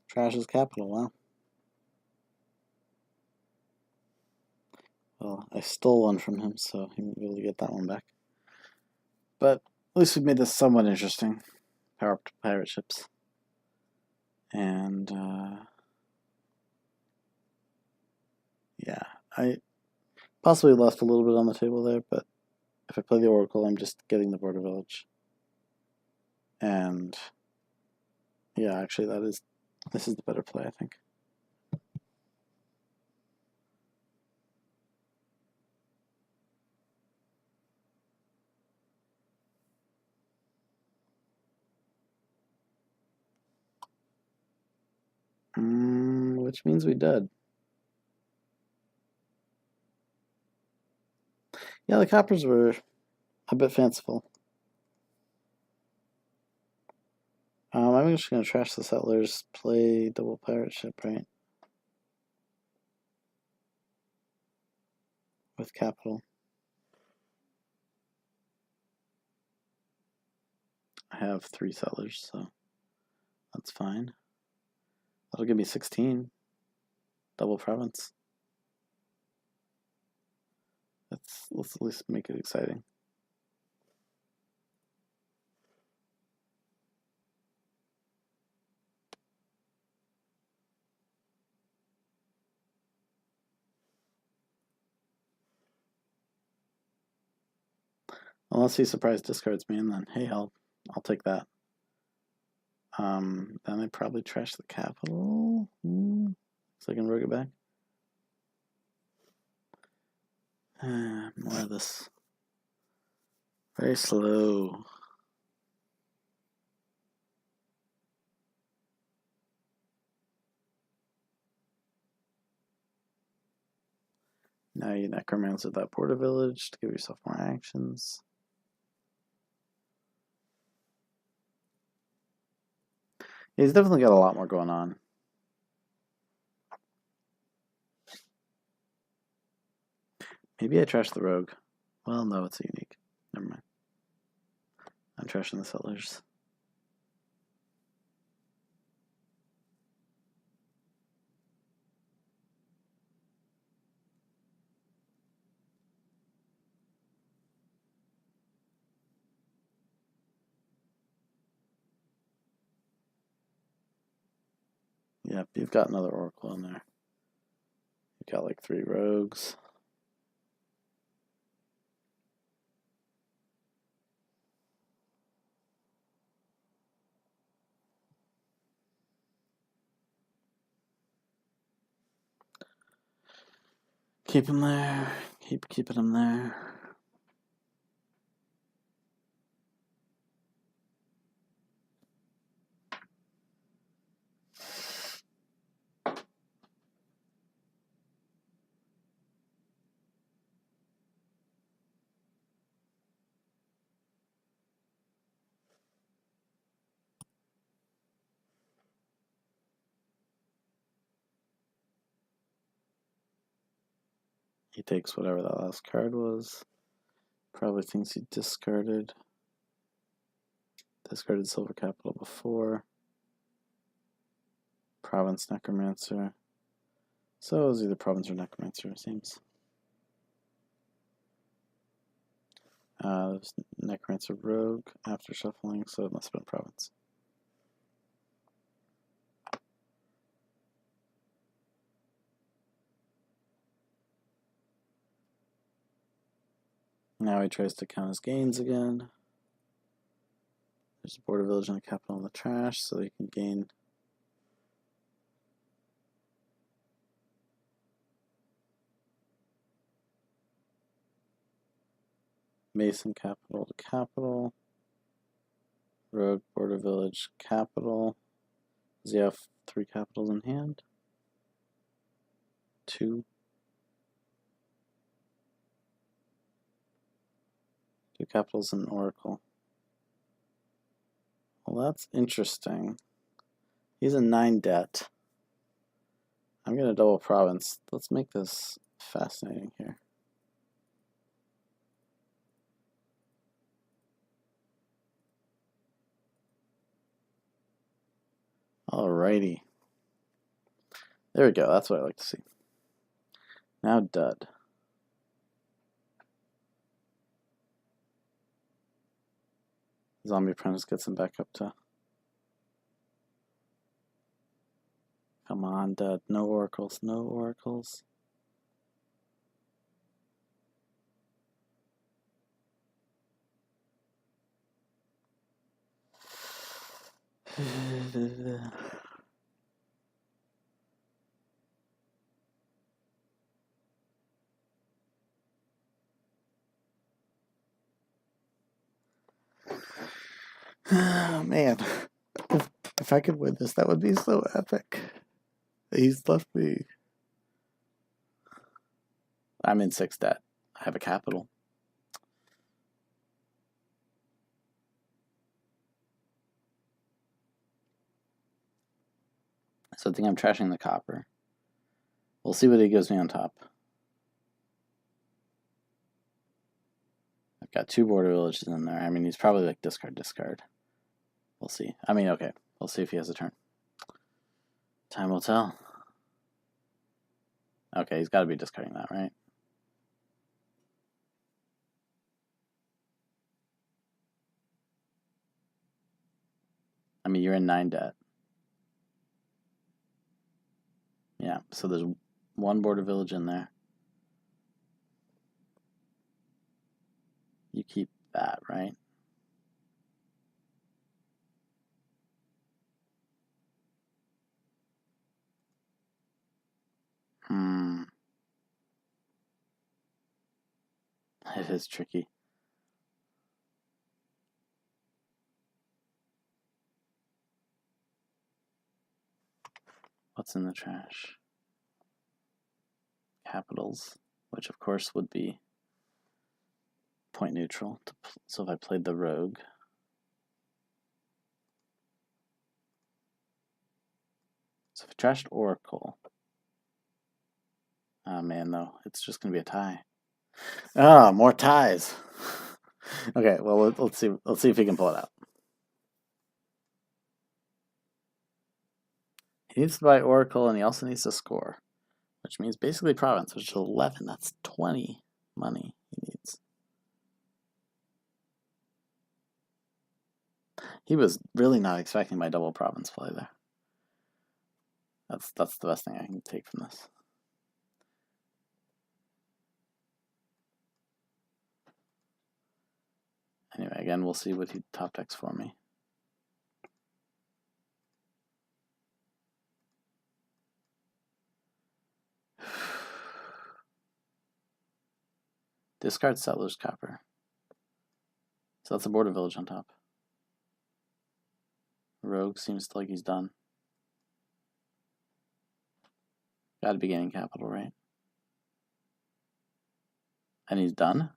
Trash is capital, wow. Well, I stole one from him, so he won't be able to get that one back. But at least we've made this somewhat interesting. Power up to pirate ships. And, yeah, I possibly left a little bit on the table there, but if I play the Oracle, I'm just getting the border village. And, yeah, actually this is the better play, I think. Which means we dead. Yeah, the coppers were a bit fanciful. I'm just going to trash the settlers, play double pirate ship, right? With capital. I have 3 settlers, so that's fine. That'll give me 16. Double province. Let's at least make it exciting. Unless he surprise discards me, and then hey, I'll take that. Then I probably trash the capital. So I can rogue it back. More of this. Very slow. Now you necromancer that border village to give yourself more actions. He's definitely got a lot more going on. Maybe I trash the rogue. Well, no, it's a unique. Never mind. I'm trashing the settlers. Yep, you've got another oracle in there. You've got like 3 rogues. Keep him there. Keep keeping him there. He takes whatever that last card was. Probably thinks he discarded silver capital before. Province necromancer. So it was either province or necromancer, it seems. There's necromancer rogue after shuffling, so it must have been province. Now he tries to count his gains again. There's a border village and a capital in the trash, so he can gain. Mason capital to capital. Rogue, border village, capital. Does he have 3 capitals in hand? 2. 2 capitals in oracle. Well, that's interesting. He's in 9 debt. I'm going to double province. Let's make this fascinating here. Alrighty. There we go. That's what I like to see. Now dud. Zombie Apprentice gets him back up to... Come on, dud. No oracles. No oracles. Oh, man. If I could win this, that would be so epic. He's left me. I'm in 6 debt. I have a capital. So I think I'm trashing the copper. We'll see what he gives me on top. I've got 2 border villages in there. I mean, he's probably like discard. We'll see. I mean, okay. We'll see if he has a turn. Time will tell. Okay, he's got to be discarding that, right? I mean, you're in 9 debt. Yeah, so there's 1 border village in there. You keep that, right? It is tricky. What's in the trash? Capitals, which of course would be point neutral. So if I played the rogue, so if I trashed Oracle, oh man, though, it's just gonna be a tie. Ah, more ties. Okay, well let's see. Let's see if he can pull it out. He needs to buy Oracle, and he also needs to score, which means basically Province, which is 11. That's 20 money he needs. He was really not expecting my double Province play there. That's the best thing I can take from this. Anyway, again, we'll see what he top decks for me. Discard Settler's Copper. So that's a border village on top. Rogue seems like he's done. Gotta be gaining capital, right? And he's done?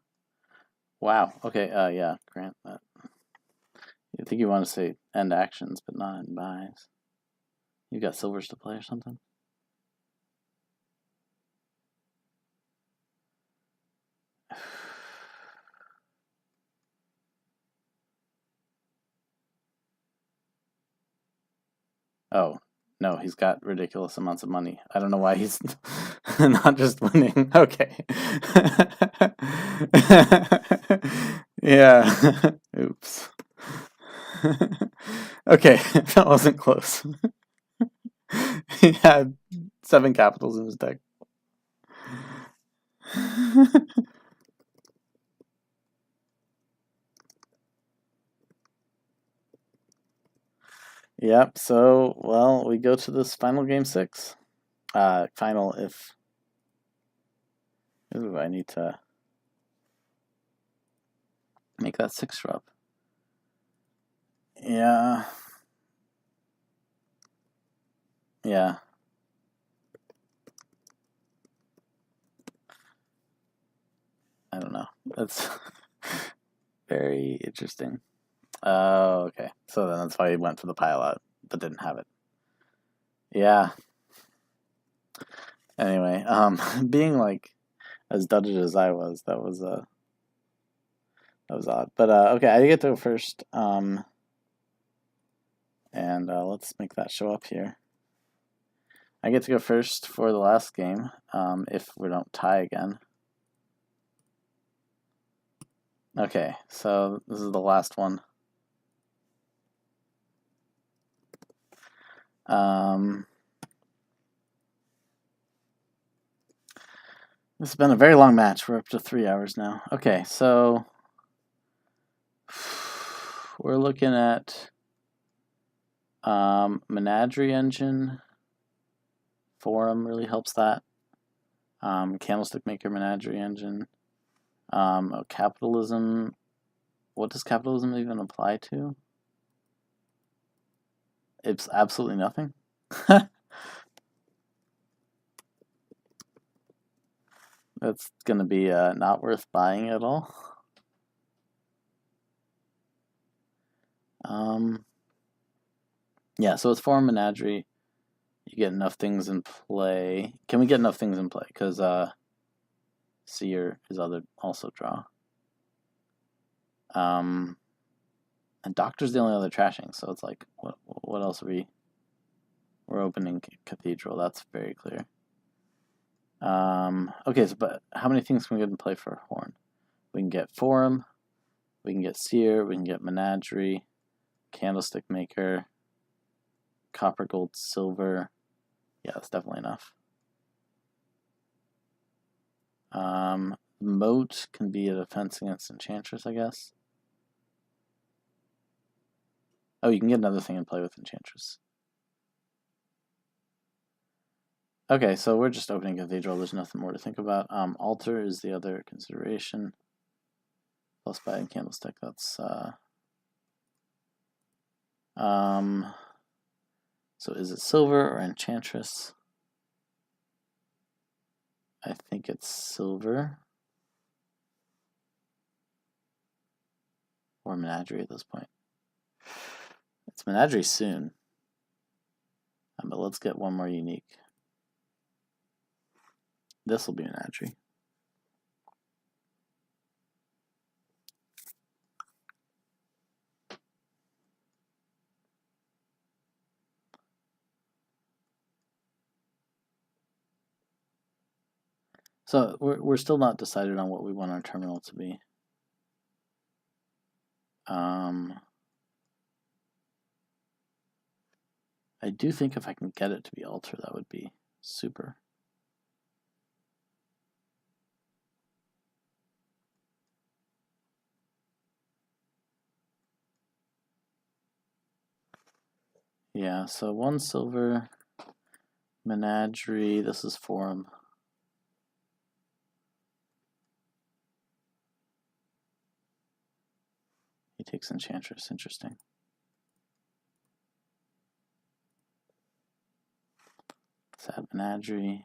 Wow. Okay, yeah, grant that. I think you want to say end actions, but not end buys. You got silvers to play or something? Oh, no, he's got ridiculous amounts of money. I don't know why he's not just winning. Okay. Yeah. Oops. Okay, that wasn't close. He had 7 capitals in his deck. Yep, so, well, we go to this final game 6. Final if... Ooh, I need to make that 6 drop. Yeah. Yeah. I don't know. That's very interesting. Oh, okay. So then that's why he went for the pile out, but didn't have it. Yeah. Anyway, being like as dudded as I was, that was odd. But okay, I get to go first. And let's make that show up here. I get to go first for the last game, if we don't tie again. Okay, so this is the last one. This has been a very long match. We're up to 3 hours now. Okay, so we're looking at Menagerie Engine. Forum really helps that. Candlestick Maker Menagerie Engine. Capitalism. What does capitalism even apply to? It's absolutely nothing. That's going to be not worth buying at all. Yeah, so it's Forum Menagerie. You get enough things in play. Can we get enough things in play? Because Seer is also draw. And Doctor's the only other trashing, so it's like, what else are we're opening Cathedral, that's very clear. Okay, so but how many things can we get in play for Horn? We can get Forum, we can get Seer, we can get Menagerie, Candlestick Maker, Copper, Gold, Silver. Yeah, that's definitely enough. Moat can be a defense against Enchantress, I guess. Oh, you can get another thing and play with Enchantress. Okay, so we're just opening Cathedral. There's nothing more to think about. Altar is the other consideration. Plus by and Candlestick. That's so is it silver or Enchantress? I think it's silver or Menagerie at this point. It's Menagerie soon. But let's get one more unique. This will be Menagerie. So we're still not decided on what we want our terminal to be. I do think if I can get it to be altar, that would be super. Yeah, so 1 silver, Menagerie, this is Forum. He takes Enchantress, interesting. Let's add Menagerie.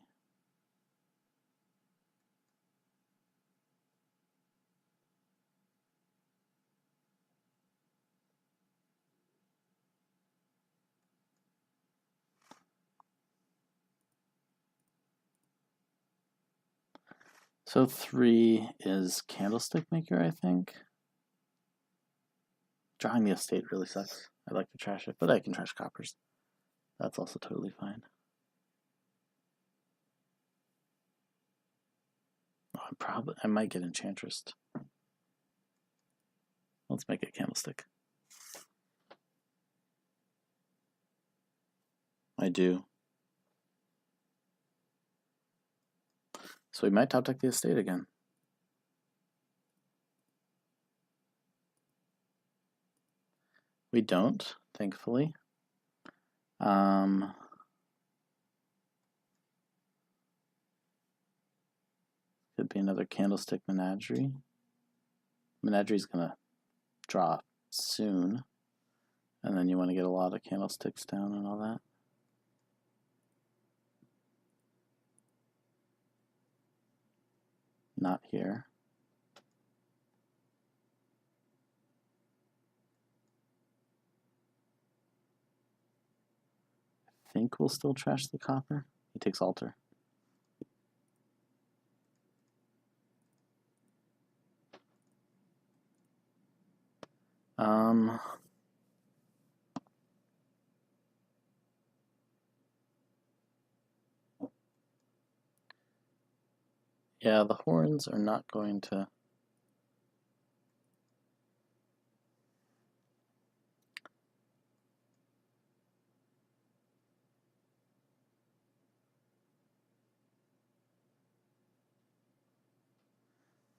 So 3 is Candlestick Maker, I think. Drawing the estate really sucks. I'd like to trash it, but I can trash coppers. That's also totally fine. Oh, I might get Enchantress. Let's make it Candlestick. I do. So we might top deck the estate again. We don't, thankfully. Could be another Candlestick Menagerie. Menagerie's gonna draw soon, and then you want to get a lot of candlesticks down and all that. Not here. I think we'll still trash the copper. He takes altar. Yeah, the horns are not going to...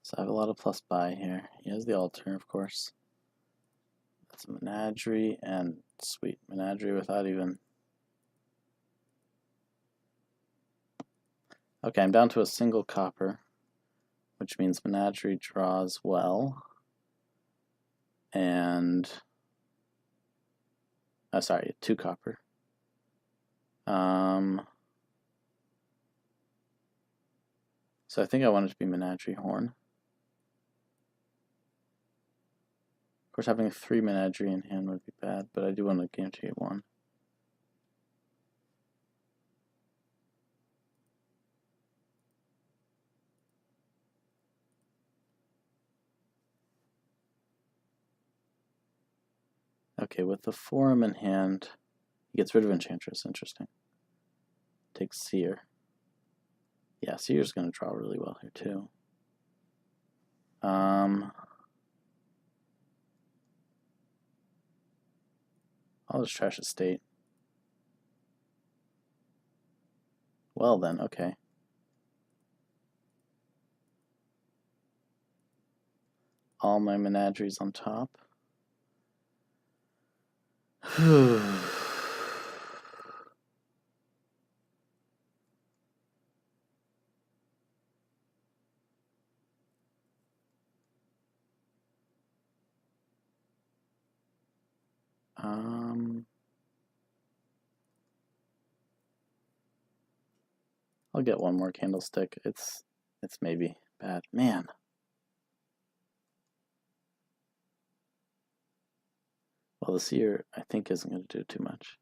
So I have a lot of plus buy here. He has the altar, of course. That's a Menagerie, and sweet Menagerie without even... Okay, I'm down to a single copper, which means Menagerie draws well. And... Oh, sorry, 2 copper. So I think I want it to be Menagerie Horn. Of course, having 3 Menagerie in hand would be bad, but I do want to guarantee 1. Okay, with the Forum in hand, he gets rid of Enchantress. Interesting. Takes Seer. Yeah, Seer's going to draw really well here, too. I'll just trash estate. Well then, okay. All my Menageries on top. I'll get one more candlestick. It's maybe bad. Man. Well, the seer, I think, isn't going to do too much.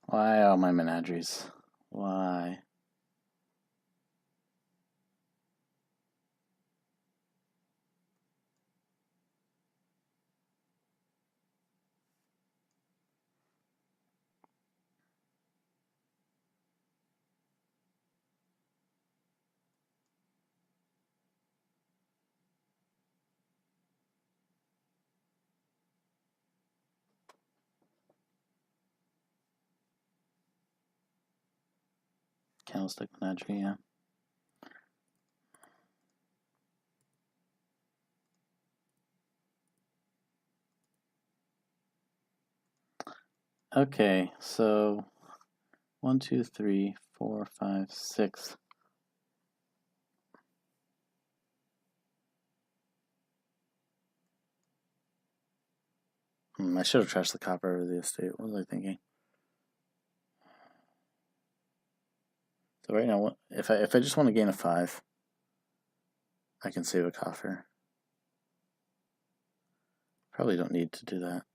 Why all my menageries? Why? Candlestick menagerie, yeah. Okay, so 1, 2, 3, 4, 5, 6. I should have trashed the copper over the estate. What was I thinking? So right now, if I just want to gain a 5, I can save a coffer. Probably don't need to do that.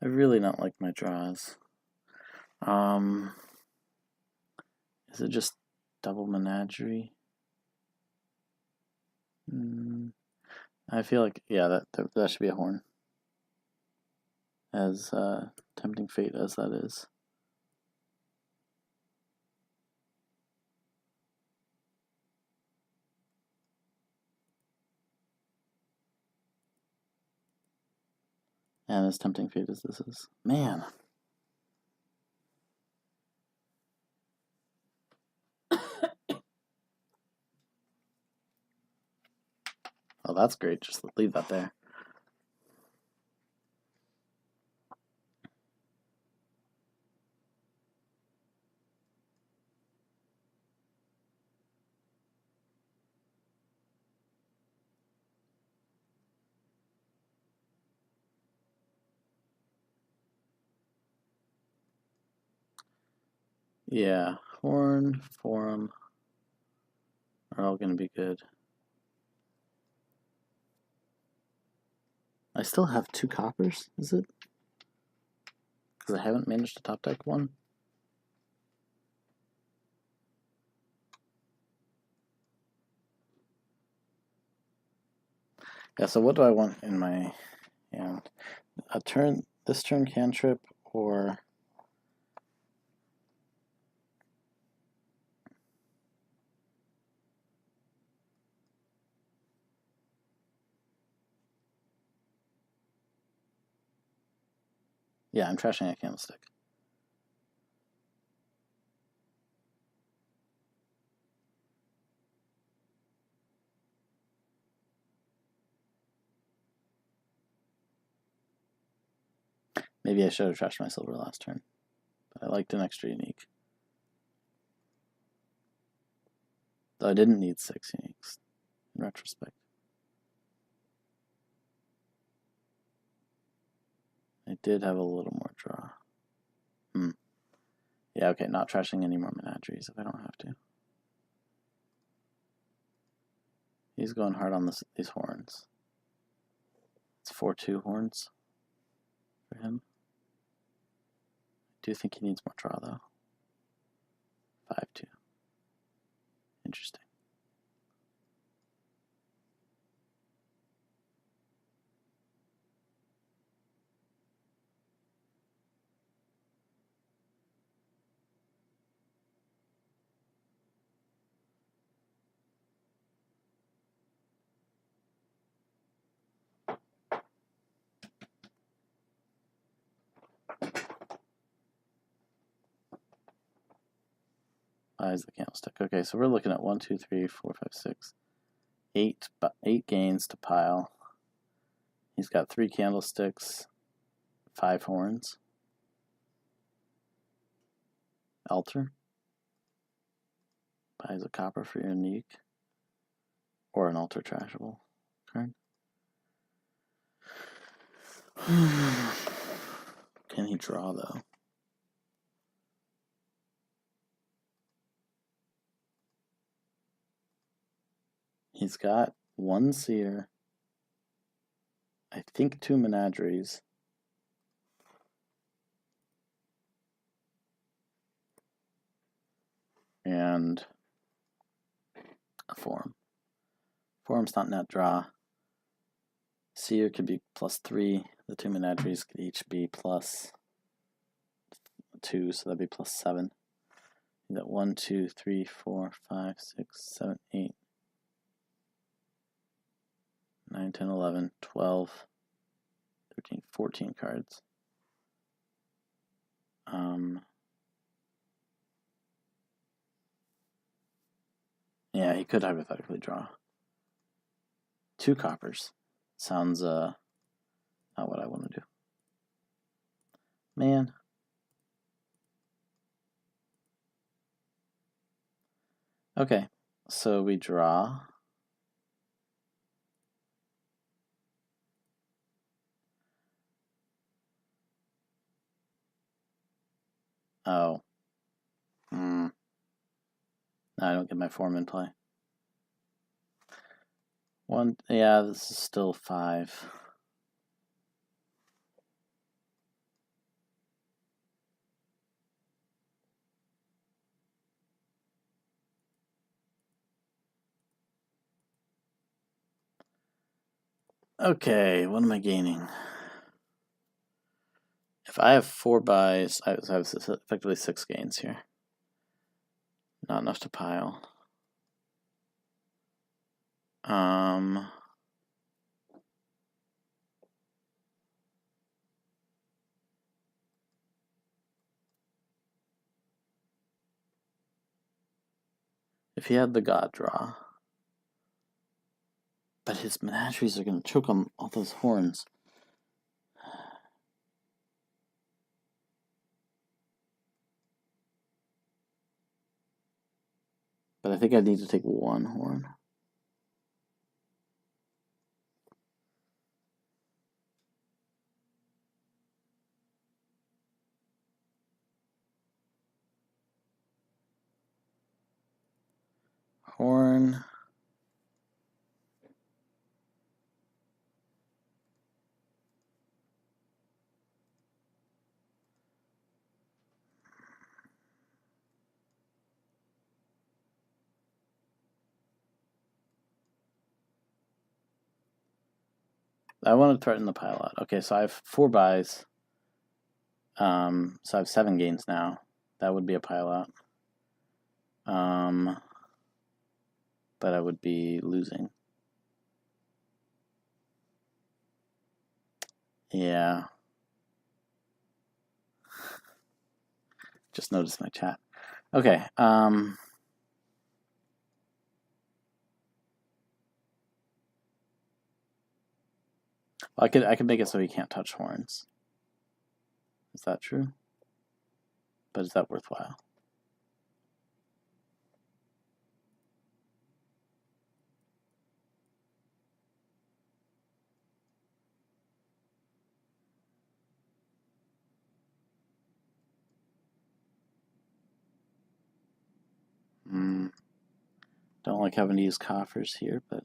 I really don't like my draws. Is it just double menagerie? I feel like, yeah, that should be a horn. As tempting fate as that is. And as tempting fate as this is. Man. Oh, that's great. Just leave that there. Yeah, horn, forum are all going to be good. I still have 2 coppers, is it? Because I haven't managed to top deck one. Yeah, so what do I want in my hand? This turn cantrip, or yeah, I'm trashing a candlestick. Maybe I should have trashed my silver last turn, but I liked an extra unique. Though I didn't need 6 uniques in retrospect. I did have a little more draw. Yeah, okay, not trashing any more menageries if I don't have to. He's going hard on these horns. It's 4-2 horns for him. I do think he needs more draw, though. 5-2. Interesting. buys the candlestick. Okay, so we're looking at 1, 2, 3, 4, 5, 6, 8 gains to pile. He's got 3 candlesticks, 5 horns. Altar. Buys a copper for your unique. Or an altar trashable card. Can he draw, though? He's got 1 seer, I think 2 menageries, and a forum. Forum's not net draw. Seer could be +3. The 2 menageries could each be +2, so that'd be +7. You got 1, 2, 3, 4, 5, 6, 7, 8, 9, 10, 11, 12, 13, 14 cards. Yeah, he could hypothetically draw 2 coppers. Sounds not what I want to do. Man. Okay, so we draw. Oh. I don't get my form in play. 1, yeah, this is still 5. Okay, what am I gaining? If I have 4 buys, I have effectively 6 gains here. Not enough to pile. If he had the god draw, but his menageries are going to choke on all those horns. But I think I need to take 1 horn. Horn. I want to threaten the pile out. Okay, so I have 4 buys. So I have 7 gains now. That would be a pile out. But I would be losing. Yeah. Just noticed my chat. Okay. I could make it so he can't touch horns. Is that true? But is that worthwhile? Don't like having to use coffers here, but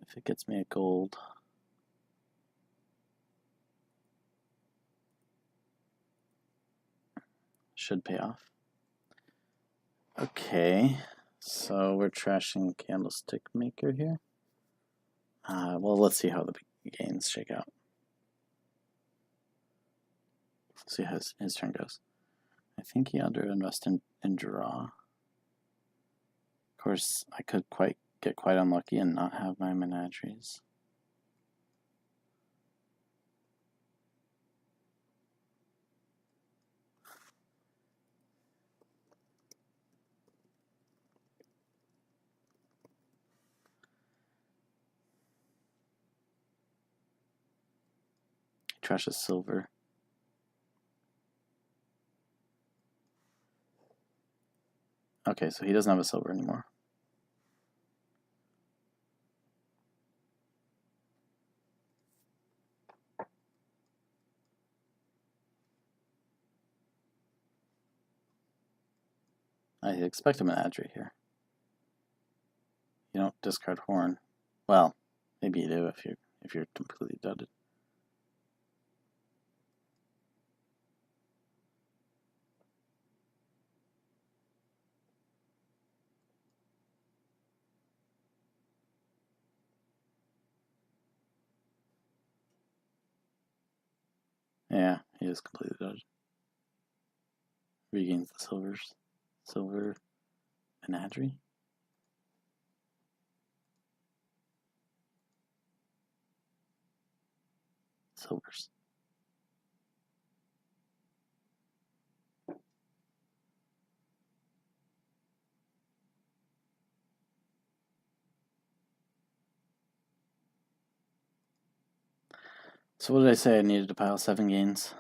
if it gets me a gold. Should pay off. Okay, so we're trashing Candlestick Maker here. Well, let's see how the gains shake out. Let's see how his turn goes. I think he underinvested in draw. Of course, I could get quite unlucky and not have my menageries. He trashes silver. Okay, so he doesn't have a silver anymore. I expect a menagerie here. You don't discard horn. Well, maybe you do if you're completely dudded. Yeah, he is completely dudded. Regains the silver menagerie. Silvers. So what did I say? I needed to pile 7 gains.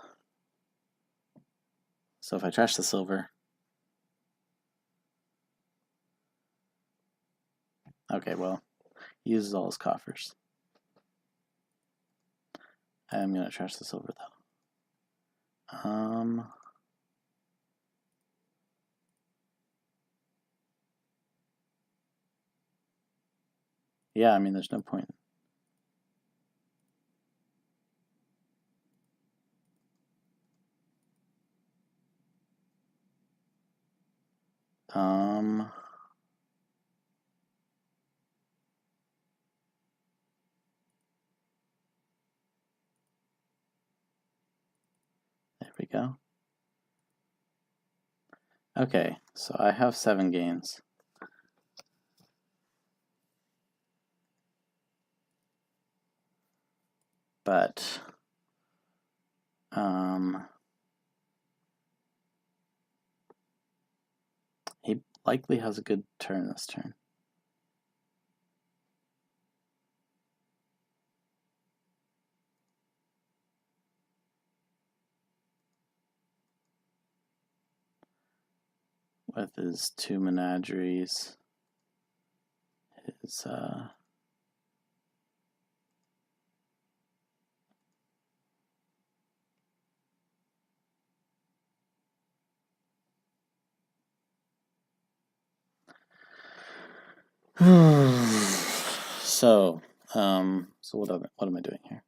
So if I trash the silver, okay, well, he uses all his coffers. I'm gonna trash the silver though. Yeah, I mean, there's no point. There we go. Okay, so I have 7 gains. But he likely has a good turn this turn. With his 2 menageries, his so what am I doing here?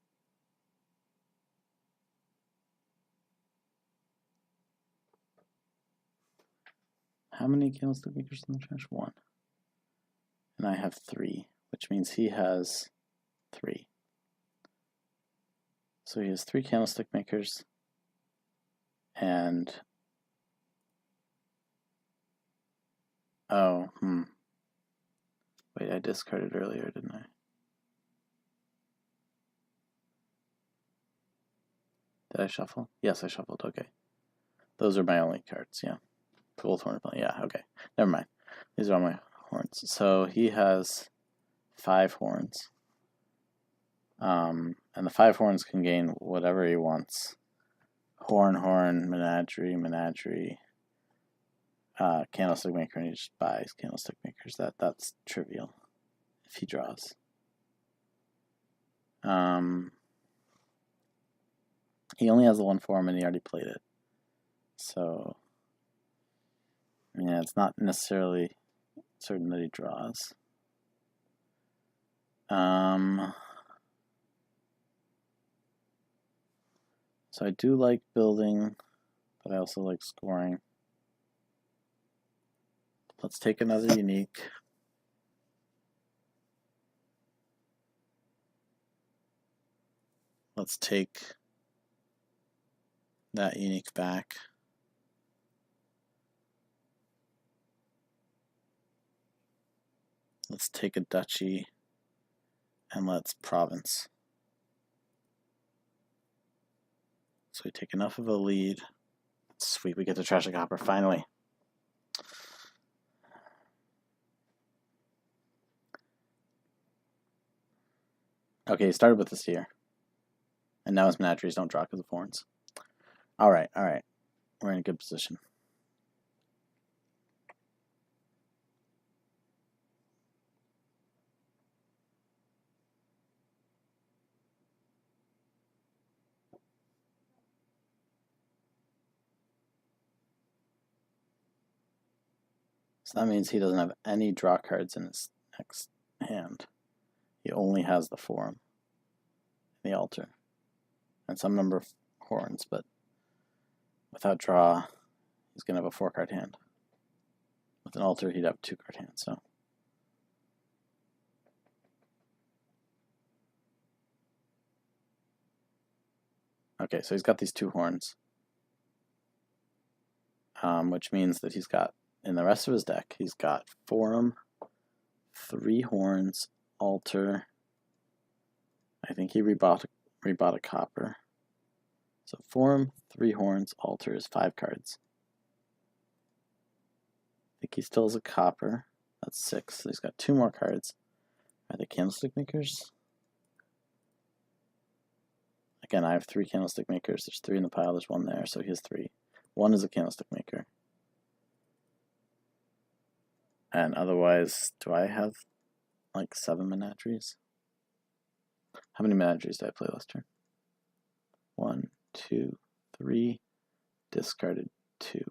How many candlestick makers in the trash? 1. And I have 3, which means he has 3. So he has 3 candlestick makers and wait, I discarded earlier, didn't I? Did I shuffle? Yes, I shuffled. Okay. Those are my only cards, yeah. Gold horn, yeah, okay. Never mind. These are all my horns. So he has 5 horns. And the 5 horns can gain whatever he wants. Horn, menagerie, candlestick maker, and he just buys candlestick makers. That's trivial if he draws. He only has the 1 form and he already played it. So yeah, it's not necessarily certain that he draws. So I do like building, but I also like scoring. Let's take another unique. Let's take that unique back. Let's take a duchy, and let's province. So we take enough of a lead. Sweet, we get to trash a copper, finally. Okay, he started with this here. And now his menageries don't draw because of horns. Alright, alright. We're in a good position. So that means he doesn't have any draw cards in his next hand. He only has the forum, the altar, and some number of horns, but without draw, he's going to have a 4-card hand. With an altar, he'd have a 2-card hand, so. Okay, so he's got these 2 horns, which means that he's got, in the rest of his deck, he's got forum, 3 horns, altar. I think he rebought a copper. So forum, 3 horns, altar is 5 cards. I think he still has a copper. That's 6. So he's got 2 more cards. Are they candlestick makers? Again, I have 3 candlestick makers. There's 3 in the pile. There's 1 there, so he has 3. 1 is a candlestick maker. And otherwise, do I have like 7 menageries? How many menageries did I play last turn? 1, 2, 3, discarded 2.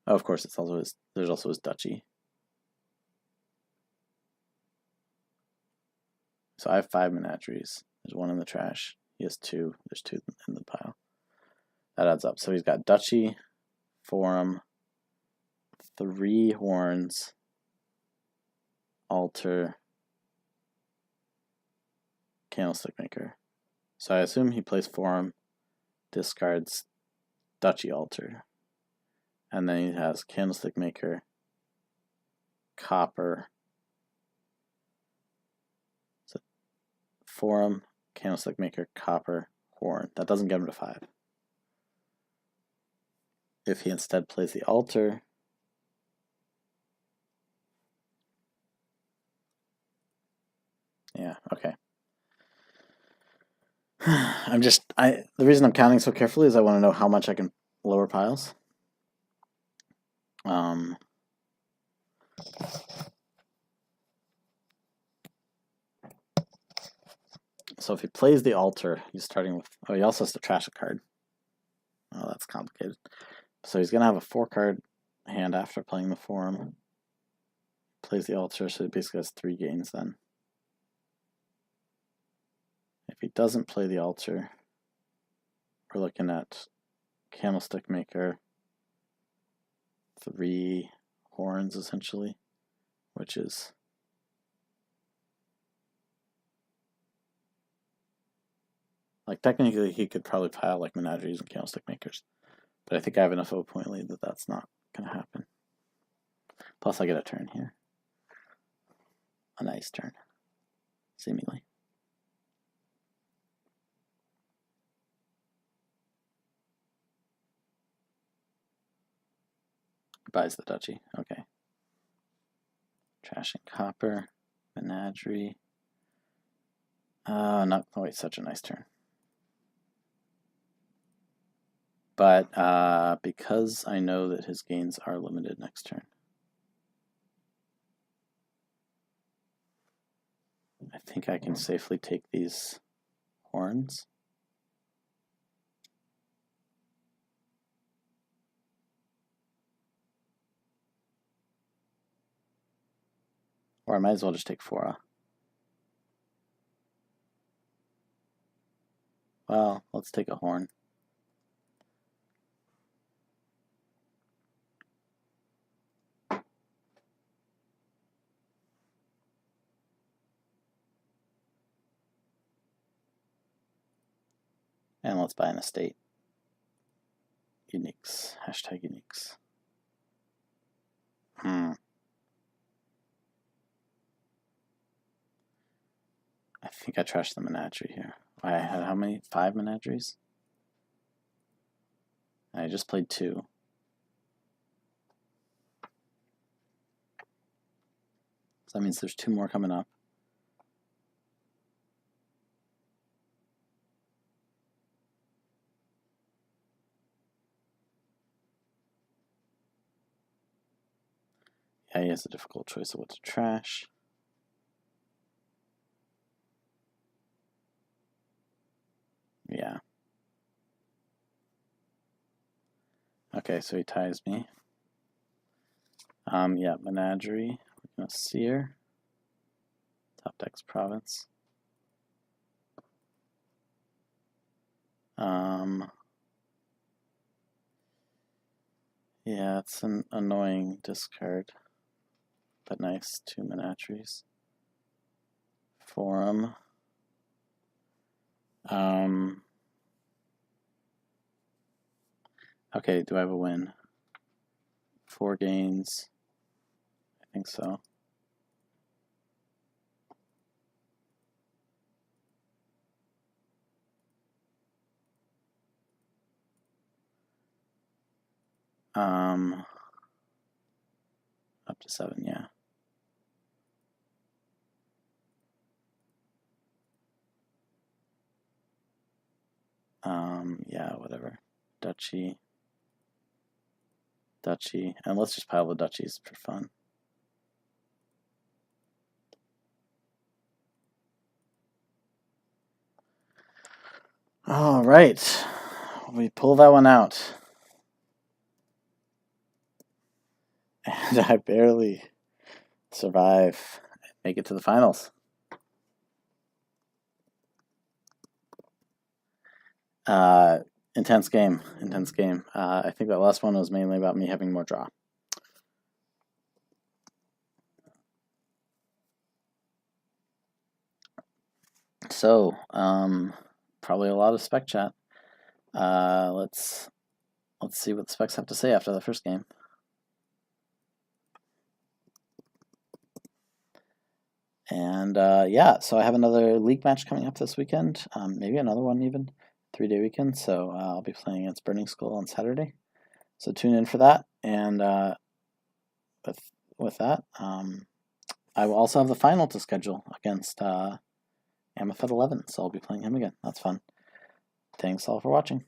Oh, of course, it's also there's also his duchy. So I have 5 menageries. There's 1 in the trash. He has 2. There's 2 in the pile. That adds up. So he's got duchy, forum, 3 horns, altar, candlestick maker. So I assume he plays forum, discards duchy, altar, and then he has candlestick maker, copper, so forum, candlestick maker, copper, horn. That doesn't get him to 5. If he instead plays the altar, yeah, okay. The reason I'm counting so carefully is I want to know how much I can lower piles. So if he plays the altar, he's starting with, oh, he also has to trash a card. Oh, that's complicated. So he's going to have a 4-card hand after playing the forum. Plays the altar, so he basically has 3 gains then. If he doesn't play the altar, we're looking at candlestick maker, 3 horns essentially, which is like technically he could probably pile like menageries and candlestick makers, but I think I have enough of a point lead that that's not going to happen. Plus I get a turn here. A nice turn, seemingly. Buys the duchy, okay. Trash and copper, menagerie. Not quite such a nice turn. But because I know that his gains are limited next turn, I think I can safely take these horns. Or I might as well just take 4. Well, let's take a horn. And let's buy an estate. Uniques. Hashtag uniques. I think I trashed the menagerie here. I had how many? 5 menageries? And I just played 2. So that means there's 2 more coming up. Yeah, he has a difficult choice of what to trash. Yeah. Okay, so he ties me. Yeah, Menagerie. We're gonna Seer. Top deck's Province. Yeah, it's an annoying discard, but nice. 2 Menageries. Forum. Okay, do I have a win? 4 gains. I think so. Up to 7, yeah. Yeah, whatever. Duchy. Duchy. And let's just pile the duchies for fun. All right. We pull that one out. And I barely survive. Make it to the finals. Intense game. Intense game. I think that last one was mainly about me having more draw. So, probably a lot of spec chat. Let's see what the specs have to say after the first game. And yeah, so I have another league match coming up this weekend. Maybe another one even. 3-day weekend. So I'll be playing against Burning Skull on Saturday. So tune in for that. And with that, I will also have the final to schedule against Amethod 11. So I'll be playing him again. That's fun. Thanks all for watching.